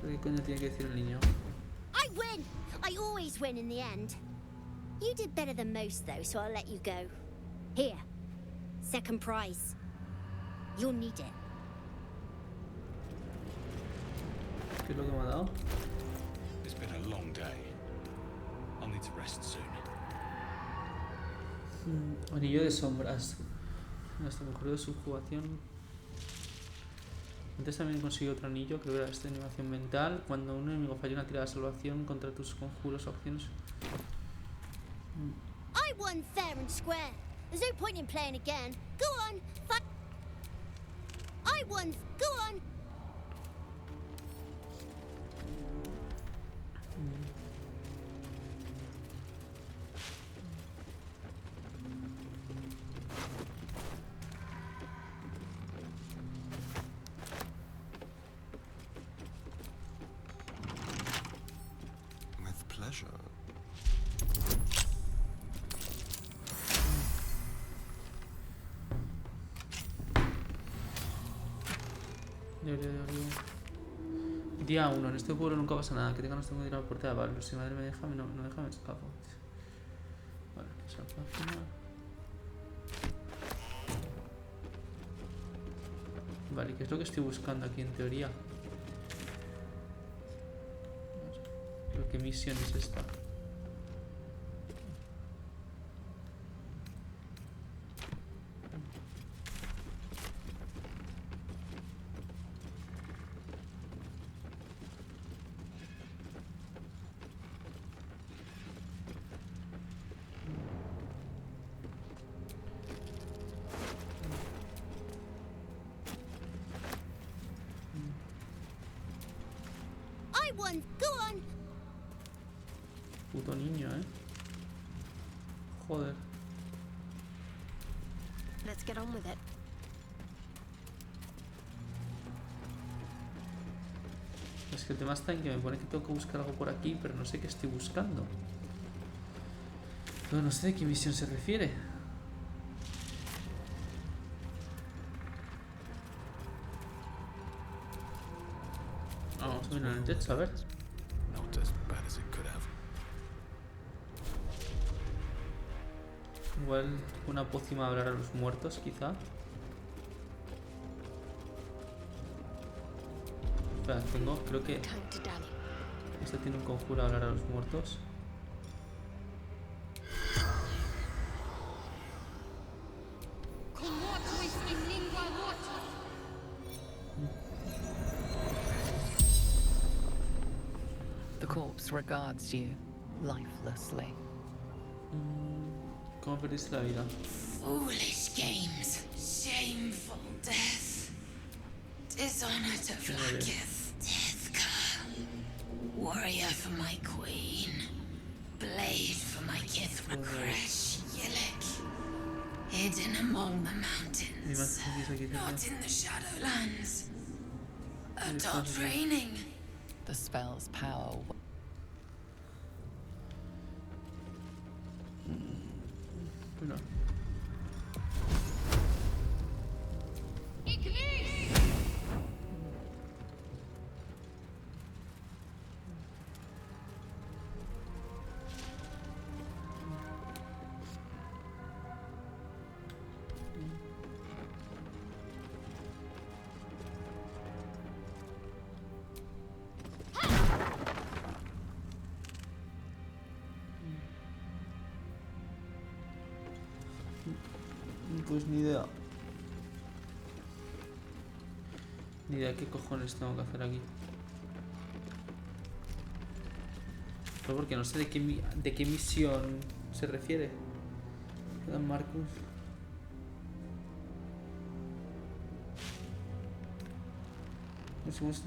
¿Qué coño tiene que decir el niño?
I win! I always win in the end. You did better than most, though, so I'll let you go. Here. Second prize. You'll need it.
¿Qué es lo que me ha dado?
It's been a long day. I'll need to rest soon.
Anillo de sombras. Hasta mejor de subjugación. Antes también consiguió otro anillo, creo que era esta animación mental. Cuando un enemigo falla una tirada de salvación contra tus conjuros o acciones.
I won fair and square. There's no point in playing again. Go on, I won. Go on.
With pleasure.
Día 1. En este pueblo nunca pasa nada. Que tengan tengo que ir a la puerta de Baldur. Si madre me deja, no deja, me escapo. Vale, que esa página. Vale, ¿qué es lo que estoy buscando aquí en teoría? Creo que misión es esta.
I won. Go on.
Puto niño, Joder.
Let's get on with it.
Es que el tema está en que me pone que tengo que buscar algo por aquí, pero no sé qué estoy buscando. Pero no sé de qué misión se refiere. Vamos a mirar en el techo, a ver.
Not as bad as it could have.
Igual una pócima de hablar a los muertos, quizá. Espera, tengo, creo que... Este tiene un conjuro a hablar a los muertos.
The corpse regards you lifelessly.
¿Cómo perdiste la vida?
Foolish games, shameful death, dishonor to Vlaakith, Deathcar, warrior for my queen, blade for my Kithrakresh, Yillik, hidden among the mountains, not in the Shadowlands, adult training. The spell's power.
No. Pues ni idea. Ni idea qué cojones tengo que hacer aquí. Pero porque no sé de qué misión se refiere. Dan Marcus. No sé cómo es.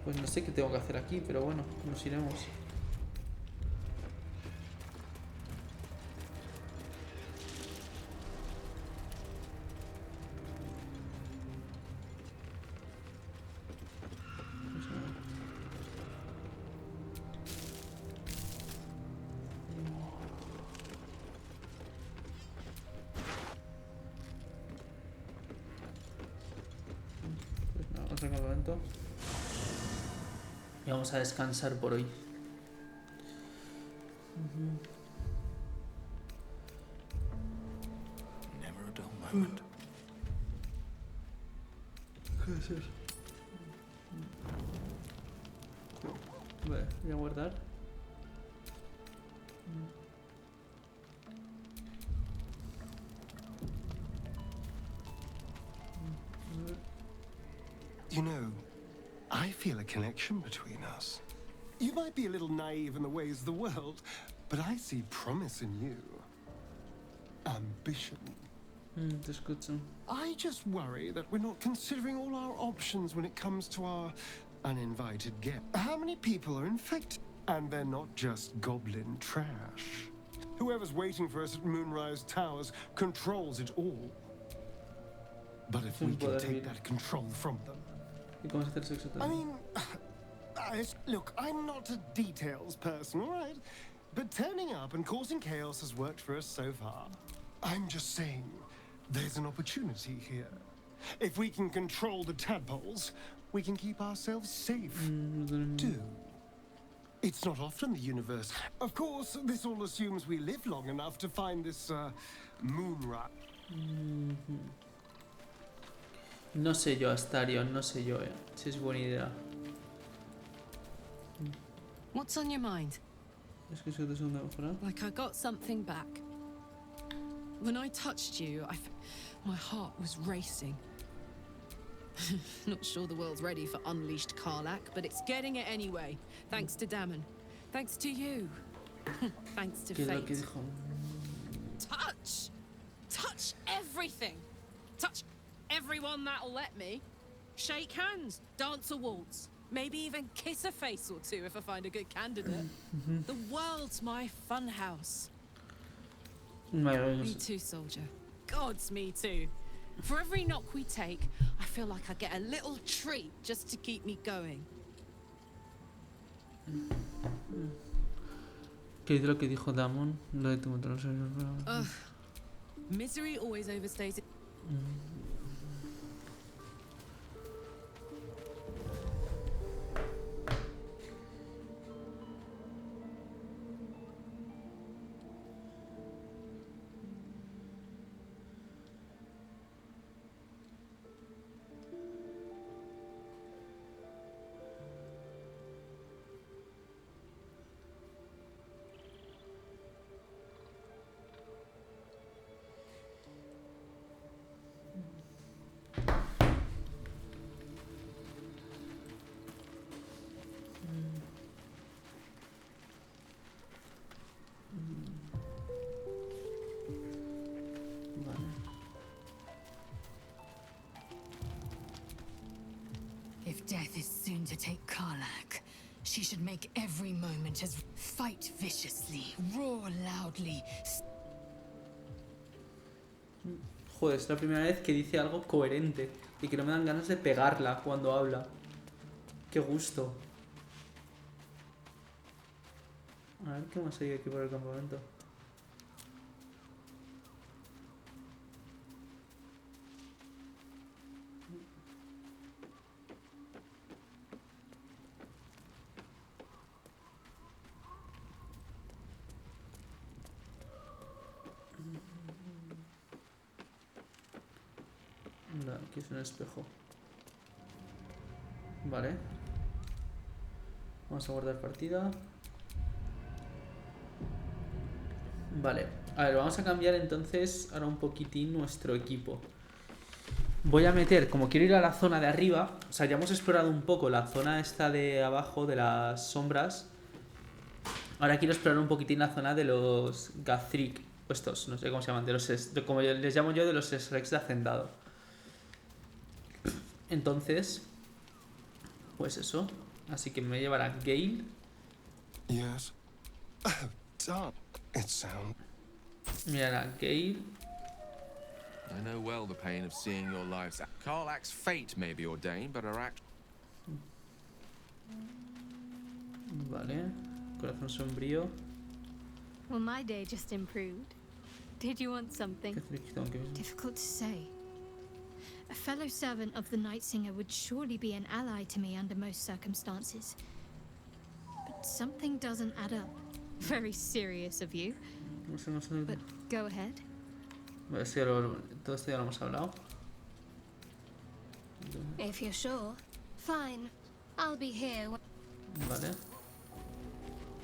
Pues no sé qué tengo que hacer aquí, pero bueno, nos iremos. Pues nada, otro campamento. Y vamos a descansar por hoy.
Never a dull moment.
¿Qué es eso? Vale, voy a guardar.
You know, I feel a connection between us. You might be a little naive in the ways of the world, but I see promise in you. Ambition.
Te escucho.
I just worry that we're not considering all our options when it comes to our uninvited guests. How many people are infected? And they're not just goblin trash. Whoever's waiting for us at Moonrise Towers controls it all. But if we can take that control from them... I mean, look, I'm not a details person, all right? But turning up and causing chaos has worked for us so far. I'm just saying, there's an opportunity here. If we can control the tadpoles, we can keep ourselves safe, too. It's not often the universe... Of course, this all assumes we live long enough to find this, moonrise.
No sé yo, Astarion, no sé yo, si es buena idea.
What's on your mind? Like I got something back. When I touched you, my heart was racing. Not sure the world's ready for unleashed Karlach, but it's getting it anyway. Thanks to Dammon. Thanks to you. Thanks to fate. Touch! Touch everything! Touch everyone that'll let me. Shake hands, dance a waltz, maybe even kiss a face or two if I find a good candidate. The world's my fun house. Me too, soldier. God's me too. For every knock we take, I feel like I get a little treat just to keep me going.
¿Qué es lo que dijo Damon? Lo de tu motor.
Misery always overstays it.
If death is soon to take Karlach, she should make every moment as fight viciously, roar loudly.
Joder, es la primera vez que dice algo coherente y que no me dan ganas de pegarla cuando habla. Qué gusto. A ver qué más hay aquí por el campamento. No, aquí es un espejo. Vale. Vamos a guardar partida. Vale. A ver, vamos a cambiar entonces ahora un poquitín nuestro equipo. Voy a meter, como quiero ir a la zona de arriba, o sea, ya hemos explorado un poco la zona esta de abajo de las sombras. Ahora quiero explorar un poquitín la zona de los Gathrik, estos, no sé cómo se llaman, como les llamo yo, de los Shreks de Hacendado. Entonces, pues eso. Así que me llevará Gale.
Yes. Darn. It sounds.
Mirará Gale.
I know well the pain of seeing your lives. Karlach's fate may be ordained, but her act.
Vale. Corazón sombrío.
Well, my day just improved. Did you want something? Difficult to say. A fellow servant of the Night Singer would surely be an ally to me under most circumstances. But something doesn't add up. Very serious of you. But go ahead.
Vale, todo esto ya lo hemos hablado.
If you're sure. Fine. I'll be here.
Vale.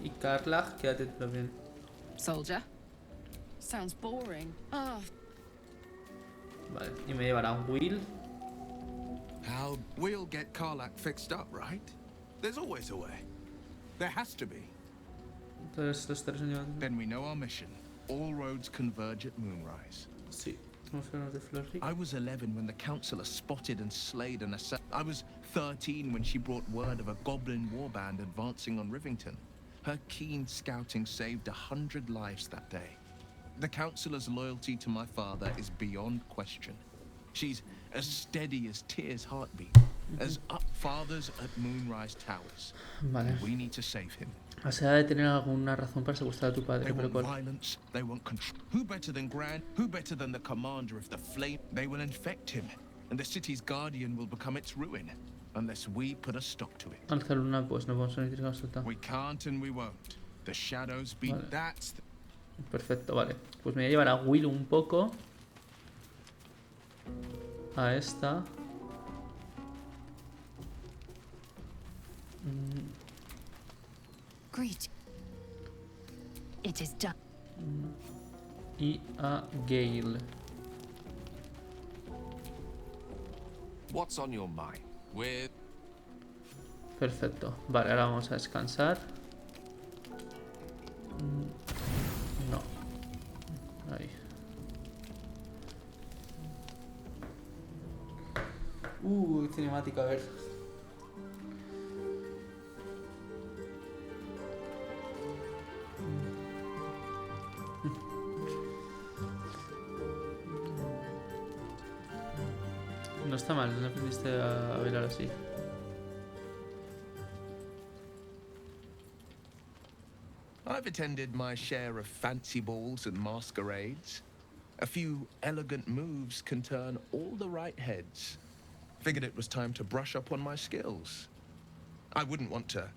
Y Karlach, quédate también.
Soldier? Sounds boring. Oh.
Vale, y me llevará un Will.
How we'll get Karlach fixed up, right? There's always a way. There has to be.
Entonces los tres llevan.
Then we know our mission. All roads converge at moonrise.
Sí. Vamos a hablar de Florrick.
I was 11 when the councillor spotted and slayed an assassin. I was 13 when she brought word of a goblin warband advancing on Rivington. Her keen scouting saved 100 lives that day. The councillor's loyalty to my father is beyond question. She's as steady as Tyr's heartbeat, as up fathers at Moonrise Towers.
Vale.
We need to save him.
O sea, de tener alguna razón para secuestrar a tu padre.
They
Pero
want
¿cuál?
violence, they want control. Who better than Gran? Who better than the commander of the flame? They will infect him, and the city's guardian will become its ruin, unless we put a stop to it.
Alza Luna, pues no vamos a necesitar consulta.
We can't and we won't. The shadows be.
Vale.
That's.
Perfecto, vale. Pues me voy a llevar a Will un poco. A esta.
Great. It is done.
Y a Gale.
What's on your mind? We're...
Perfecto. Vale, ahora vamos a descansar. No. Ahí. Cinemática, a ver. No está mal, no aprendiste a bailar así.
I've attended my share of fancy balls and masquerades. A few elegant moves can turn all the right heads. Figured it was time to brush up on my skills. I wouldn't want to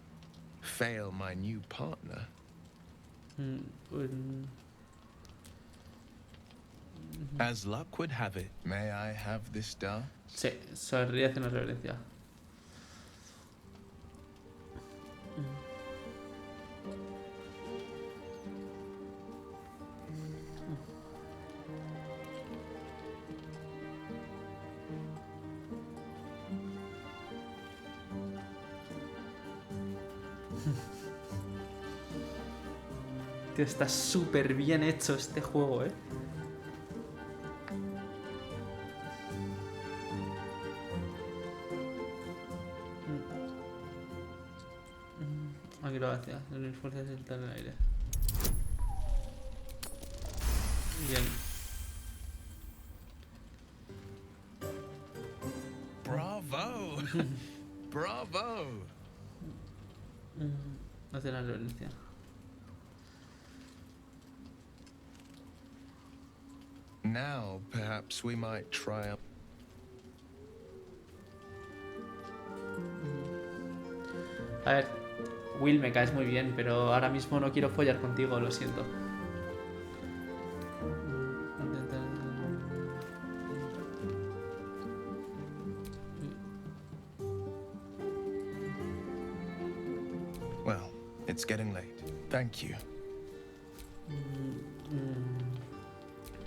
fail my new partner. As luck would have it, may I have this done?
Sí, sonríe hace una reverencia. Tío, está súper bien hecho este juego, ¿eh? Acrobacia. Unir fuerzas y saltar en el aire. Bien.
Bravo! Bravo!
Hacer la violencia.
Now, perhaps we might try out.
A ver, Will, me caes muy bien, pero ahora mismo no quiero follar contigo, lo siento.
Well, it's getting late. Thank you.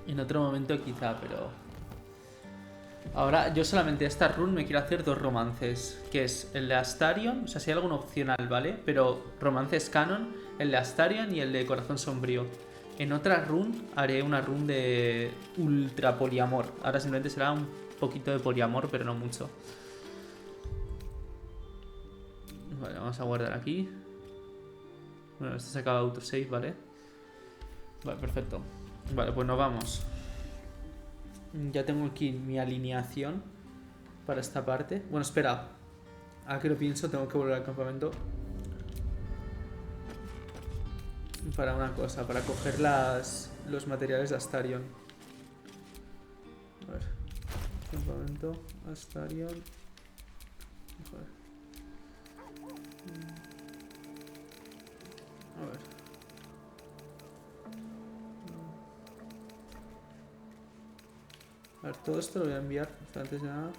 En otro momento quizá, pero... Ahora yo solamente esta run me quiero hacer 2 romances, que es el de Astarion, o sea, si hay algún opcional, ¿vale? Pero romances canon, el de Astarion y el de Corazón Sombrío. En otra run haré una run de ultra poliamor. Ahora simplemente será un poquito de poliamor, pero no mucho. Vale, vamos a guardar aquí. Bueno, este se acaba de autosave, ¿vale? Vale, perfecto. Vale, pues nos vamos. Ya tengo aquí mi alineación para esta parte. Bueno, espera. Ahora que lo pienso, tengo que volver al campamento. Para una cosa, para coger los materiales de Astarion. A ver. Campamento, Astarion. Joder. A ver. A ver, todo esto lo voy a enviar antes de nada.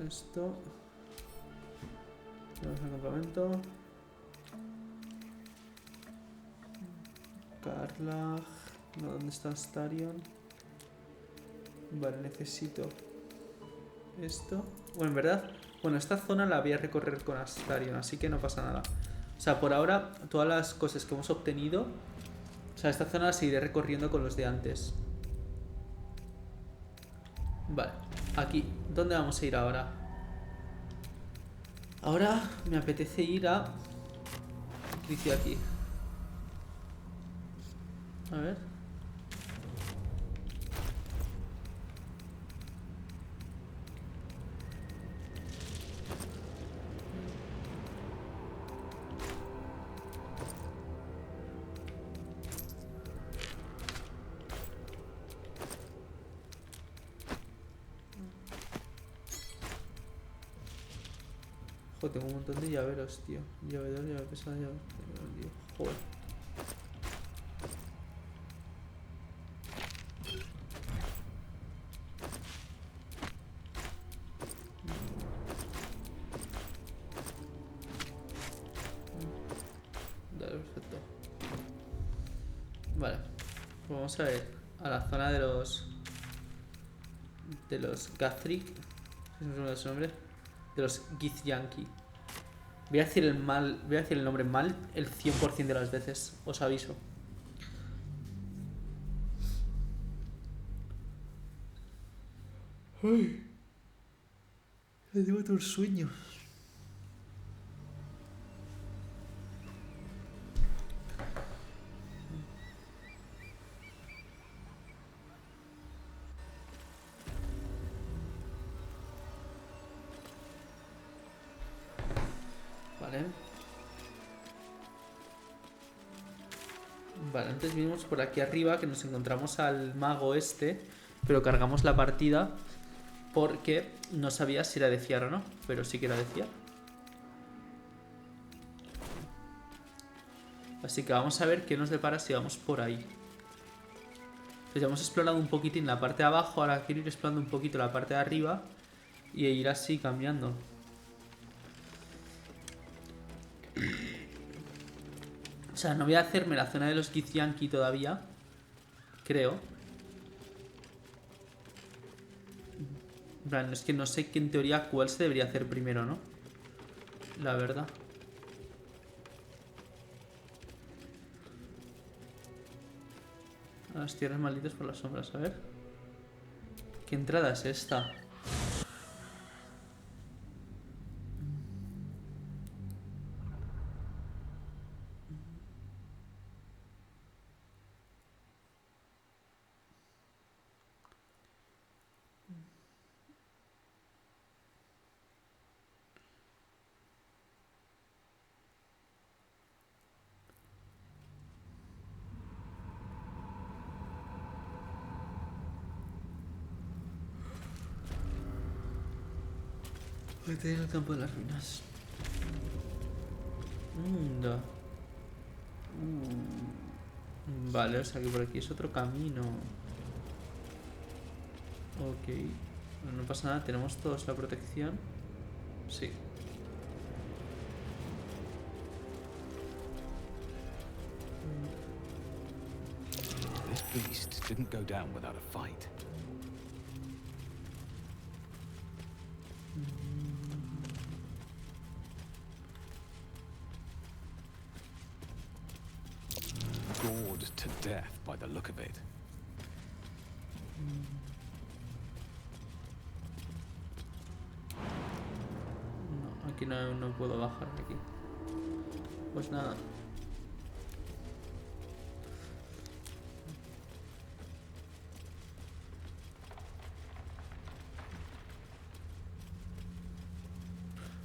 Esto. Vamos al campamento. Carla. No, ¿dónde está Astarion? Vale, necesito esto. Bueno, en verdad, bueno, esta zona la voy a recorrer con Astarion, así que no pasa nada. O sea, por ahora, todas las cosas que hemos obtenido, o sea, esta zona la seguiré recorriendo con los de antes. Vale, aquí. ¿Dónde vamos a ir ahora? Ahora me apetece ir a... ¿Qué dice aquí? A ver. Joder, tengo un montón de llaveros, tío. Llavedor, llave pesada, llave... Joder. Vale, perfecto. Vale. Pues vamos a ver. A la zona de los... Gathric. ¿No se me da su nombre? De los Githyanki. Voy a decir el nombre mal el 100% de las veces, os aviso. Ay, me llevo todo el sueño. Vale, antes vinimos por aquí arriba, que nos encontramos al mago este, pero cargamos la partida porque no sabía si era de fiar o no, pero sí que era de fiar. Así que vamos a ver qué nos depara si vamos por ahí. Pues ya hemos explorado un poquitín la parte de abajo, ahora quiero ir explorando un poquito la parte de arriba y ir así cambiando. O sea, no voy a hacerme la zona de los Githyanki todavía, creo. Es que no sé que en teoría cuál se debería hacer primero, ¿no? La verdad. A las tierras malditas por las sombras, a ver. ¿Qué entrada es esta? Batalla en el campo de las ruinas. Anda. Vale, o sea que por aquí es otro camino. Ok. No pasa nada, tenemos todos la protección. Sí.
This beast didn't go down without a fight. Gored to death by the look of it.
No, aquí no puedo bajar de aquí. Pues nada.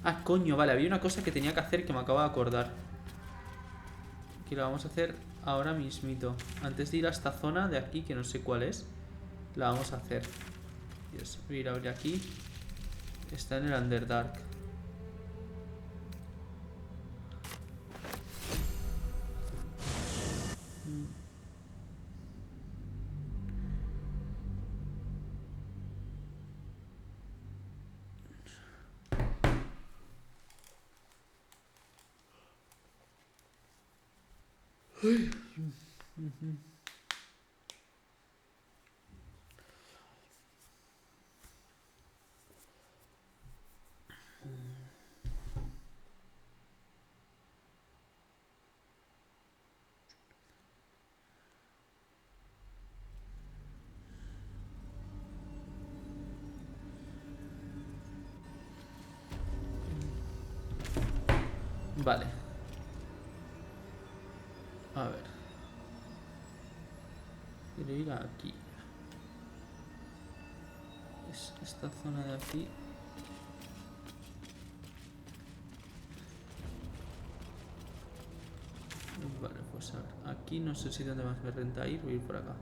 Ah, coño, vale, había una cosa que tenía que hacer que me acabo de acordar. Que la vamos a hacer ahora mismito. Antes de ir a esta zona de aquí, que no sé cuál es, la vamos a hacer. Yes, voy a ir a abrir aquí. Está en el Underdark. Vale. A ver. Quiero ir aquí. Es esta zona de aquí. Vale, pues a ver. Aquí no sé si dónde más me renta ir. Voy a ir por acá.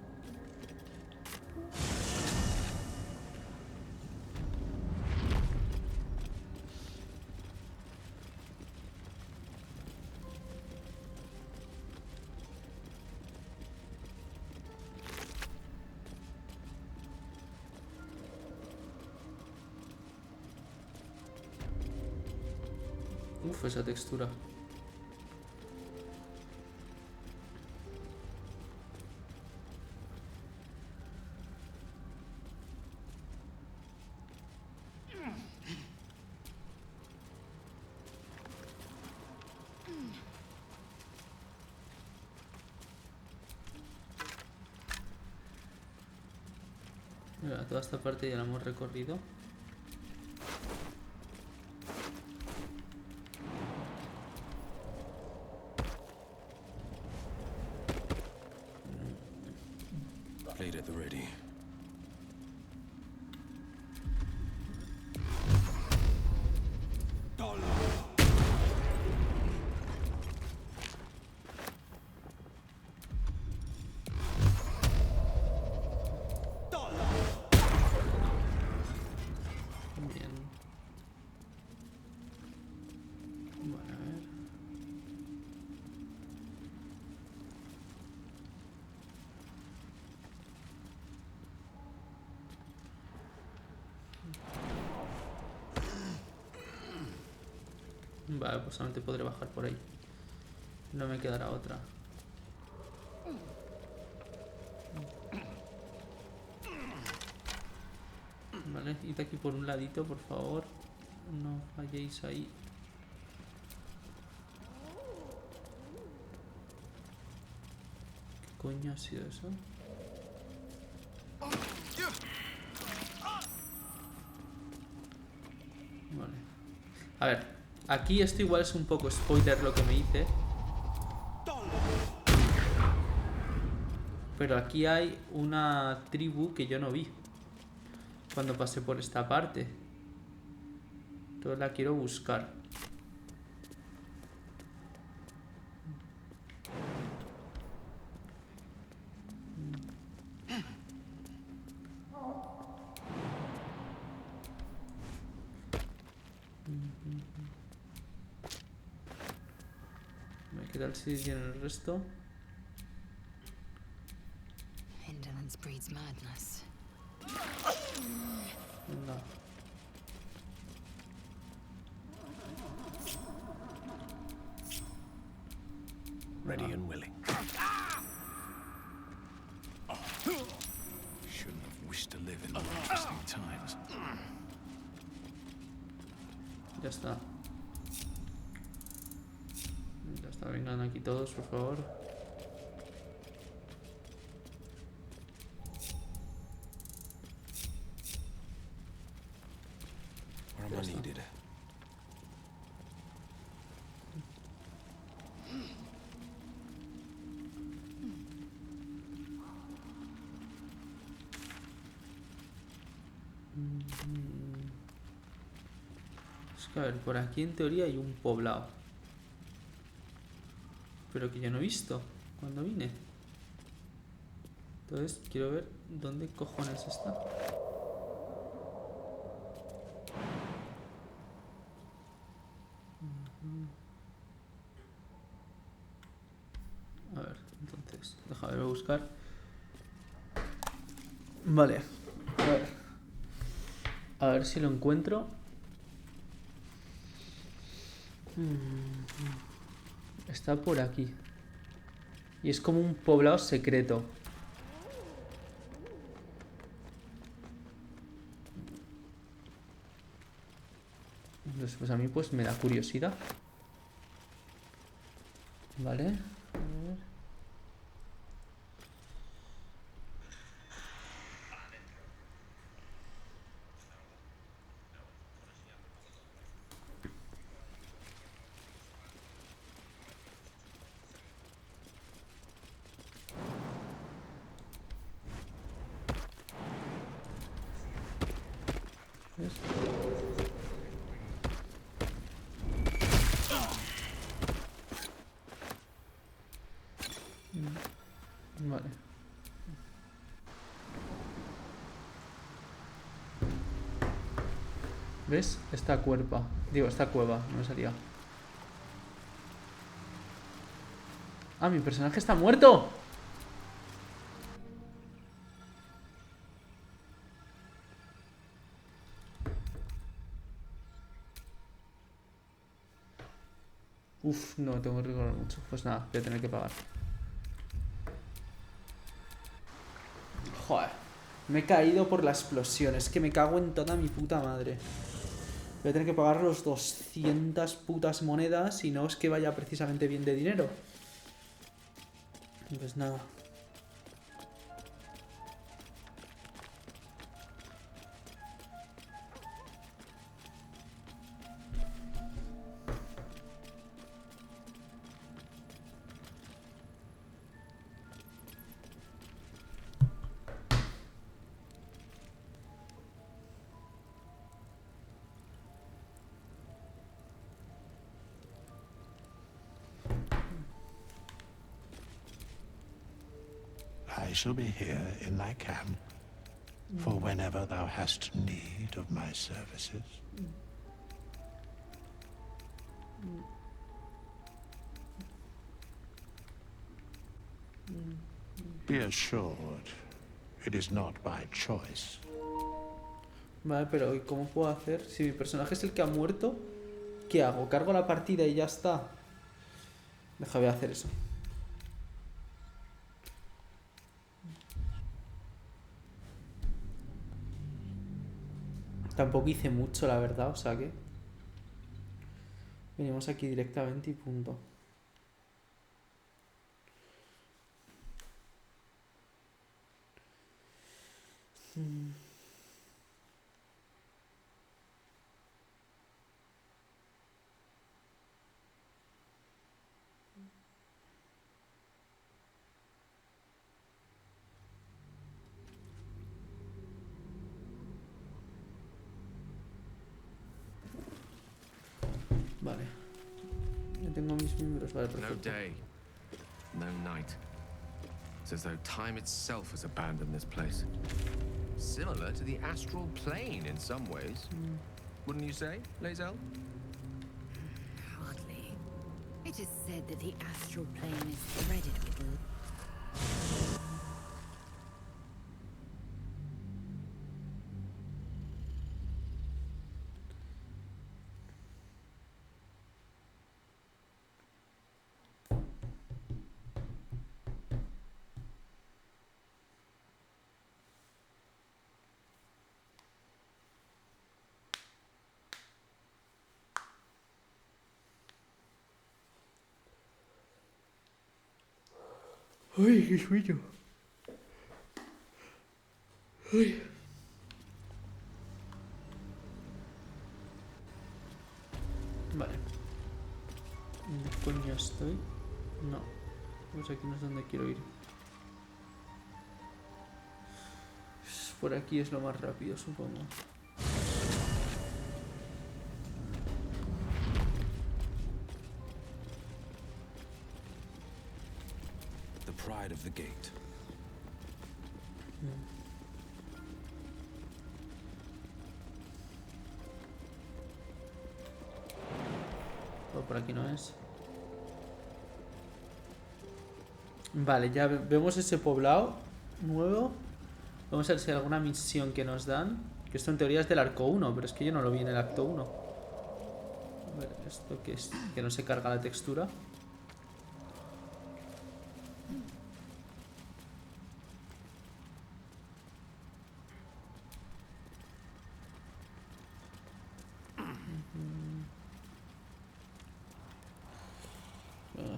Uf, esa textura. Mira, toda esta parte ya la hemos recorrido.
Blade at the ready.
Bien. Vale, a ver. Vale, pues solamente podré bajar por ahí. No me quedará otra. Vale, id aquí por un ladito, por favor. No falléis ahí. ¿Qué coño ha sido eso? Vale. A ver, aquí esto igual es un poco spoiler lo que me hice. Pero aquí hay una tribu que yo no vi cuando pasé por esta parte. Entonces la quiero buscar. ¿Qué tal si tiene el resto?
Indolence breeds madness.
No.
Ready and willing.
Shouldn't have wished to live in interesting times.
Ya está. Ya está, vengan aquí todos, por favor.
Where am I needed?
Es que a ver, por aquí en teoría hay un poblado. Pero que yo no he visto cuando vine. Entonces quiero ver dónde cojones está. A ver, entonces, déjame buscar. Vale, a ver si lo encuentro. Está por aquí. Y es como un poblado secreto. Entonces, pues a mí pues me da curiosidad. Vale. A ver. ¿Ves? Vale. ¿Ves? Esta cuerpa. Digo, esta cueva. No me salía. Ah, mi personaje está muerto. Uf, no, tengo que recordar mucho. Pues nada, voy a tener que pagar. Joder, me he caído por la explosión. Es que me cago en toda mi puta madre. Voy a tener que pagar los 200 putas monedas y no es que vaya precisamente bien de dinero. Pues nada.
I shall be here in thy camp for whenever thou hast need of my services. Be assured, it is not by choice.
Vale, pero ¿y cómo puedo hacer? Si mi personaje es el que ha muerto, ¿qué hago? ¿Cargo la partida y ya está? Déjame hacer eso. Tampoco hice mucho, la verdad, o sea que... Venimos aquí directamente y punto. Vale. Ya tengo mis miembros, vale, perfecto.
No day, no night. It's as though time itself has abandoned this place. Similar to the astral plane in some ways. wouldn't you say, Lae'zel?
Hardly. It is said that the astral plane is threaded with...
Ay, qué sueño. Ay. Vale. ¿Dónde coño estoy? No. Pues aquí no es donde quiero ir. Por aquí es lo más rápido, supongo.
The pride of the gate.
Oh, por aquí no es. Vale, ya vemos ese poblado nuevo. Vamos a ver si hay alguna misión que nos dan. Que esto en teoría es del arco 1, pero es que yo no lo vi en el acto 1. A ver, ¿esto qué es? Que no se carga la textura.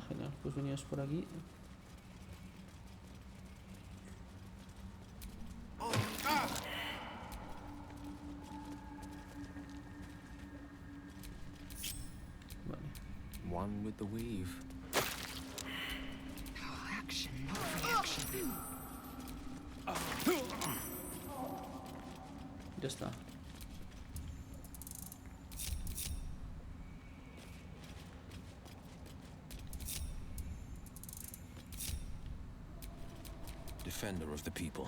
Genial, pues venimos por aquí.
One with the weave.
Action, not reaction.
Ya está.
Defender of the people.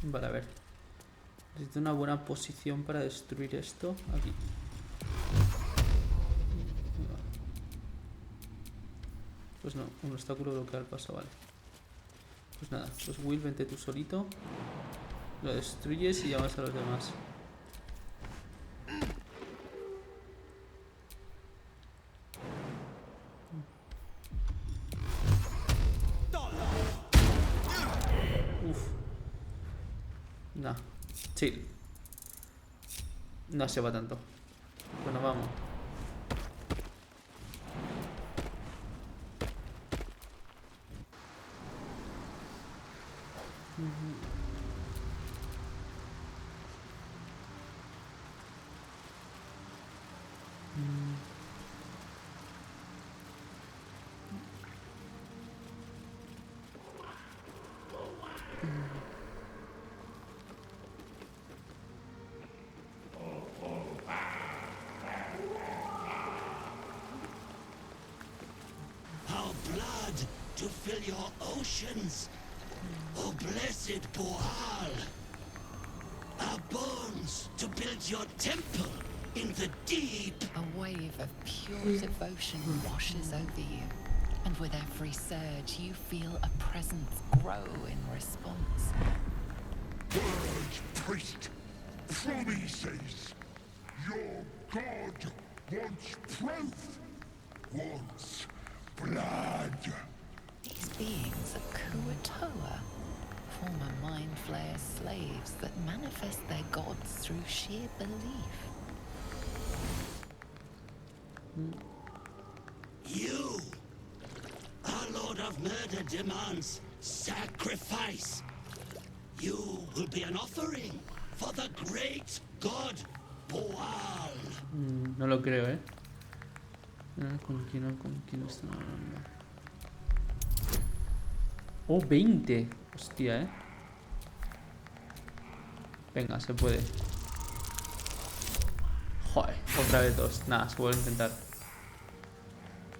Vale, a ver. Necesito una buena posición para destruir esto. Aquí. Pues no, un obstáculo bloquea el paso, vale. Pues nada, pues Will, vente tú solito. Lo destruyes y llamas a los demás. No, chill. No se va tanto. Bueno, vamos.
Our blood to fill your oceans, O blessed Boal. Our bones to build your temple in the deep.
A wave of pure devotion washes over you, and with every surge you feel a presence grow in response.
Word, priest, promises. Your god wants proof, wants blood.
These beings are Kuatoa, former Mind Flayer slaves that manifest their gods through sheer belief.
You, our Lord of Murder, demands sacrifice. You will be an offering for the great god Boal.
No lo creo, ¿eh? ¿Con quién están hablando? Oh, 20. Hostia, ¿eh? Venga, se puede. Joder, otra vez 2. Nada, se vuelve a intentar.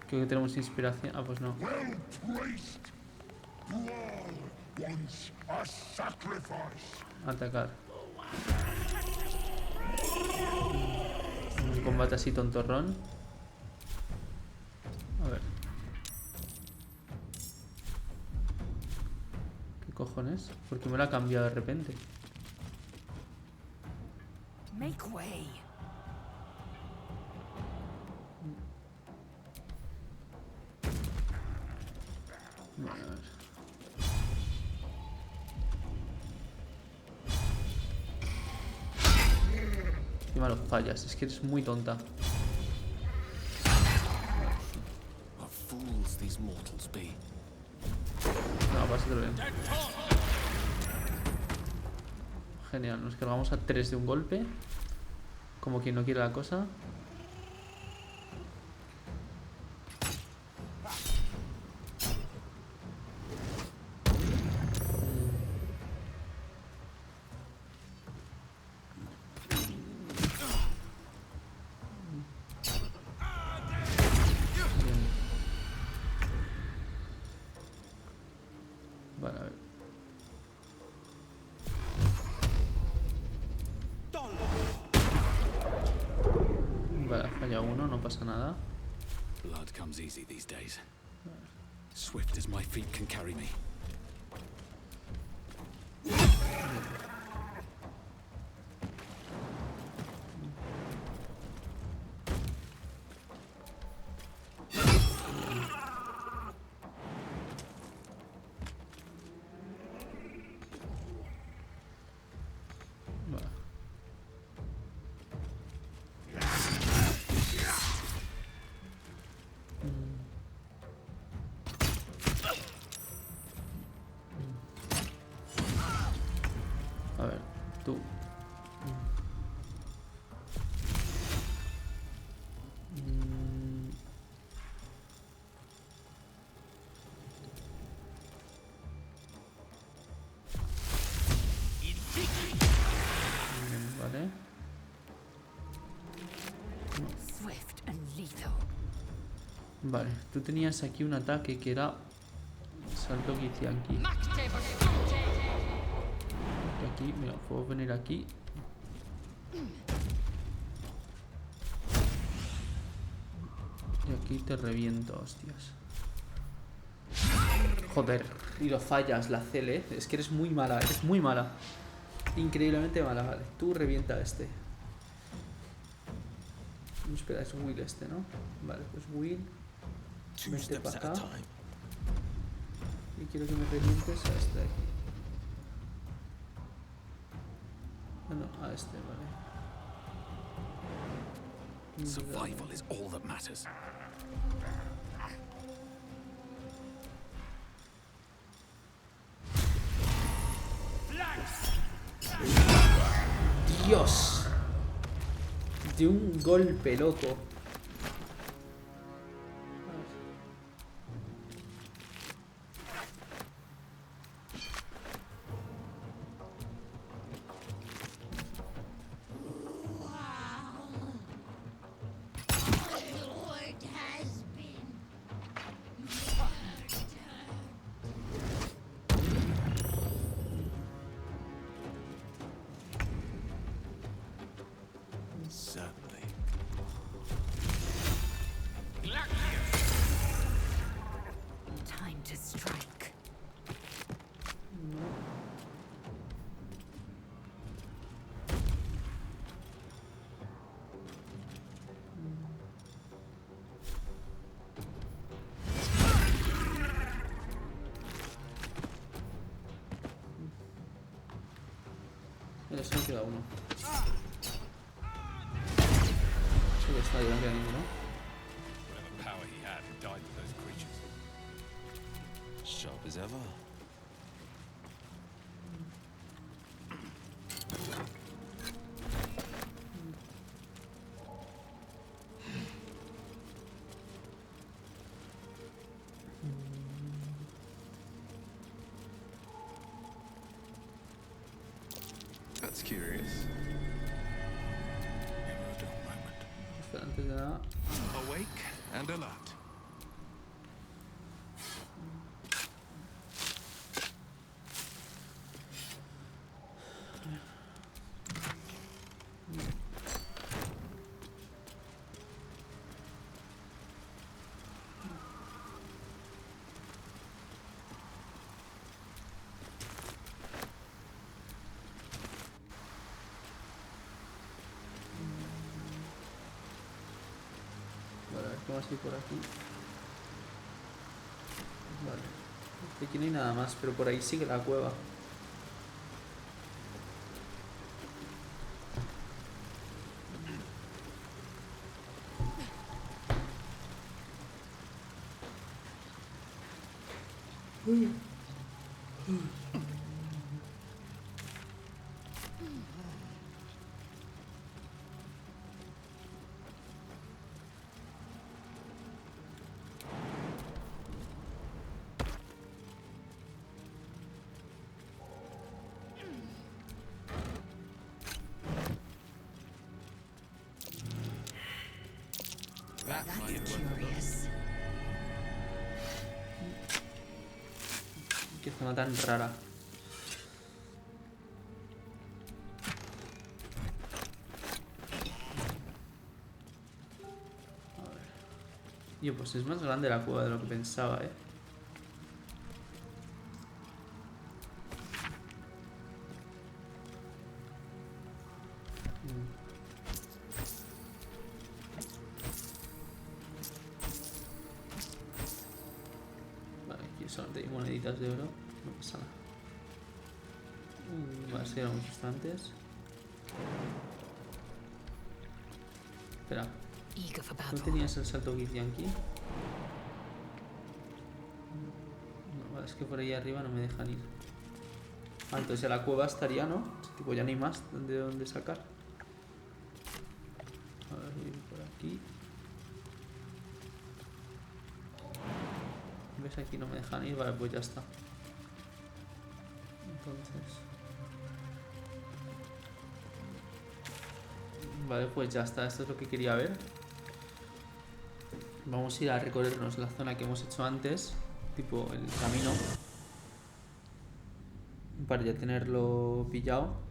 Creo que tenemos inspiración. Ah, pues no. Atacar. Un combate así tontorrón. A ver. ¿Qué cojones? ¿Por qué me lo ha cambiado de repente?
Make way.
Vale, a ver. Encima lo fallas, es que eres muy tonta. No, pásatelo bien. Genial, nos cargamos a 3 de un golpe. Como quien no quiere la cosa. Vale, a ver. Vale, falla uno, no pasa nada.
Blood comes easy these days. Swift as my feet can carry me.
A ver, tú. Vale.
Swift and lethal.
Vale, tú tenías aquí un ataque que era salto que hice aquí. Y aquí, mira, puedo venir aquí. Y aquí te reviento, hostias. Joder, y lo fallas, la Cele. Es que eres muy mala, eres muy mala. Increíblemente mala, vale. Tú revienta a este. No, espera, es Will este, ¿no? Vale, pues Will. Vente para acá. Y quiero que me revientes a este de aquí. No, a este, vale.
Survival is all that matters.
Dios. De un golpe, loco.
Time to strike.
Mira, solo queda uno. Solo está ahí, no queda ninguno.
Whatever power he had, he died with those creatures. Sharp as ever. curious.
Espera, antes de nada.
Awake and alert.
Vamos a ir por aquí. Vale. Aquí no hay nada más, pero por ahí sigue la cueva. Qué zona tan rara. Yo, pues es más grande la cueva de lo que pensaba, ¿eh? Vale, aquí solamente hay moneditas de oro. No pasa nada. Vale, eso ya lo hemos visto antes. Espera. ¿No tenías el salto que hice aquí? No, vale, es que por ahí arriba no me dejan ir. Ah, entonces ya la cueva estaría, ¿no? Tipo, ya no hay más de dónde sacar. A ver, voy por aquí. ¿Ves? Aquí no me dejan ir. Vale, pues ya está. Entonces... Vale, pues ya está. Esto es lo que quería ver. Vamos a ir a recorrernos la zona que hemos hecho antes. Tipo, el camino. Para ya tenerlo pillado.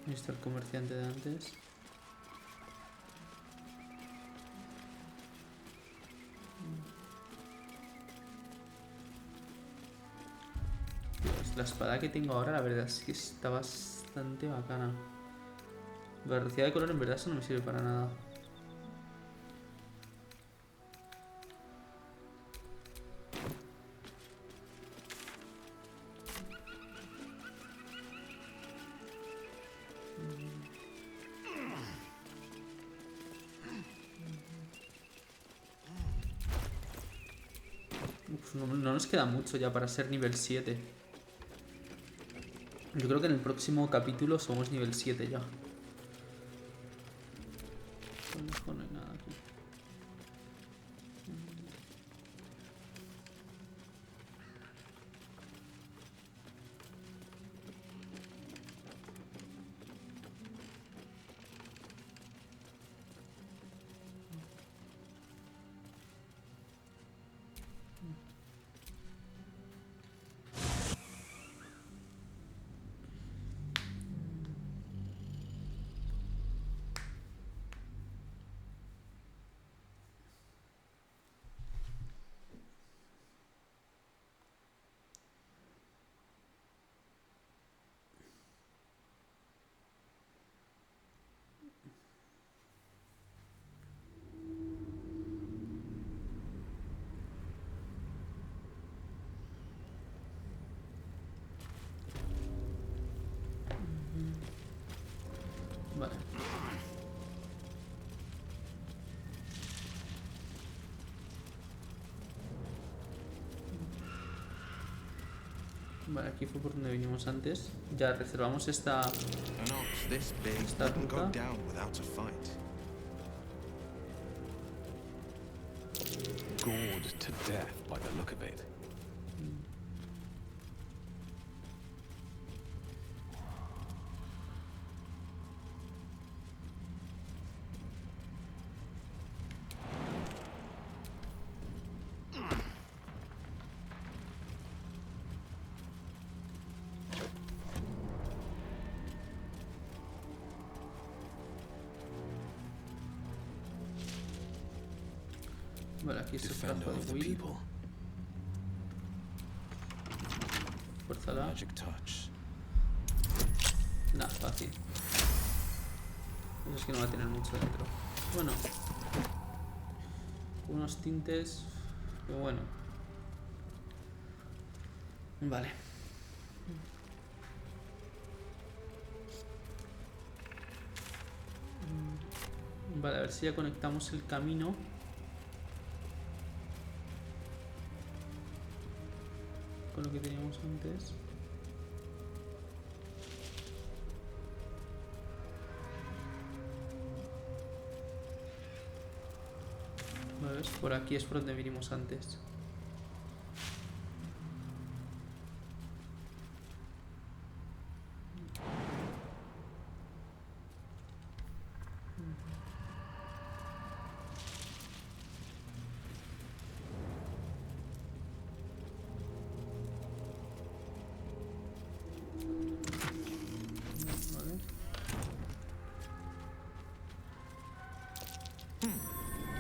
Ahí está el comerciante de antes. Dios, la espada que tengo ahora, la verdad es que está bastante bacana. La velocidad de color en verdad eso no me sirve para nada. No nos queda mucho ya para ser nivel 7. Yo creo que en el próximo capítulo somos nivel 7 ya. No hay nada aquí. Vale. Vale, aquí fue por donde vinimos antes. Ya reservamos esta ruta.
Gored to death by the look of it.
Vale, aquí se trajo de Will. Fuérzala. Nah, fácil. Eso es que no va a tener mucho dentro. Bueno. Unos tintes. Pero bueno. Vale. Vale, a ver si ya conectamos el camino. Con lo que teníamos antes. Vale, por aquí es por donde vinimos antes.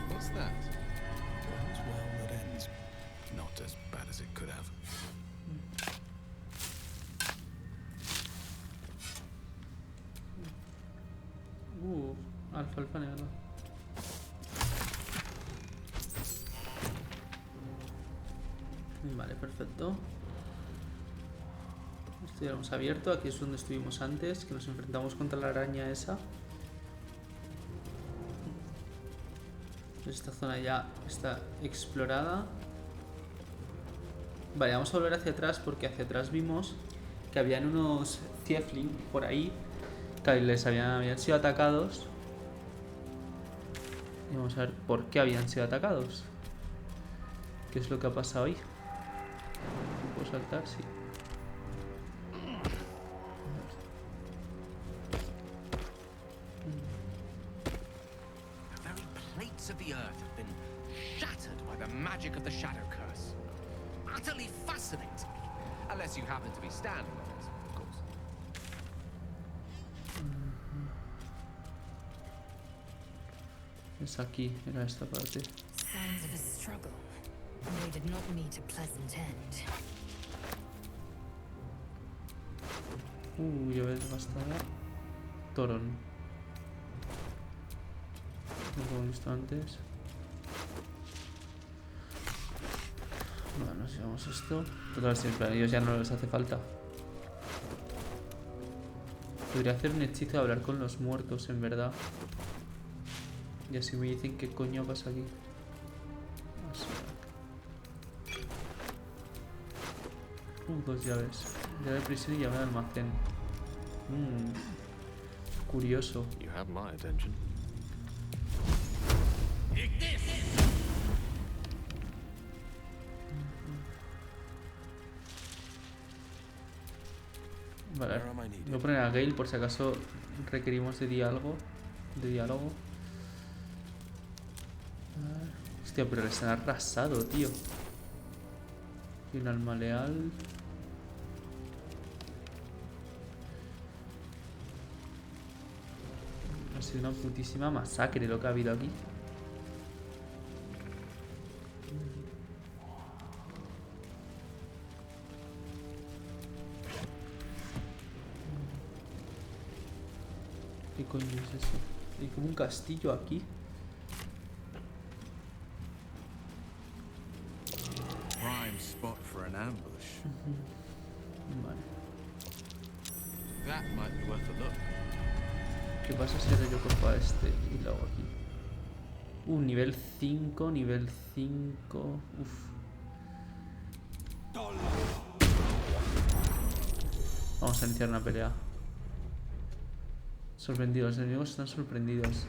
What's that? All's well that ends. Not as bad as it could have.
Alfalfa negra. Vale, perfecto. Esto ya lo hemos abierto. Aquí es donde estuvimos antes, que nos enfrentamos contra la araña esa. Esta zona ya está explorada. Vale, vamos a volver hacia atrás porque hacia atrás vimos que habían unos Tiefling por ahí que les habían sido atacados. Y vamos a ver por qué habían sido atacados. ¿Qué es lo que ha pasado ahí? ¿Puedo saltar? Sí.
Of the earth have been shattered by the magic of the shadow curse. Utterly fascinating. Unless you happen to be standing on it, of course.
Es aquí, era esta parte.
Signs of a struggle. They did not meet a pleasant end.
Llave devastada. Torón. Como hemos visto antes. Bueno, nos llevamos esto. Total, siempre a ellos ya no les hace falta. Podría hacer un hechizo de hablar con los muertos, en verdad. Y así me dicen qué coño pasa aquí. Dos llaves. Llave de prisión y llave de almacén. Curioso.
You have my attention.
Vale, voy a poner a Gale por si acaso requerimos de diálogo. Hostia, pero les han arrasado, tío. Y un alma leal. Ha sido una putísima masacre lo que ha habido aquí. ¿Qué coño es eso? Hay como un castillo aquí.
Prime spot for an ambush.
Vale.
That might be worth a look.
¿Qué pasa si ahora yo cojo a este y lo hago aquí? Nivel 5, nivel 5. Uf. Vamos a iniciar una pelea. Sorprendidos, los enemigos están sorprendidos.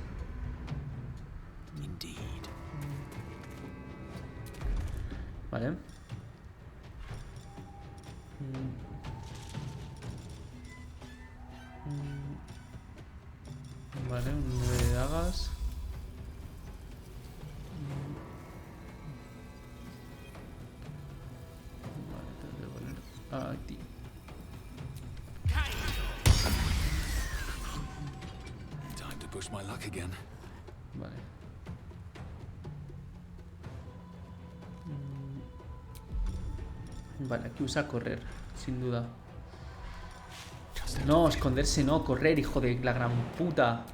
Vale. Vale, un 9 de dagas. Vale, tengo que poner aquí.
Time to push my luck again.
Vale. Vale, aquí usa correr, sin duda. No, esconderse no, correr, hijo de la gran puta.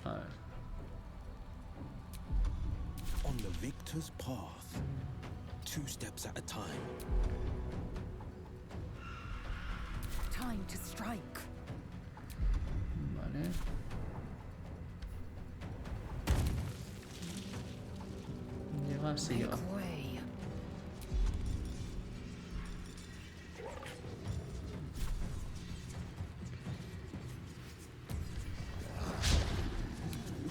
A ver.
On the victor's path, 2 steps at a time.
Time to strike.
Vale. Llega, sí llega.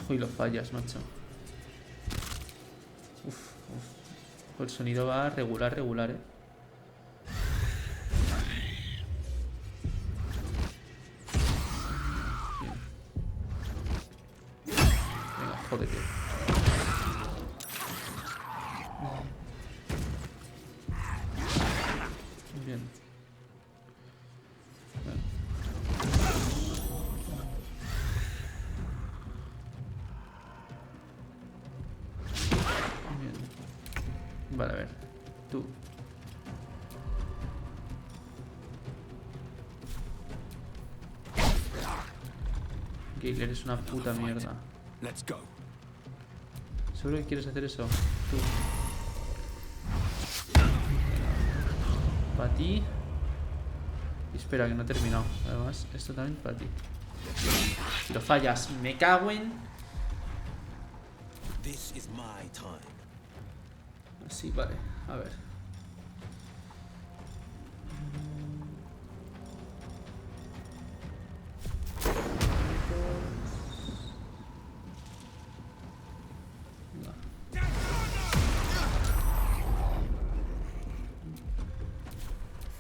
Y lo fallas, macho. Uf. El sonido va regular, Venga, jódete. Bien. Vale, a ver. Tú. Gale, eres una puta mierda. ¿Seguro que quieres hacer eso? Tú. Para ti. Y espera, que no he terminado. Además, esto también para ti. Si lo fallas, me cago en...
This is my time.
Sí, vale, a ver.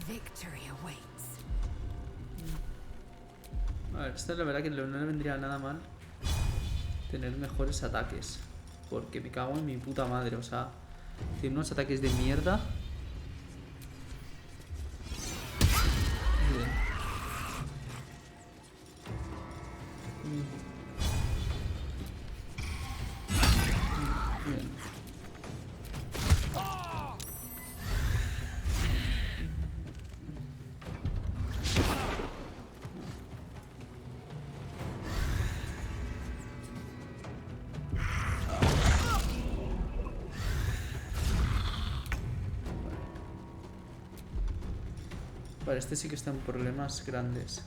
Victory awaits.
A ver, esta es la verdad que no le vendría nada mal tener mejores ataques. Porque me cago en mi puta madre, o sea... Tiene unos ataques de mierda. Bien. Bien. Vale, este sí que está en problemas grandes.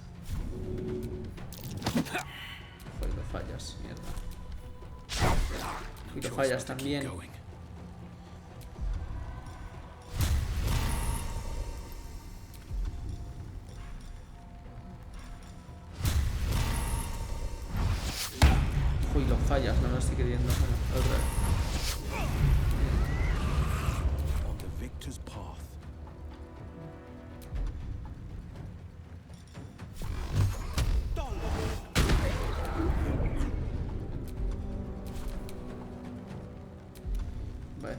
Joder, lo fallas, mierda. Y lo fallas también. Uy, lo fallas, no lo estoy queriendo. Bueno, otra vez.
On the victor's path.
Vale.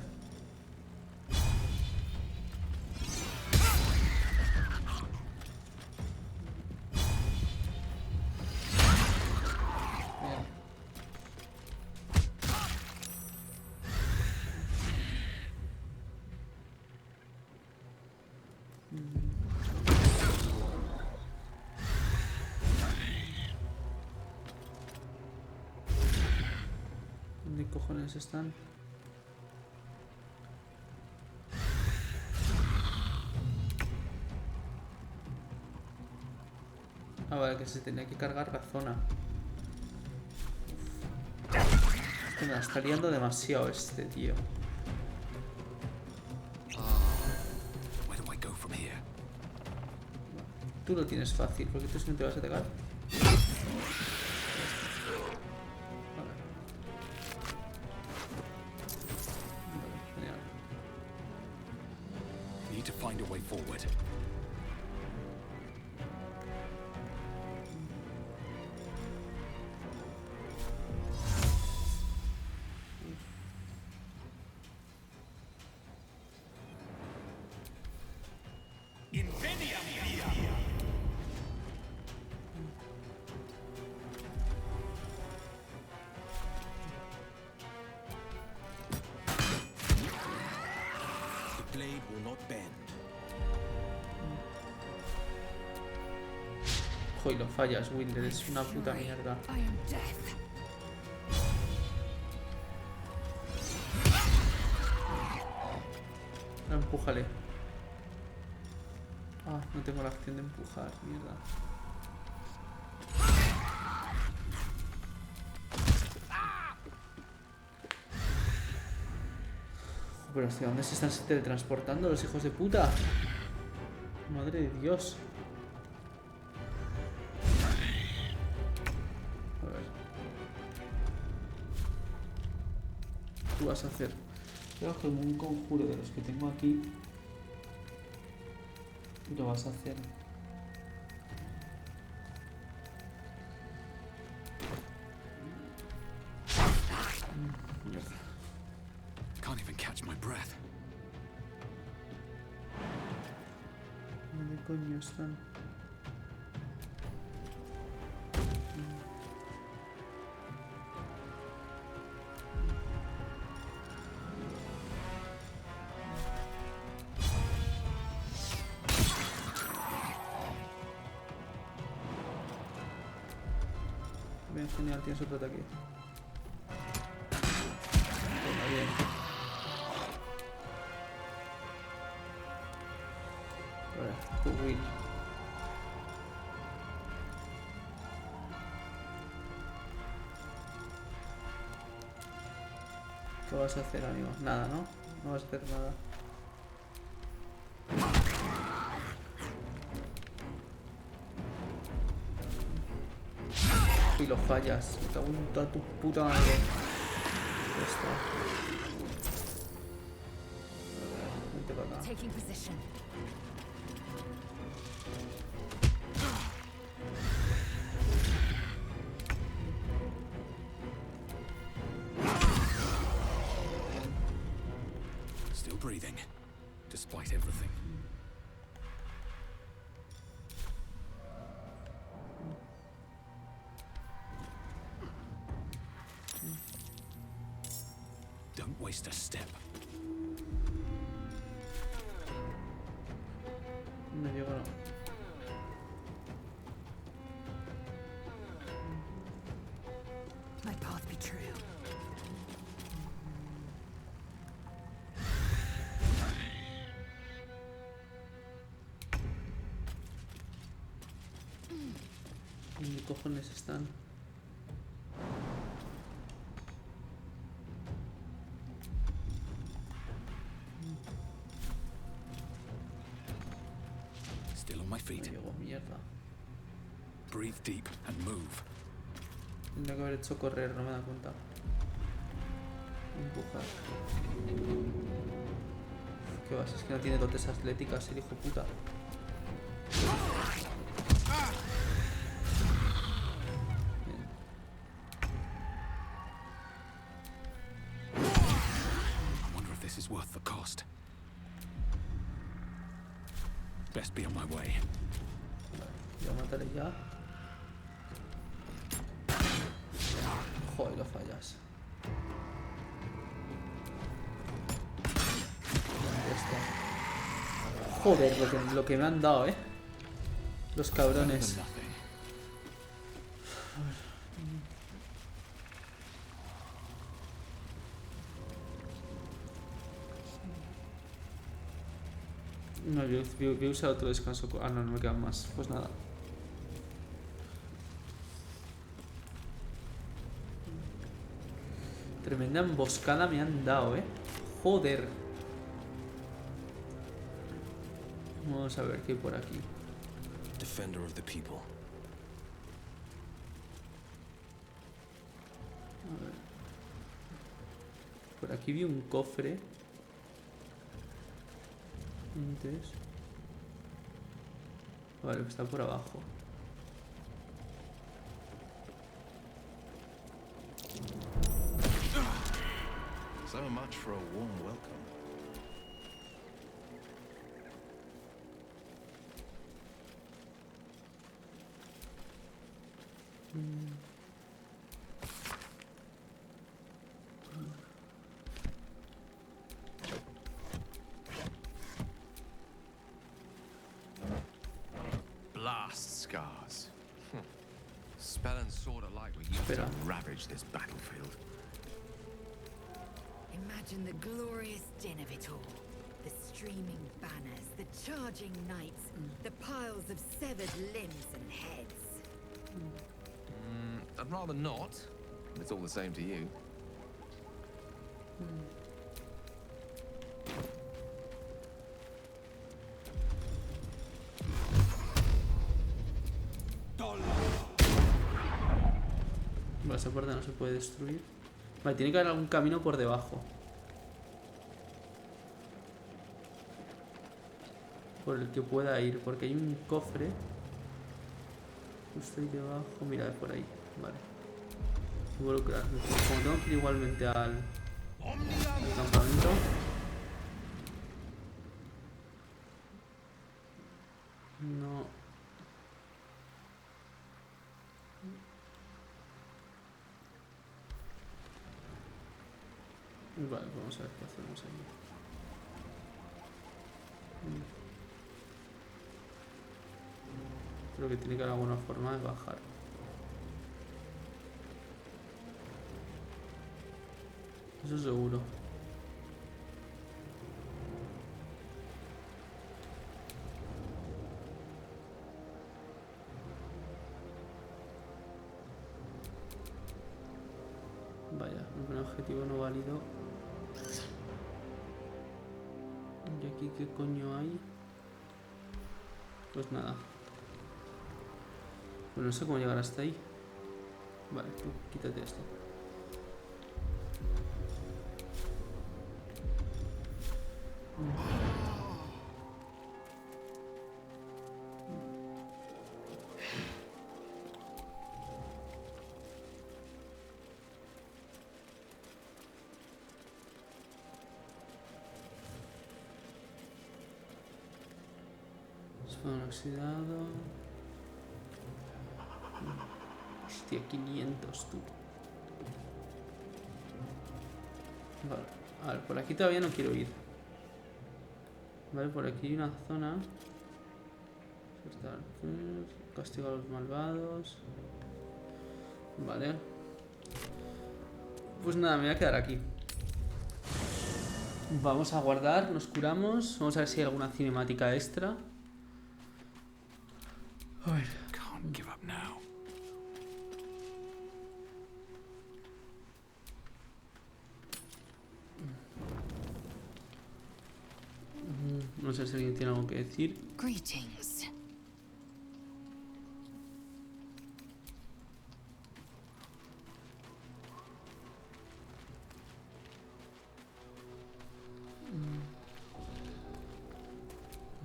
¿Dónde cojones están? Ah, vale, que se tenía que cargar la zona. Es que me la está liando demasiado este tío. Tú lo tienes fácil, porque tú siempre te vas a atacar. Genial.
Need to find a way forward.
Y lo fallas, Wilder, es una puta mierda. Empújale. Ah, no tengo la acción de empujar, mierda. Pero ¿hacia dónde se están teletransportando los hijos de puta? Madre de Dios. Vas a hacer. Voy a coger un conjuro de los que tengo aquí y lo vas a hacer. Mierda.
Can't even catch my breath.
¿Dónde coño están? Genial, tienes otro ataque. Toma, bien. Ahora, tu Will. ¿Qué vas a hacer, amigo? Nada, ¿no? No vas a hacer nada. Y lo fallas. Me cago en toda tu puta madre. Ya está. Vente para acá.
Still breathing, despite everything. Don't waste a step.
No llego, no.
My path be true.
¿Dónde cojones están?
Still on my feet.
No llego, mierda.
Breathe deep and move.
Tendría que haber hecho correr, no me da cuenta. Empujar. ¿Qué vas? Es que no tiene dotes atléticas el hijo de puta.
I wonder if this is worth the cost. Best be on my way.
Voy a matarle ya. Joder, lo fallas. Joder, lo que me han dado, los cabrones. No, yo voy a usar otro descanso. Ah, no, no me quedan más. Pues nada. Tremenda emboscada me han dado, Joder. Vamos a ver qué hay por aquí.
Defender of the people.
A ver. Por aquí vi un cofre. Entonces. Vale, está por abajo.
So much for a warm welcome.
Blast scars. Spelling sort of like we used to ravage this battlefield.
Imagine the glorious din of it all. The streaming banners, the charging knights, the piles of severed limbs and heads.
I'd rather not. It's all the same to you.
Vale, esa puerta no se puede destruir. Vale, tiene que haber algún camino por debajo. Por el que pueda ir, porque hay un cofre justo ahí debajo. Mira, por ahí. Vale. Involucrarme. Como tengo que ir igualmente al campamento. No. Vale, vamos a ver qué hacemos ahí. Creo que tiene que haber alguna forma de bajar. Eso seguro. Vaya, el primer objetivo no válido. ¿Y aquí qué coño hay? Pues nada. Bueno, no sé cómo llegar hasta ahí. Vale, tú quítate esto. Oxidado. Hostia, 500 tú. Vale, a ver, por aquí todavía no quiero ir. Vale, por aquí hay una zona. Castigo a los malvados. Vale. Pues nada, me voy a quedar aquí. Vamos a guardar, nos curamos. Vamos a ver si hay alguna cinemática extra. A ver.
Can't give up now.
No sé si alguien tiene algo que decir.
Greetings.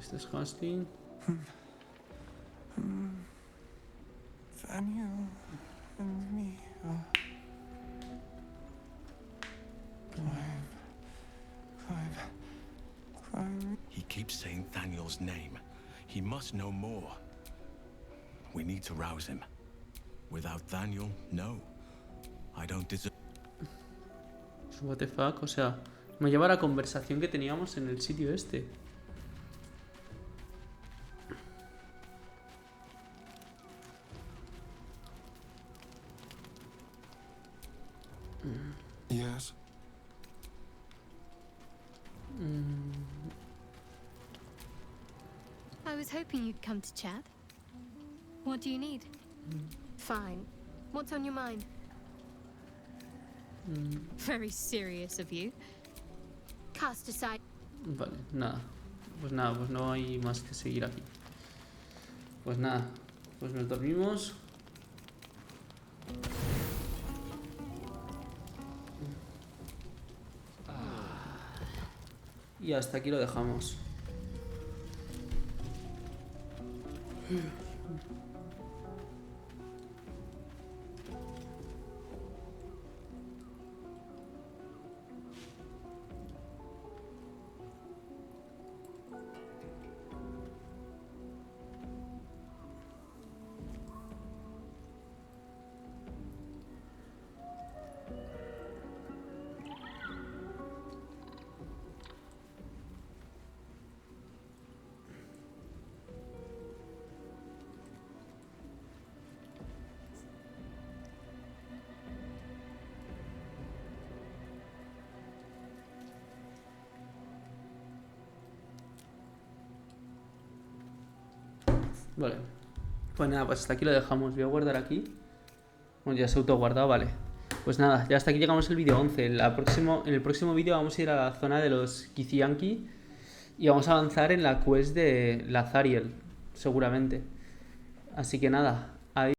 Este es Hosting.
Daniel and me are Clive.
He keeps saying Daniel's name. He must know more. We need to rouse him. Without Daniel, no. I don't deserve.
What the fuck, o sea, me lleva a la conversación que teníamos en el sitio este.
Yes.
I was hoping you'd come to chat. What do you need? Fine. What's on your mind? Very serious of you. Cast aside.
Vale, nada. Pues nada, pues no hay más que seguir aquí. Pues nada, pues nos dormimos. Y hasta aquí lo dejamos. Vale. Pues nada, pues hasta aquí lo dejamos. Voy a guardar aquí. Bueno, ya se ha autoguardado, vale. Pues nada, ya hasta aquí llegamos el vídeo 11. En el próximo vídeo vamos a ir a la zona de los Kizianki y vamos a avanzar en la quest de Lazariel, seguramente. Así que nada,